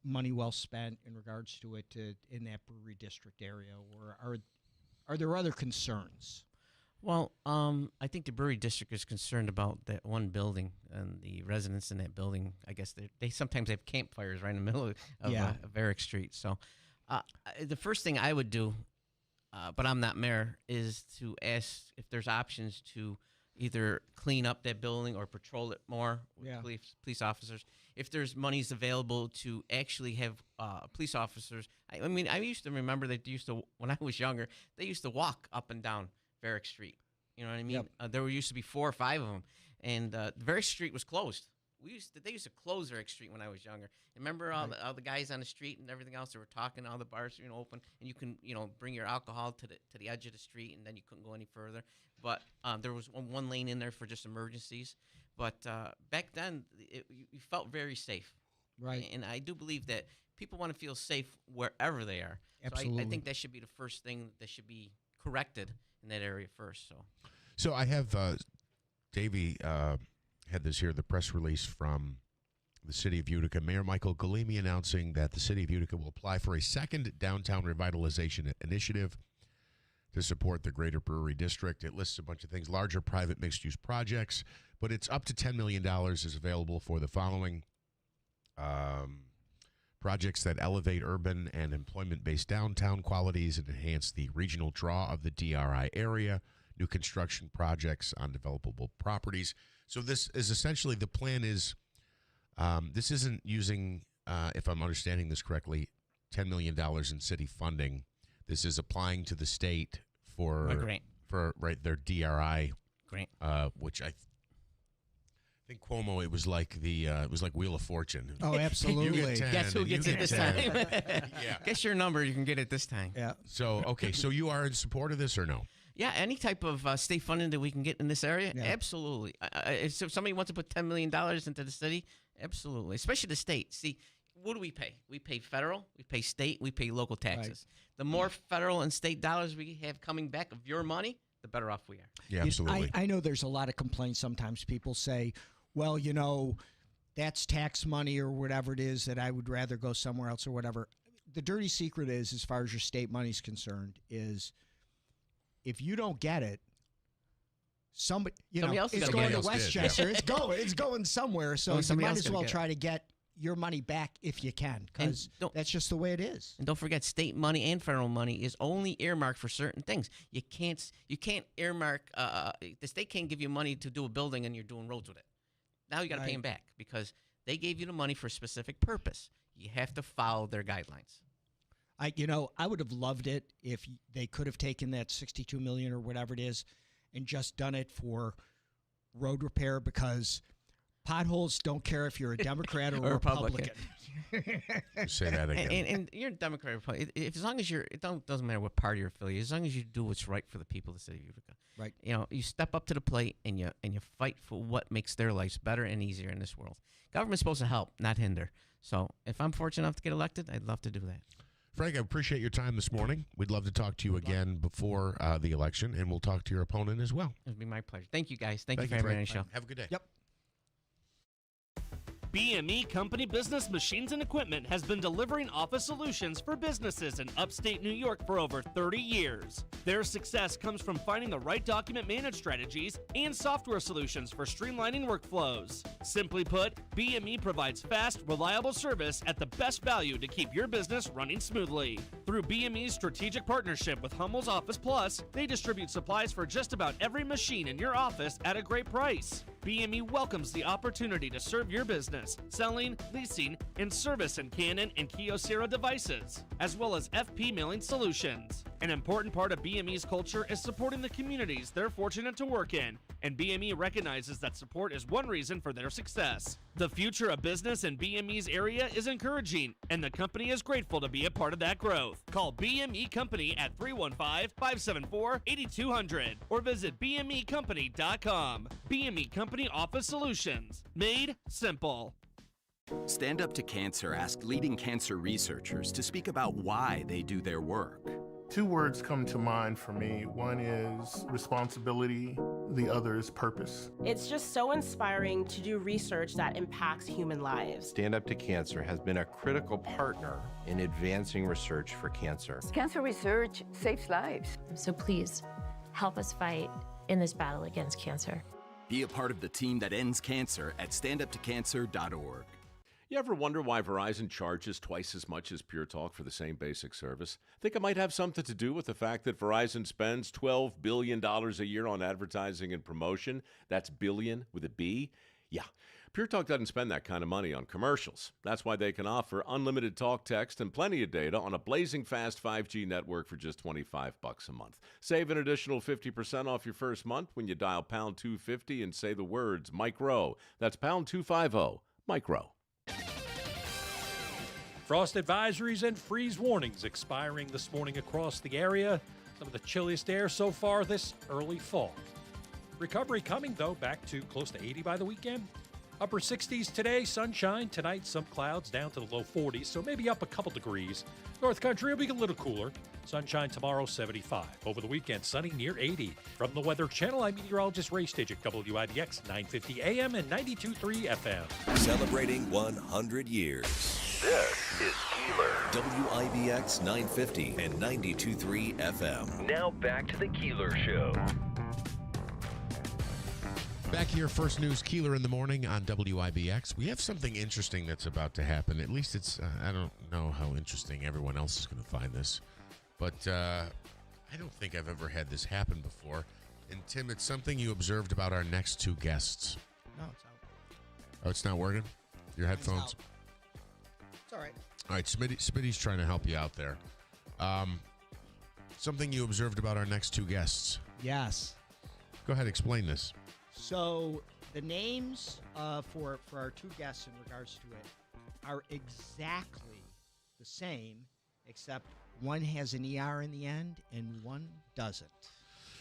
money well spent in regards to it in that brewery district area, or are there other concerns? Well, I think the brewery district is concerned about that one building and the residents in that building. I guess they sometimes have campfires right in the middle of Varick Street. So the first thing I would do, but I'm not mayor, is to ask if there's options to either clean up that building or patrol it more with police officers. If there's monies available to actually have police officers. I mean, I used to remember that when I was younger, they used to walk up and down Varick Street. You know what I mean? There used to be 4 or 5 of them, and Varick Street was closed. They used to close Varick Street when I was younger. Remember all the guys on the street and everything else that were talking, all the bars open, and you can bring your alcohol to the edge of the street, and then you couldn't go any further. But there was one lane in there for just emergencies. But back then, you felt very safe. Right. And I do believe that people want to feel safe wherever they are. Absolutely. So I think that should be the first thing that should be corrected in that area first. So I have Davey had this here, the press release from the city of Utica. Mayor Michael Galimi announcing that the city of Utica will apply for a second downtown revitalization initiative to support the greater brewery district. It lists a bunch of things, larger private mixed-use projects, but it's up to $10 million is available for the following projects that elevate urban and employment-based downtown qualities and enhance the regional draw of the DRI area, new construction projects on developable properties. So this is essentially, the plan is, this isn't using, if I'm understanding this correctly, $10 million in city funding. This is applying to the state for A grant. for their DRI grant, which I think Cuomo, it was like Wheel of Fortune. Oh, absolutely. You get 10, Guess who and gets you it get this 10. time? Yeah. Guess your number, you can get it this time. Yeah. So, okay, so you are in support of this or no? Yeah, any type of state funding that we can get in this area, absolutely. If somebody wants to put $10 million into the city, absolutely, especially the state. See, what do we pay? We pay federal, we pay state, we pay local taxes. Right. The more federal and state dollars we have coming back of your money, the better off we are. Yeah, absolutely. I know there's a lot of complaints. Sometimes people say, well, that's tax money or whatever it is that I would rather go somewhere else or whatever. The dirty secret is, as far as your state money is concerned, is if you don't get it, somebody else it's going to Westchester. It's going somewhere. So you might as well try to get your money back if you can, because that's just the way it is. And don't forget, state money and federal money is only earmarked for certain things. You can't earmark. The state can't give you money to do a building and you're doing roads with it. Now you got to pay them back because they gave you the money for a specific purpose. You have to follow their guidelines. I would have loved it if they could have taken that $62 million or whatever it is and just done it for road repair, because potholes don't care if you're a Democrat or a Republican. Say that again. And you're a Democrat or Republican. As long as it doesn't matter what party you're affiliated, as long as you do what's right for the people of the city of Utica. Right. You step up to the plate and you fight for what makes their lives better and easier in this world. Government's supposed to help, not hinder. So if I'm fortunate enough to get elected, I'd love to do that. Frank, I appreciate your time this morning. We'd love to talk to you again before the election, and we'll talk to your opponent as well. It would be my pleasure. Thank you, guys. Thank you for having me on the show. Have a good day. Yep. BME Company Business Machines and Equipment has been delivering office solutions for businesses in upstate New York for over 30 years. Their success comes from finding the right document management strategies and software solutions for streamlining workflows. Simply put, BME provides fast, reliable service at the best value to keep your business running smoothly. Through BME's strategic partnership with Hummel's Office Plus, they distribute supplies for just about every machine in your office at a great price. BME welcomes the opportunity to serve your business, selling, leasing, and servicing Canon and Kyocera devices, as well as FP mailing solutions. An important part of BME's culture is supporting the communities they're fortunate to work in, and BME recognizes that support is one reason for their success. The future of business in BME's area is encouraging, and the company is grateful to be a part of that growth. Call BME Company at 315-574-8200 or visit BMEcompany.com. BME Company Office Solutions. Made simple. Stand Up to Cancer asked leading cancer researchers to speak about why they do their work. Two words come to mind for me. One is responsibility, the other is purpose. It's just so inspiring to do research that impacts human lives. Stand Up to Cancer has been a critical partner in advancing research for cancer. Cancer research saves lives. So please, help us fight in this battle against cancer. Be a part of the team that ends cancer at standuptocancer.org. You ever wonder why Verizon charges twice as much as Pure Talk for the same basic service? Think it might have something to do with the fact that Verizon spends $12 billion a year on advertising and promotion? That's billion with a B? Yeah. Pure Talk doesn't spend that kind of money on commercials. That's why they can offer unlimited talk, text, and plenty of data on a blazing fast 5G network for just $25 a month. Save an additional 50% off your first month when you dial pound 250 and say the words Micro. That's pound 250, Micro. Frost advisories and freeze warnings expiring this morning across the area. Some of the chilliest air so far this early fall. Recovery coming, though, back to close to 80 by the weekend. Upper 60s today, sunshine. Tonight, some clouds down to the low 40s, so maybe up a couple degrees. North Country will be a little cooler. Sunshine tomorrow, 75. Over the weekend, sunny near 80. From the Weather Channel, I'm meteorologist Ray Stidgick, WIBX 950 AM and 92.3 FM. Celebrating 100 years. This is Keeler. WIBX 950 and 92.3 FM. Now back to the Keeler Show. Back here, First News Keeler in the morning on WIBX. We have something interesting that's about to happen. At least it's, I don't know how interesting everyone else is going to find this. But I don't think I've ever had this happen before. And Tim, it's something you observed about our next two guests. No, it's out. Oh, it's not working? Your headphones? It's all right. All right, Smitty's trying to help you out there. Something you observed about our next two guests. Yes. Go ahead, explain this. So The names for our two guests in regards to it are exactly the same, except one has an ER in the end and one doesn't.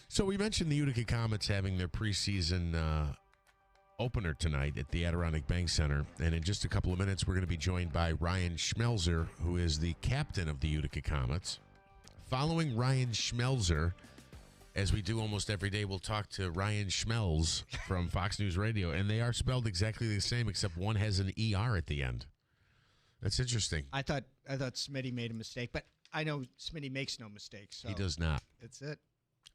So we mentioned the Utica Comets having their preseason opener tonight at the Adirondack Bank Center, and in just a couple of minutes we're going to be joined by Ryan Schmelzer, who is the captain of the Utica Comets. Following Ryan Schmelzer, as we do almost every day, we'll talk to Ryan Schmelz from Fox News Radio, and they are spelled exactly the same, except one has an ER at the end. That's interesting. I thought Smitty made a mistake, but I know Smitty makes no mistakes. So he does not. That's it.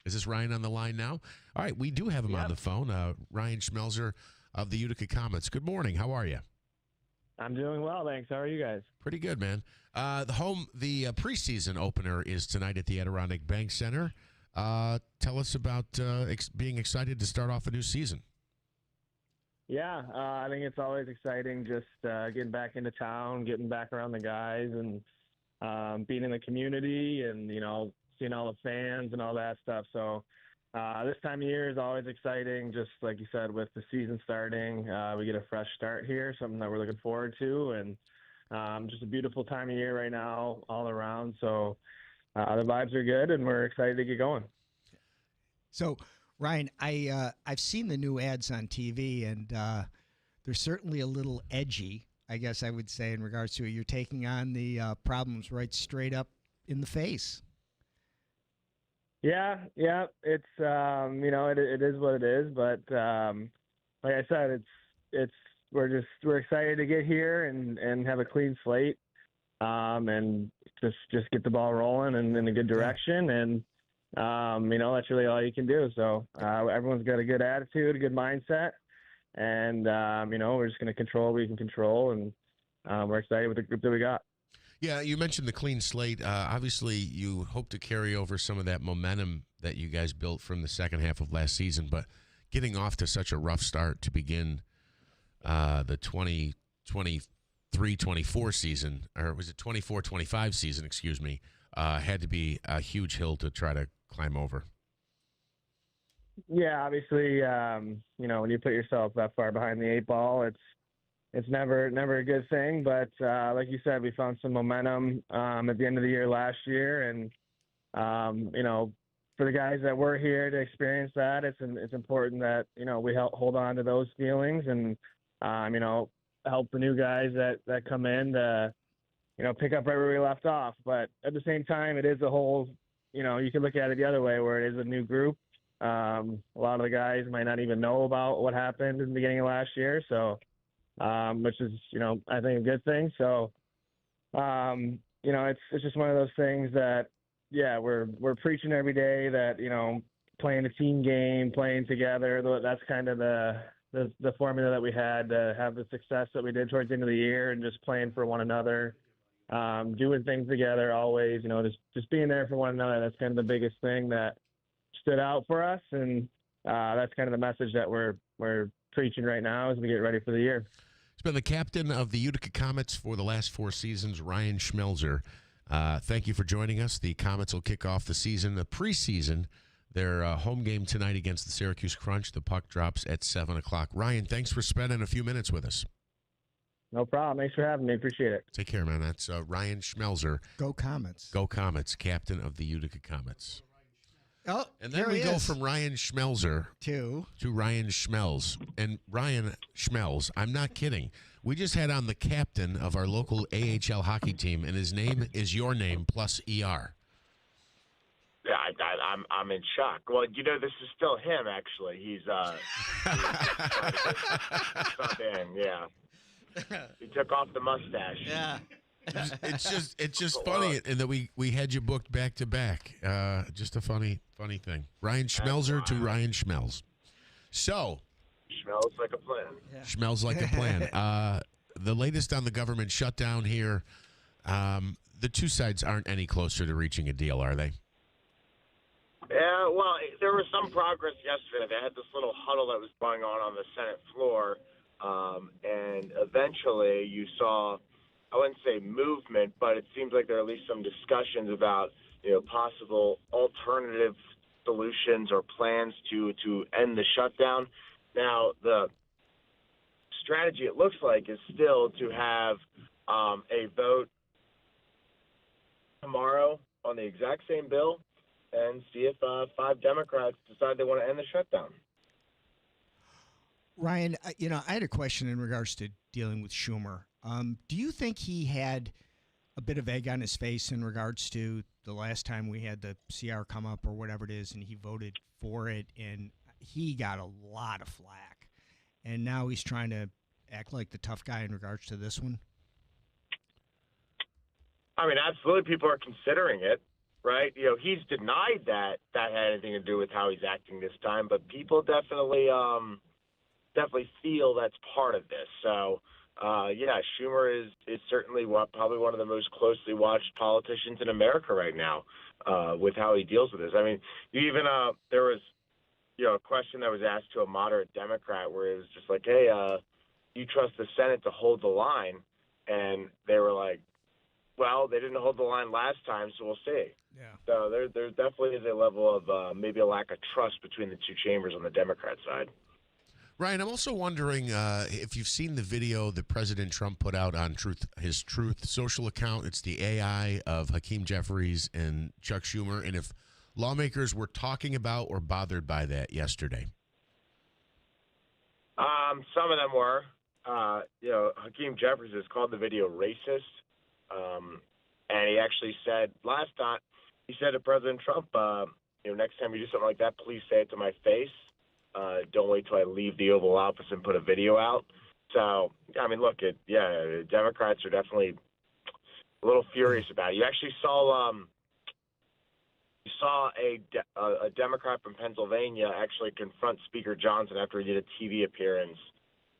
Is this Ryan on the line now? All right, we do have him on the phone. Ryan Schmelzer of the Utica Comets. Good morning. How are you? I'm doing well, thanks. How are you guys? Pretty good, man. The preseason opener is tonight at the Adirondack Bank Center. Tell us about being excited to start off a new season. Yeah, I think it's always exciting just getting back into town, getting back around the guys, and being in the community, and seeing all the fans and all that stuff. So this time of year is always exciting. Just like you said, with the season starting, we get a fresh start here, something that we're looking forward to, and just a beautiful time of year right now all around. So the vibes are good, and we're excited to get going. So, Ryan, I've seen the new ads on TV, and they're certainly a little edgy, I guess I would say, in regards to it. You're taking on the problems right straight up in the face. Yeah, it's it is what it is, but like I said, we're excited to get here and have a clean slate, and just get the ball rolling and in a good direction, and that's really all you can do. So everyone's got a good attitude, a good mindset, and we're just going to control what we can control, and we're excited with the group that we got. Yeah, you mentioned the clean slate. Obviously, you hope to carry over some of that momentum that you guys built from the second half of last season, but getting off to such a rough start to begin the 23-24 season, or was it 24-25 season, excuse me, had to be a huge hill to try to climb over. Yeah, obviously, when you put yourself that far behind the eight ball, it's never a good thing. But like you said, we found some momentum at the end of the year last year, and for the guys that were here to experience that, it's important that we hold on to those feelings, and help the new guys that come in to pick up right where we left off. But at the same time, it is a whole, you can look at it the other way, where it is a new group. A lot of the guys might not even know about what happened in the beginning of last year, so which is I think a good thing. So it's just one of those things that we're preaching every day that playing a team game, playing together, that's kind of the formula that we had to have the success that we did towards the end of the year, and just playing for one another, doing things together always, just being there for one another. That's kind of the biggest thing that stood out for us, and that's kind of the message that we're preaching right now as we get ready for the year. He's been the captain of the Utica Comets for the last 4 seasons, Ryan Schmelzer. Thank you for joining us. The Comets will kick off the season, the preseason, their home game tonight against the Syracuse Crunch. The puck drops at 7 o'clock. Ryan, thanks for spending a few minutes with us. No problem. Thanks for having me. Appreciate it. Take care, man. That's Ryan Schmelzer. Go Comets. Go Comets, captain of the Utica Comets. Oh, and then we go from Ryan Schmelzer to Ryan Schmelz. And Ryan Schmelz, I'm not kidding. We just had on the captain of our local AHL hockey team, and his name is your name plus ER. Yeah, I'm in shock. Well, this is still him, actually. He's sub in, yeah. He took off the mustache. Yeah. It's just funny, and that we had you booked back to back. Just a funny thing. Ryan Schmelzer to Ryan Schmelz. So smells like a plan. Yeah. Smells like a plan. The latest on the government shutdown here. The two sides aren't any closer to reaching a deal, are they? Yeah, well, there was some progress yesterday. They had this little huddle that was going on the Senate floor, and eventually you saw, I wouldn't say movement, but it seems like there are at least some discussions about possible alternative solutions or plans to end the shutdown. Now, the strategy, it looks like, is still to have a vote tomorrow on the exact same bill and see if 5 Democrats decide they want to end the shutdown. Ryan, I had a question in regards to dealing with Schumer. Do you think he had a bit of egg on his face in regards to the last time we had the CR come up or whatever it is, and he voted for it, and he got a lot of flack, and now he's trying to act like the tough guy in regards to this one? I mean, absolutely, people are considering it, right? He's denied that had anything to do with how he's acting this time, but people definitely feel that's part of this. So, Schumer is certainly probably one of the most closely watched politicians in America right now with how he deals with this. I mean, there was, a question that was asked to a moderate Democrat where it was just like, hey, you trust the Senate to hold the line? And they were like, well, they didn't hold the line last time, so we'll see. Yeah. So there definitely is a level of maybe a lack of trust between the two chambers on the Democrat side. Ryan, I'm also wondering if you've seen the video that President Trump put out on his Truth social account. It's the AI of Hakeem Jeffries and Chuck Schumer, and if lawmakers were talking about or bothered by that yesterday. Some of them were. Hakeem Jeffries has called the video racist, and he actually said last time, he said to President Trump, next time you do something like that, please say it to my face. Don't wait till I leave the Oval Office and put a video out. So, I mean, look, Democrats are definitely a little furious about it. You actually saw a Democrat from Pennsylvania actually confront Speaker Johnson after he did a TV appearance.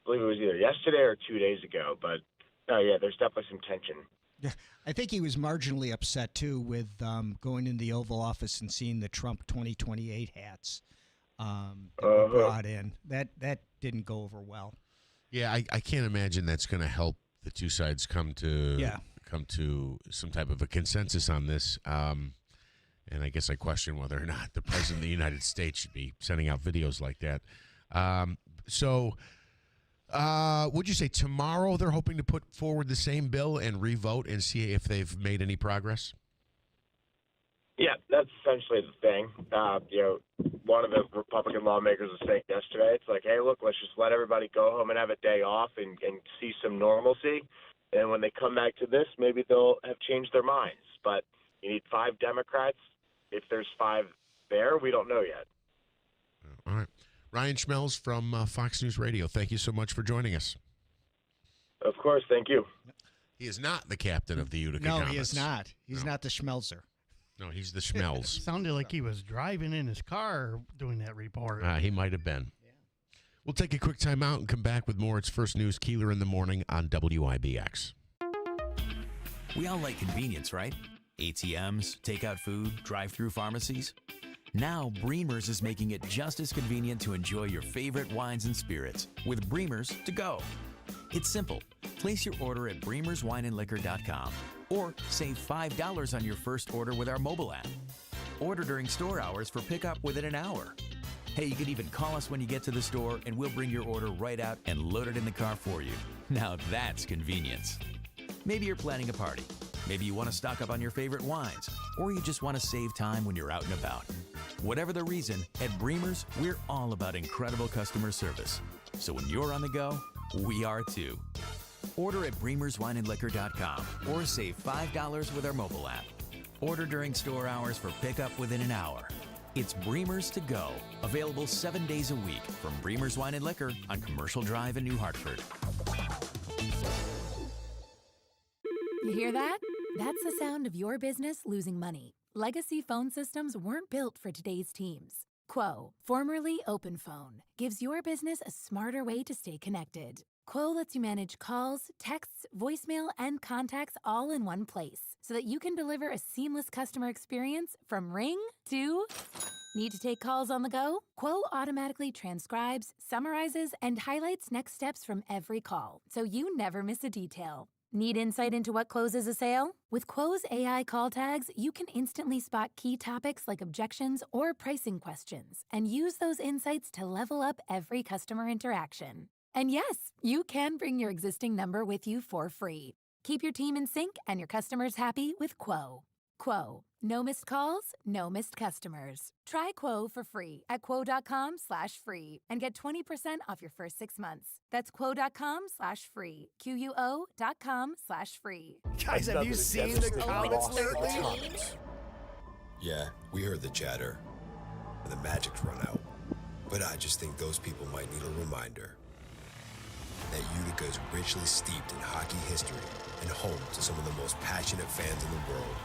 I believe it was either yesterday or 2 days ago. But, there's definitely some tension. Yeah, I think he was marginally upset, too, with going in the Oval Office and seeing the Trump 2028 hats. That were brought in. That didn't go over well. Yeah, I can't imagine that's going to help the two sides come to some type of a consensus on this. And I guess I question whether or not the President of the United States should be sending out videos like that. Would you say tomorrow they're hoping to put forward the same bill and revote and see if they've made any progress? Yeah, that's essentially the thing. One of the Republican lawmakers was saying yesterday, it's like, hey, look, let's just let everybody go home and have a day off and see some normalcy. And when they come back to this, maybe they'll have changed their minds. But you need 5 Democrats. If there's 5 there, we don't know yet. All right. Ryan Schmelz from Fox News Radio, thank you so much for joining us. Of course, thank you. He is not the captain of the Utica No, Comets. he is not. He's not the Schmelzer. No, he's the Schmelz. Sounded like he was driving in his car doing that report. He might have been. Yeah. We'll take a quick time out and come back with more. It's First News Keeler in the Morning on WIBX. We all like convenience, right? ATMs, takeout food, drive-through pharmacies. Now, Bremer's is making it just as convenient to enjoy your favorite wines and spirits with Bremer's to go. It's simple. Place your order at bremerswineandliquor.com or save $5 on your first order with our mobile app. Order during store hours for pickup within an hour. Hey, you can even call us when you get to the store and we'll bring your order right out and load it in the car for you. Now that's convenience. Maybe you're planning a party. Maybe you want to stock up on your favorite wines, or you just want to save time when you're out and about. Whatever the reason, at Bremer's, we're all about incredible customer service. So when you're on the go, we are too. Order at bremerswineandliquor.com or save $5 with our mobile app. Order during store hours for pickup within an hour. It's Bremer's to go, available 7 days a week from Bremer's Wine and Liquor on Commercial Drive in New Hartford. You hear that? That's the sound of your business losing money. Legacy phone systems weren't built for today's teams. Quo, formerly OpenPhone, gives your business a smarter way to stay connected. Quo lets you manage calls, texts, voicemail, and contacts all in one place so that you can deliver a seamless customer experience from ring to... Need to take calls on the go? Quo automatically transcribes, summarizes, and highlights next steps from every call, so you never miss a detail. Need insight into what closes a sale? With Quo's AI call tags, you can instantly spot key topics like objections or pricing questions and use those insights to level up every customer interaction. And yes, you can bring your existing number with you for free. Keep your team in sync and your customers happy with Quo. Quo. No missed calls, no missed customers. Try Quo for free at quo.com/free and get 20% off your first 6 months. That's quo.com/free. QUO.com/free. Guys, have you seen the comments lately? Yeah, we heard the chatter. And the magic's run out. But I just think those people might need a reminder that Utica is richly steeped in hockey history and home to some of the most passionate fans in the world.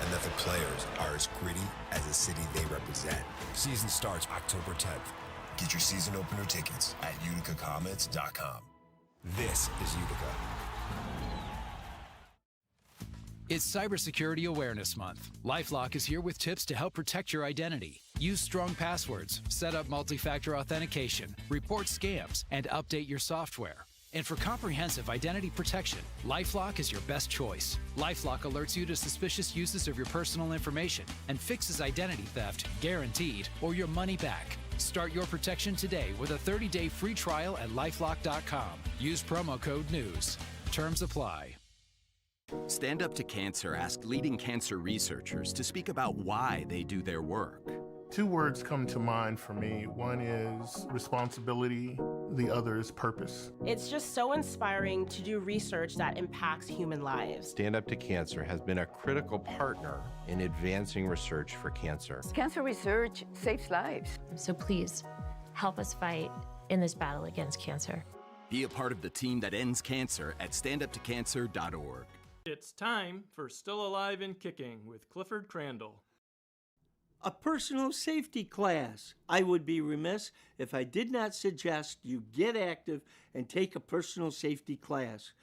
And that the players are as gritty as the city they represent. Season starts October 10th. Get your season opener tickets at uticacomets.com. This is Utica. It's Cybersecurity Awareness Month. LifeLock is here with tips to help protect your identity. Use strong passwords, set up multi-factor authentication, report scams, and update your software. And for comprehensive identity protection, LifeLock is your best choice. LifeLock alerts you to suspicious uses of your personal information and fixes identity theft, guaranteed, or your money back. Start your protection today with a 30-day free trial at LifeLock.com. Use promo code NEWS. Terms apply. Stand Up to Cancer asked leading cancer researchers to speak about why they do their work. Two words come to mind for me. One is responsibility, the other is purpose. It's just so inspiring to do research that impacts human lives. Stand Up to Cancer has been a critical partner in advancing research for cancer. Cancer research saves lives. So please, help us fight in this battle against cancer. Be a part of the team that ends cancer at standuptocancer.org. It's time for Still Alive and Kicking with Clifford Crandall. A personal safety class. I would be remiss if I did not suggest you get active and take a personal safety class.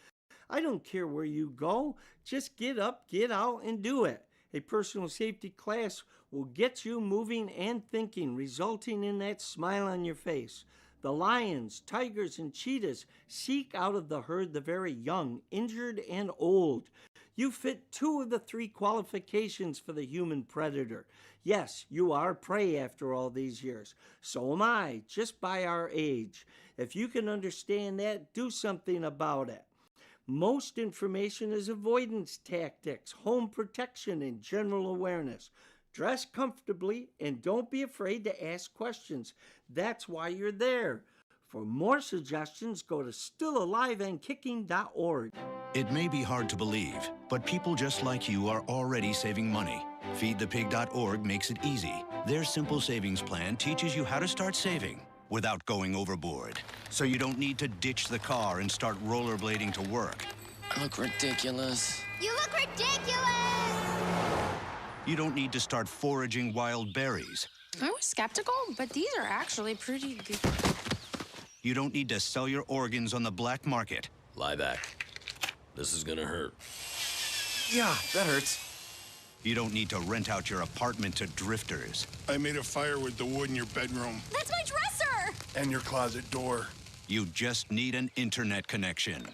I don't care where you go, just get up, get out, and do it. A personal safety class will get you moving and thinking, resulting in that smile on your face. The lions, tigers, and cheetahs seek out of the herd the very young, injured, and old. You fit 2 of the 3 qualifications for the human predator. Yes, you are prey after all these years. So am I, just by our age. If you can understand that, do something about it. Most information is avoidance tactics, home protection, and general awareness. Dress comfortably and don't be afraid to ask questions. That's why you're there. For more suggestions, go to stillaliveandkicking.org. It may be hard to believe, but people just like you are already saving money. Feedthepig.org makes it easy. Their simple savings plan teaches you how to start saving without going overboard. So you don't need to ditch the car and start rollerblading to work. I look ridiculous. You look ridiculous! You don't need to start foraging wild berries. I was skeptical, but these are actually pretty good. You don't need to sell your organs on the black market. Lie back. This is gonna hurt. Yeah, that hurts. You don't need to rent out your apartment to drifters. I made a fire with the wood in your bedroom. That's my dresser! And your closet door. You just need an internet connection.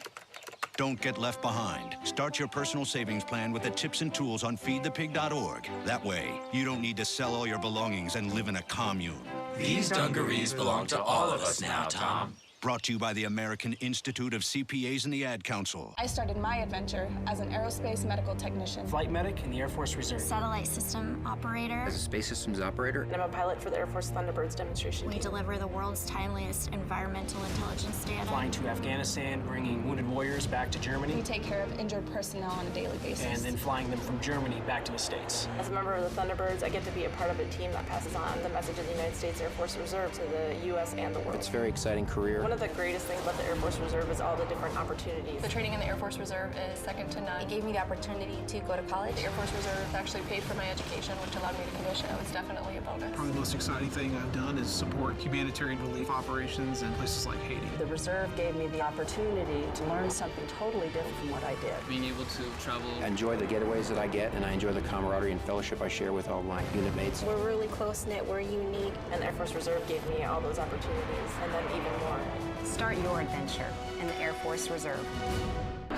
Don't get left behind. Start your personal savings plan with the tips and tools on feedthepig.org. That way, you don't need to sell all your belongings and live in a commune. These dungarees belong to all of us now, Tom. Brought to you by the American Institute of CPAs and the Ad Council. I started my adventure as an aerospace medical technician. Flight medic in the Air Force Reserve. Satellite system operator. As a space systems operator. And I'm a pilot for the Air Force Thunderbirds demonstration team. We deliver the world's timeliest environmental intelligence data. Flying to Afghanistan, bringing wounded warriors back to Germany. We take care of injured personnel on a daily basis. And then flying them from Germany back to the States. As a member of the Thunderbirds, I get to be a part of a team that passes on the message of the United States Air Force Reserve to the U.S. and the world. It's a very exciting career. One of the greatest things about the Air Force Reserve is all the different opportunities. The training in the Air Force Reserve is second to none. It gave me the opportunity to go to college. The Air Force Reserve actually paid for my education, which allowed me to commission. It was definitely a bonus. Probably the most exciting thing I've done is support humanitarian relief operations in places like Haiti. The Reserve gave me the opportunity to learn something totally different from what I did. Being able to travel. I enjoy the getaways that I get, and I enjoy the camaraderie and fellowship I share with all my unit mates. We're really close-knit, we're unique, and the Air Force Reserve gave me all those opportunities, and then even more. Start your adventure in the Air Force Reserve.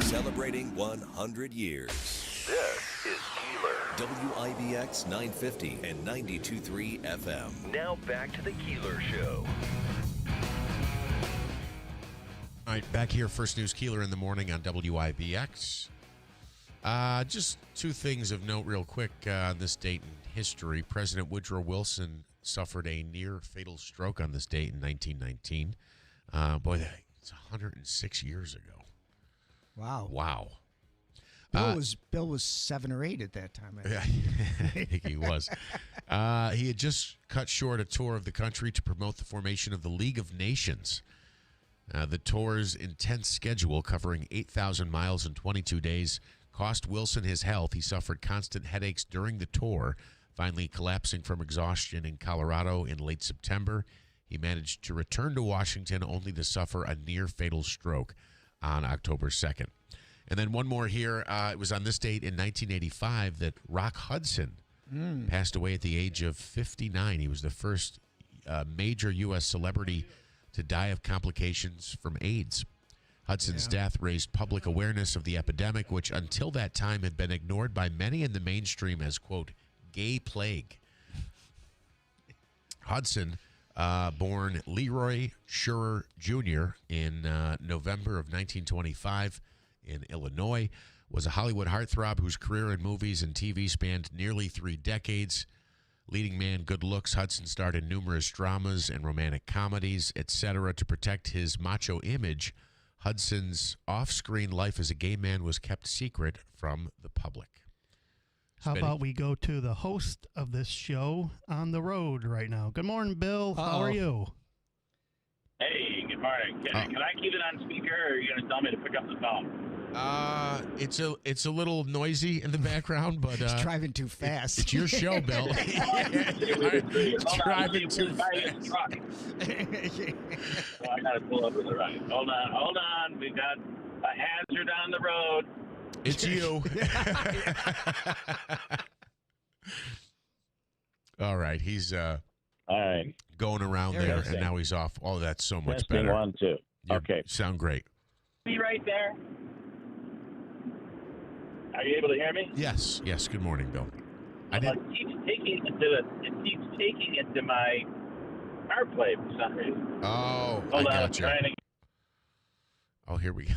Celebrating 100 years. This is Keeler. WIBX 950 and 92.3 FM. Now back to the Keeler Show. All right, back here, First News Keeler in the morning on WIBX. Just two things of note real quick on this date in history. President Woodrow Wilson suffered a near-fatal stroke on this date in 1919. Boy, it's 106 years ago. Wow. Wow. Bill was 7 or 8 at that time. I think. I think he was. He had just cut short a tour of the country to promote the formation of the League of Nations. The tour's intense schedule, covering 8,000 miles in 22 days, cost Wilson his health. He suffered constant headaches during the tour, finally collapsing from exhaustion in Colorado in late September. He managed to return to Washington only to suffer a near-fatal stroke on October 2nd. And then one more here. It was on this date in 1985 that Rock Hudson passed away at the age of 59. He was the first major U.S. celebrity to die of complications from AIDS. Hudson's death raised public awareness of the epidemic, which until that time had been ignored by many in the mainstream as, quote, gay plague. Hudson, born Leroy Schurer Jr. in November of 1925 in Illinois, was a Hollywood heartthrob whose career in movies and TV spanned nearly 3 decades. Leading man, good looks, Hudson starred in numerous dramas and romantic comedies, etc. To protect his macho image, Hudson's off-screen life as a gay man was kept secret from the public. How about we go to the host of this show on the road right now? Good morning, Bill. How are you? Hey, good morning. Can I keep it on speaker, or are you going to tell me to pick up the phone? It's a little noisy in the background, but he's driving too fast. It's your show, Bill. Driving too fast. So I got to pull over the right. Hold on. We got a hazard on the road. It's you. All right, he's all right going around there, and now he's off. Oh, that's so much Testing better. 1, 2. Okay, sound great. Be right there. Are you able to hear me? Yes. Good morning, Bill. It keeps taking it to my CarPlay for some reason. Oh, Hold on, gotcha. I'm trying to. Oh, here we go.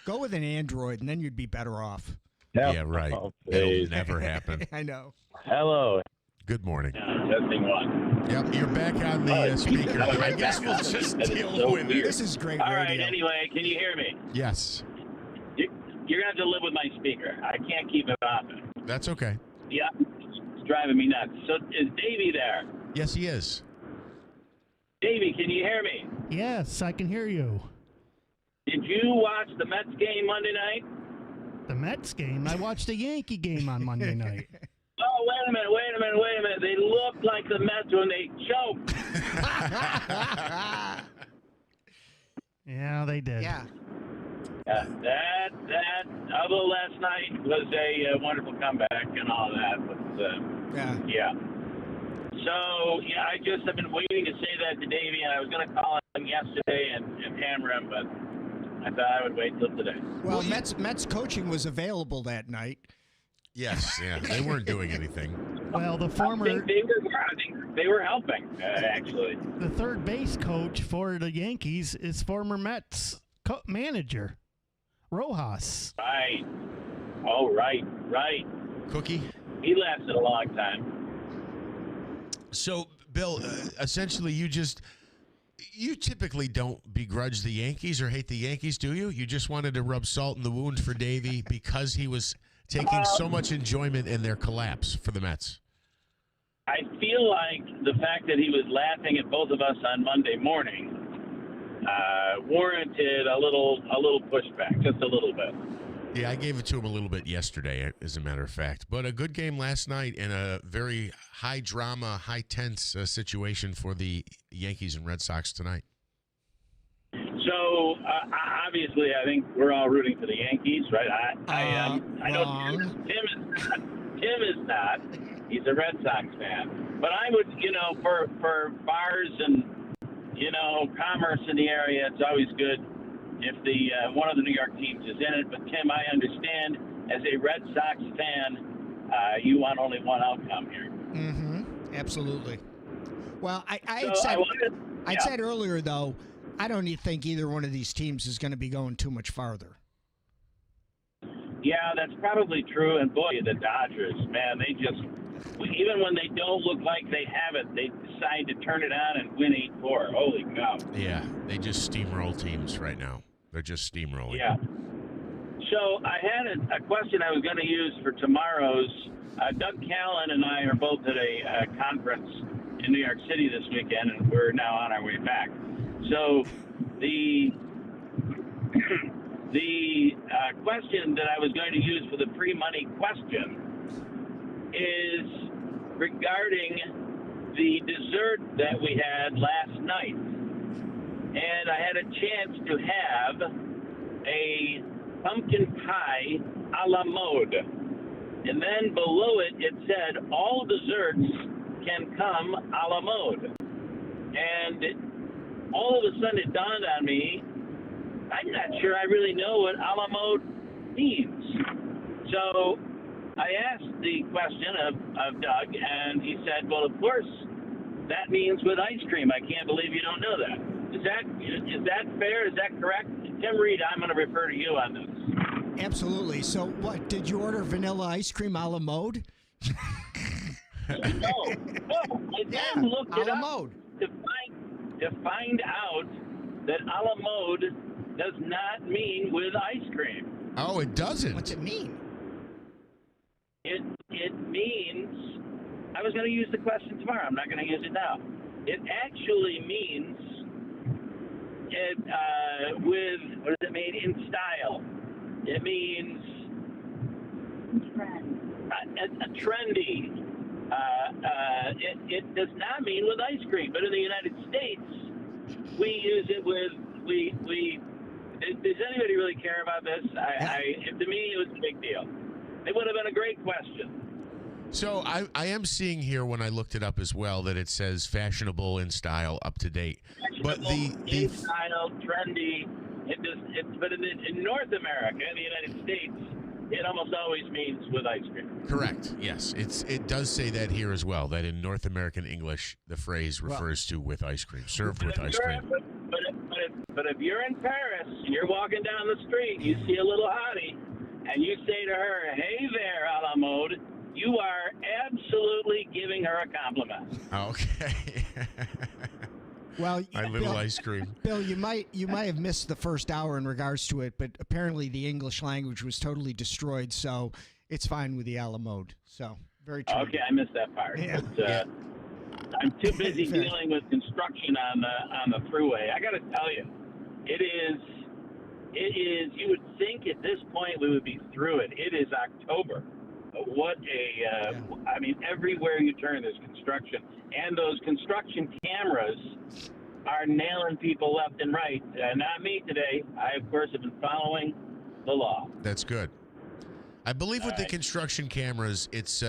Go with an Android, and then you'd be better off. Yeah, right. Oh, it'll never happen. I know. Hello. Good morning. Testing 1. Yep, you're back on the speaker. I guess we'll just deal with it. This is great All radio. right, anyway, can you hear me? Yes. You're going to have to live with my speaker. I can't keep it off. That's okay. Yeah, it's driving me nuts. So is Davey there? Yes, he is. Davey, can you hear me? Yes, I can hear you. Did you watch the Mets game Monday night? The Mets game? I watched the Yankee game on Monday night. Oh, wait a minute. They looked like the Mets when they choked. Yeah, they did. Yeah. That although last night was a wonderful comeback and all that, but yeah. So yeah, I just have been waiting to say that to Davey, and I was going to call him yesterday and hammer him, but I thought I would wait till today. Well, Mets coaching was available that night. Yes, yeah, they weren't doing anything. Well, the former... I think they were helping, actually. The third base coach for the Yankees is former Mets manager, Rojas. Right. Oh, right. Cookie? He lasted a long time. So, Bill, essentially you typically don't begrudge the Yankees or hate the Yankees, do you? You just wanted to rub salt in the wound for Davey because he was taking so much enjoyment in their collapse for the Mets. I feel like the fact that he was laughing at both of us on Monday morning warranted a little pushback, just a little bit. Yeah, I gave it to him a little bit yesterday, as a matter of fact. But a good game last night and a very high drama, high tense situation for the Yankees and Red Sox tonight. So obviously, I think we're all rooting for the Yankees, right? I know Tim is not. He's a Red Sox fan. But I would, for bars and commerce in the area, it's always good if the one of the New York teams is in it. But Tim, I understand as a Red Sox fan, you want only one outcome here. Mm-hmm. Absolutely. Well, I said earlier though, I don't think either one of these teams is going to be going too much farther. Yeah, that's probably true. And boy, the Dodgers, man, they just, even when they don't look like they have it, they decide to turn it on and win 8-4. Holy cow. Yeah, they just steamroll teams right now. They're just steamrolling. Yeah. So I had a question I was going to use for tomorrow's. Doug Callan and I are both at a conference in New York City this weekend, and we're now on our way back. So the question that I was going to use for the pre-money question is regarding the dessert that we had last night. And I had a chance to have a pumpkin pie a la mode. And then below it, it said, all desserts can come a la mode. And all of a sudden it dawned on me, I'm not sure I really know what a la mode means. So I asked the question of Doug, and he said, well, of course, that means with ice cream. I can't believe you don't know that. Is that fair? Is that correct? Tim Reed, I'm going to refer to you on this. Absolutely. So what, did you order vanilla ice cream a la mode? No. I then looked it up to find out that a la mode does not mean with ice cream. Oh, it doesn't? What's it mean? It means, I was going to use the question tomorrow. I'm not going to use it now. It actually means with, what does it mean? In style. It means a trendy. It does not mean with ice cream, but in the United States, we use it with, does anybody really care about this? To me, it was a big deal. It would have been a great question. So I am seeing here when I looked it up as well that it says fashionable, in style, up to date. But in style, trendy. But in North America, in the United States, it almost always means with ice cream. Correct. Yes, it does say that here as well. That in North American English, the phrase refers to with ice cream, served with ice cream. But if you're in Paris and you're walking down the street, you see a little hottie, and you say to her, "Hey there, a la mode," you are absolutely giving her a compliment. Okay. Well, my little ice cream. Bill, you might have missed the first hour in regards to it, but apparently the English language was totally destroyed, so it's fine with the a la mode. So very true. Okay, I missed that part. Yeah. But, I'm too busy dealing with construction on the thruway. I got to tell you, it is. You would think at this point we would be through it. It is October. What I mean, everywhere you turn, there's construction. And those construction cameras are nailing people left and right. Not me today. I, of course, have been following the law. That's good. I believe with the construction cameras, it's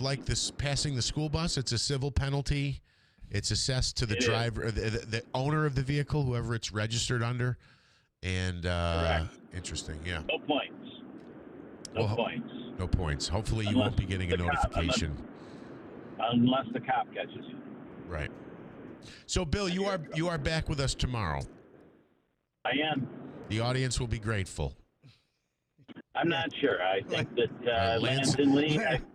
like this passing the school bus. It's a civil penalty. It's assessed to the driver, the owner of the vehicle, whoever it's registered under. And interesting, yeah. No points. No points. No points. Hopefully you won't be getting a notification. Unless the cop catches you. Right. So, Bill, you are back with us tomorrow. I am. The audience will be grateful. I'm not sure. I think that Lance and Lee, I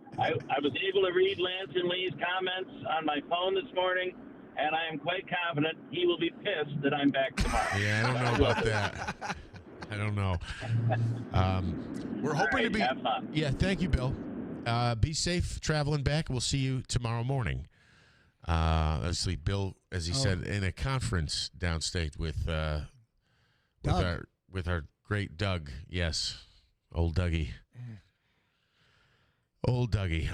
was able to read Lance and Lee's comments on my phone this morning, and I am quite confident he will be pissed that I'm back tomorrow. Yeah, I don't know about that. I don't know. We're hoping to be. Have fun. Yeah, thank you, Bill. Be safe traveling back. We'll see you tomorrow morning. Obviously, Bill, as he said, in a conference downstate with our great Doug. Yes, old Dougie. Old Dougie.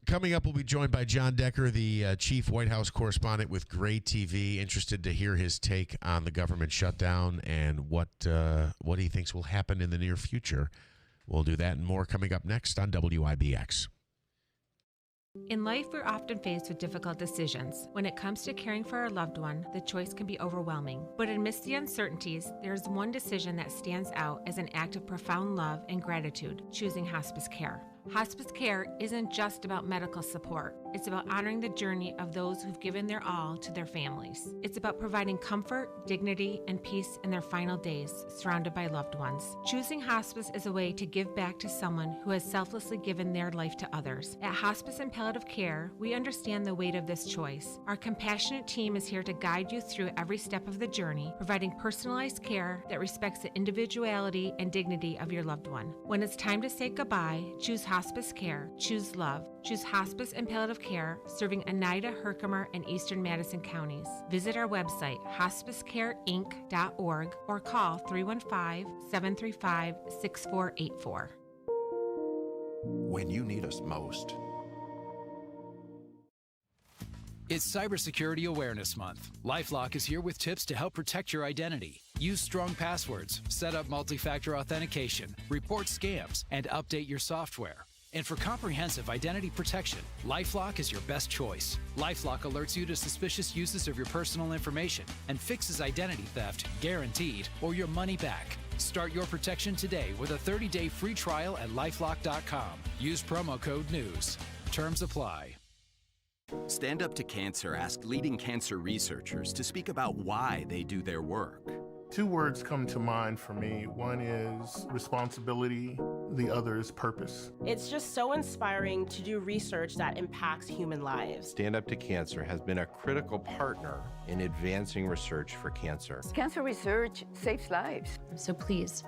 Coming up, we'll be joined by John Decker, the chief White House correspondent with Gray TV. Interested to hear his take on the government shutdown and what he thinks will happen in the near future. We'll do that and more coming up next on WIBX. In life, we're often faced with difficult decisions. When it comes to caring for our loved one, the choice can be overwhelming. But amidst the uncertainties, there's one decision that stands out as an act of profound love and gratitude: choosing hospice care. Hospice care isn't just about medical support. It's about honoring the journey of those who've given their all to their families. It's about providing comfort, dignity, and peace in their final days, surrounded by loved ones. Choosing hospice is a way to give back to someone who has selflessly given their life to others. At Hospice and Palliative Care, we understand the weight of this choice. Our compassionate team is here to guide you through every step of the journey, providing personalized care that respects the individuality and dignity of your loved one. When it's time to say goodbye, choose hospice care. Choose love. Choose Hospice and Palliative Care, serving Oneida, Herkimer, and Eastern Madison counties. Visit our website, hospicecareinc.org, or call 315-735-6484. When you need us most. It's Cybersecurity Awareness Month. LifeLock is here with tips to help protect your identity. Use strong passwords, set up multi-factor authentication, report scams, and update your software. And for comprehensive identity protection, LifeLock is your best choice. LifeLock alerts you to suspicious uses of your personal information and fixes identity theft, guaranteed, or your money back. Start your protection today with a 30-day free trial at LifeLock.com. Use promo code NEWS. Terms apply. Stand Up to Cancer asked leading cancer researchers to speak about why they do their work. Two words come to mind for me. One is responsibility, the other is purpose. It's just so inspiring to do research that impacts human lives. Stand Up to Cancer has been a critical partner in advancing research for cancer. Cancer research saves lives. So please,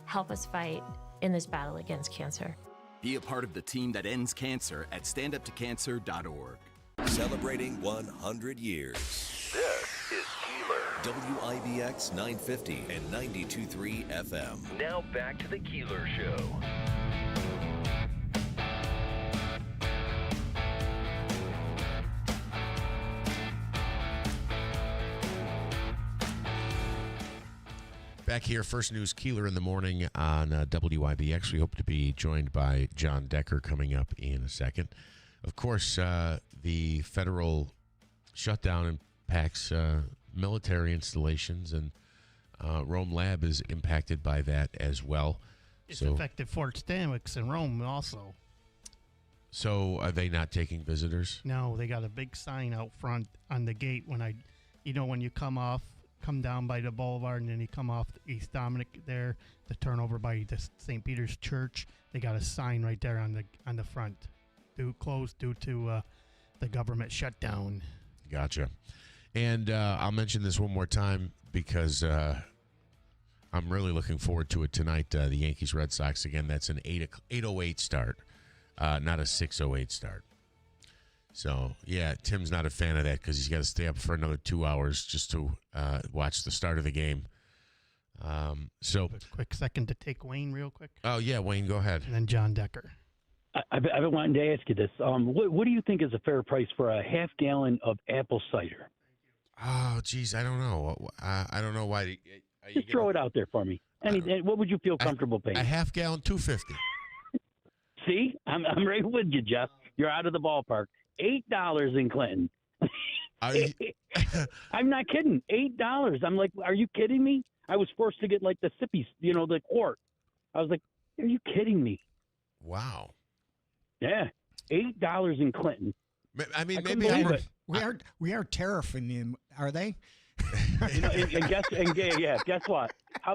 help us fight in this battle against cancer. Be a part of the team that ends cancer at standuptocancer.org. Celebrating 100 years. This is Keeler. WIBX 950 and 92.3 FM. Now back to the Keeler Show. Back here, First News Keeler in the morning on WIBX. We hope to be joined by John Decker coming up in a second. Of course, the federal shutdown impacts military installations, and Rome Lab is impacted by that as well. It's affected Fort Stanwix in Rome also. So are they not taking visitors? No, they got a big sign out front on the gate when you come down by the boulevard and then you come off East Dominic there, the turnover by the St. Peter's Church. They got a sign right there on the front. Closed due to the government shutdown. Gotcha. And I'll mention this one more time because I'm really looking forward to it tonight. The Yankees-Red Sox, again, that's an 8:08 start, not a 6:08 start. So, yeah, Tim's not a fan of that because he's got to stay up for another 2 hours just to watch the start of the game. So, quick second to take Wayne real quick. Oh, yeah, Wayne, go ahead. And then John Decker. I've been wanting to ask you this. What do you think is a fair price for a half gallon of apple cider? Oh, geez, I don't know. I don't know why. Just throw it out there for me. What would you feel comfortable paying? A half gallon, $2.50. See, I'm right with you, Jeff. You're out of the ballpark. $8 in Clinton. I'm not kidding. $8. I'm like, are you kidding me? I was forced to get like the sippies, the quart. I was like, are you kidding me? Wow. Yeah, $8 in Clinton. I mean, maybe we are tariffing them. Are they? Guess what? How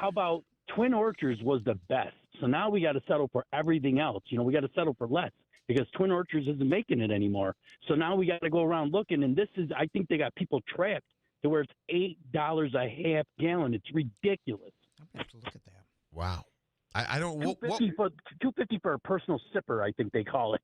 about Twin Orchards was the best. So now we got to settle for everything else. We got to settle for less because Twin Orchards isn't making it anymore. So now we got to go around looking, and I think they got people trapped to where it's $8 a half gallon. It's ridiculous. I'm gonna have to look at that. Wow. I don't. $2.50 for a personal sipper, I think they call it.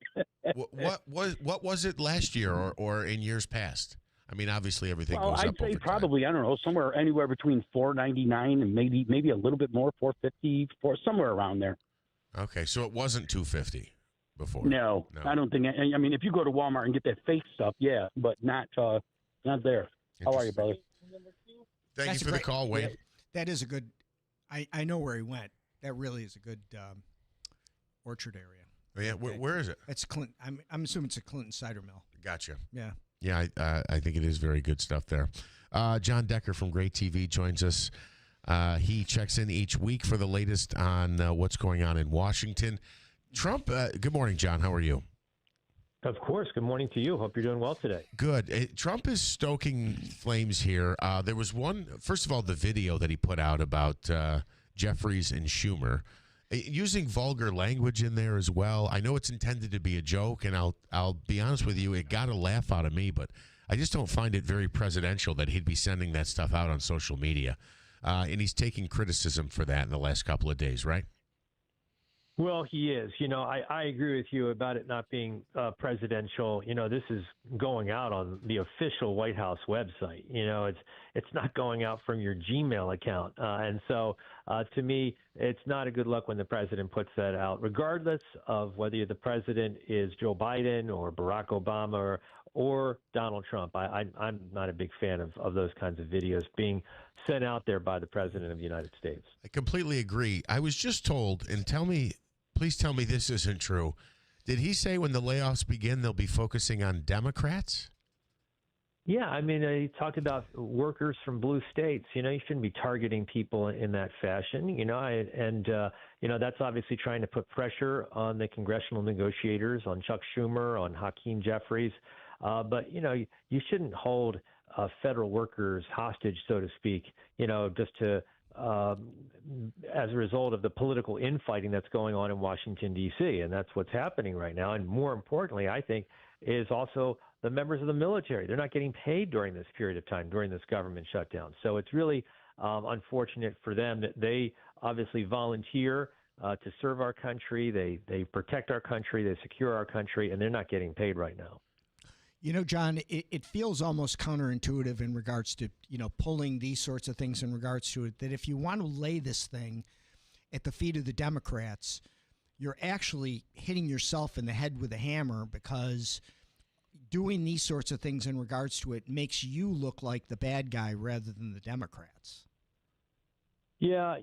what was it last year or in years past? I mean, obviously everything goes up. I'd say probably I don't know, anywhere between $4.99 and maybe a little bit more, $4.50, somewhere around there. Okay, so it wasn't $2.50 before. No, I don't think. I mean, if you go to Walmart and get that fake stuff, yeah, but not there. How are you, brother? Thank you for the call, Wayne. Yeah, that is a good. I know where he went. That really is a good orchard area. Oh, yeah, where is it? It's Clinton. I'm assuming it's a Clinton cider mill. Gotcha. Yeah. Yeah, I think it is very good stuff there. John Decker from Great TV joins us. He checks in each week for the latest on what's going on in Washington. Trump. Good morning, John. How are you? Of course. Good morning to you. Hope you're doing well today. Good. Trump is stoking flames here. There was first of all, the video that he put out about Jeffries and Schumer, using vulgar language in there as well. I know it's intended to be a joke, and I'll be honest with you, it got a laugh out of me, but I just don't find it very presidential that he'd be sending that stuff out on social media. And he's taking criticism for that in the last couple of days, right? Well, he is. I agree with you about it not being presidential. This is going out on the official White House website. It's not going out from your Gmail account. And so to me, it's not a good look when the president puts that out, regardless of whether the president is Joe Biden or Barack Obama or Donald Trump. I'm not a big fan of those kinds of videos being sent out there by the president of the United States. I completely agree. I was just told, and please tell me this isn't true. Did he say when the layoffs begin, they'll be focusing on Democrats? Yeah, he talked about workers from blue states. You shouldn't be targeting people in that fashion. That's obviously trying to put pressure on the congressional negotiators, on Chuck Schumer, on Hakeem Jeffries. But you shouldn't hold federal workers hostage, so to speak. Just to as a result of the political infighting that's going on in Washington, D.C., and that's what's happening right now. And more importantly, I think, is also the members of the military. They're not getting paid during this period of time, during this government shutdown. So it's really unfortunate for them that they obviously volunteer to serve our country. They protect our country. They secure our country, and they're not getting paid right now. John, it feels almost counterintuitive in regards to, pulling these sorts of things in regards to it, that if you want to lay this thing at the feet of the Democrats, you're actually hitting yourself in the head with a hammer, because doing these sorts of things in regards to it makes you look like the bad guy rather than the Democrats. Yeah,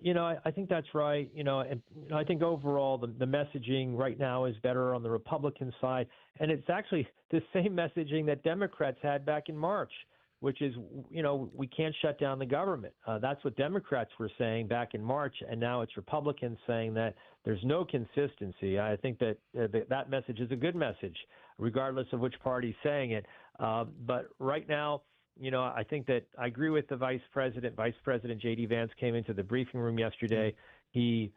I think that's right. And I think overall the messaging right now is better on the Republican side. And it's actually the same messaging that Democrats had back in March, which is, we can't shut down the government. That's what Democrats were saying back in March. And now it's Republicans saying that there's no consistency. I think that that message is a good message, regardless of which party's saying it. But right now, I think that I agree with the Vice President J.D. Vance came into the briefing room yesterday. He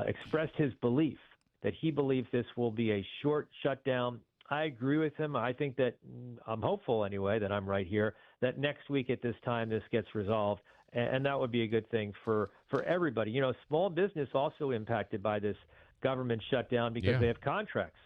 expressed his belief that he believes this will be a short shutdown. I agree with him. I think that I'm hopeful anyway that I'm right here, that next week at this time this gets resolved. And that would be a good thing for everybody. Small business also impacted by this government shutdown because they have contracts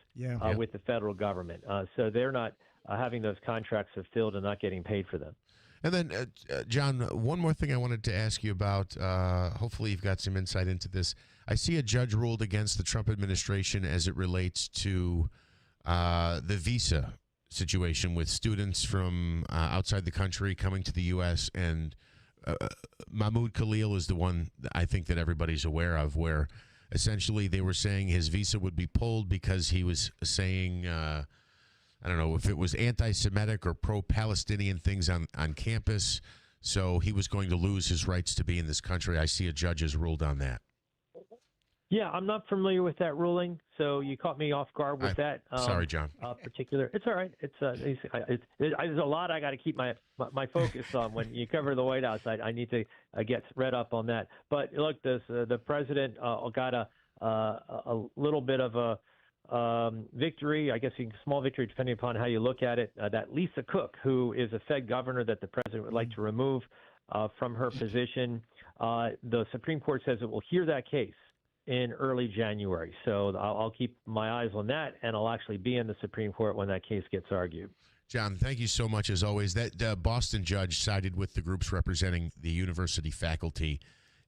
with the federal government. So they're not having those contracts fulfilled and not getting paid for them. And then, John, one more thing I wanted to ask you about. Hopefully you've got some insight into this. I see a judge ruled against the Trump administration as it relates to the visa situation with students from outside the country coming to the U.S. And Mahmoud Khalil is the one I think that everybody's aware of, where essentially they were saying his visa would be pulled because he was saying I don't know if it was anti-Semitic or pro-Palestinian things on campus, so he was going to lose his rights to be in this country. I see a judge has ruled on that. Yeah, I'm not familiar with that ruling, so you caught me off guard with that. Sorry, John. Particular, it's all right. There's a lot I got to keep my focus on when you cover the White House. I need to get read up on that. But look, the president got a little bit of a victory, I guess a small victory depending upon how you look at it, that Lisa Cook, who is a Fed governor that the president would like to remove from her position. The Supreme Court says it will hear that case in early January. So I'll keep my eyes on that, and I'll actually be in the Supreme Court when that case gets argued. John, thank you so much as always. That Boston judge sided with the groups representing the university faculty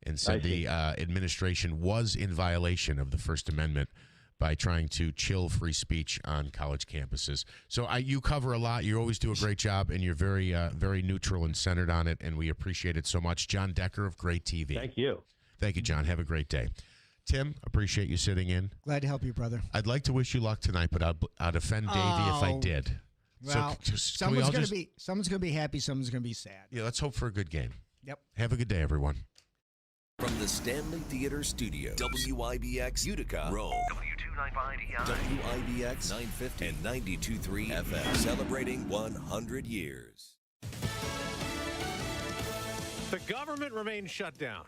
and said the administration was in violation of the First Amendment by trying to chill free speech on college campuses. So you cover a lot. You always do a great job, and you're very, very neutral and centered on it, and we appreciate it so much. John Decker of Great TV. Thank you. Thank you, John. Have a great day. Tim, appreciate you sitting in. Glad to help you, brother. I'd like to wish you luck tonight, but I'd offend Davey if I did. Well, so someone's going to be happy, someone's going to be sad. Yeah, let's hope for a good game. Yep. Have a good day, everyone. From the Stanley Theater Studio, WIBX Utica, Rome. W297 WIBX 950 and 92.3 FM, celebrating 100 years. The government remains shut down.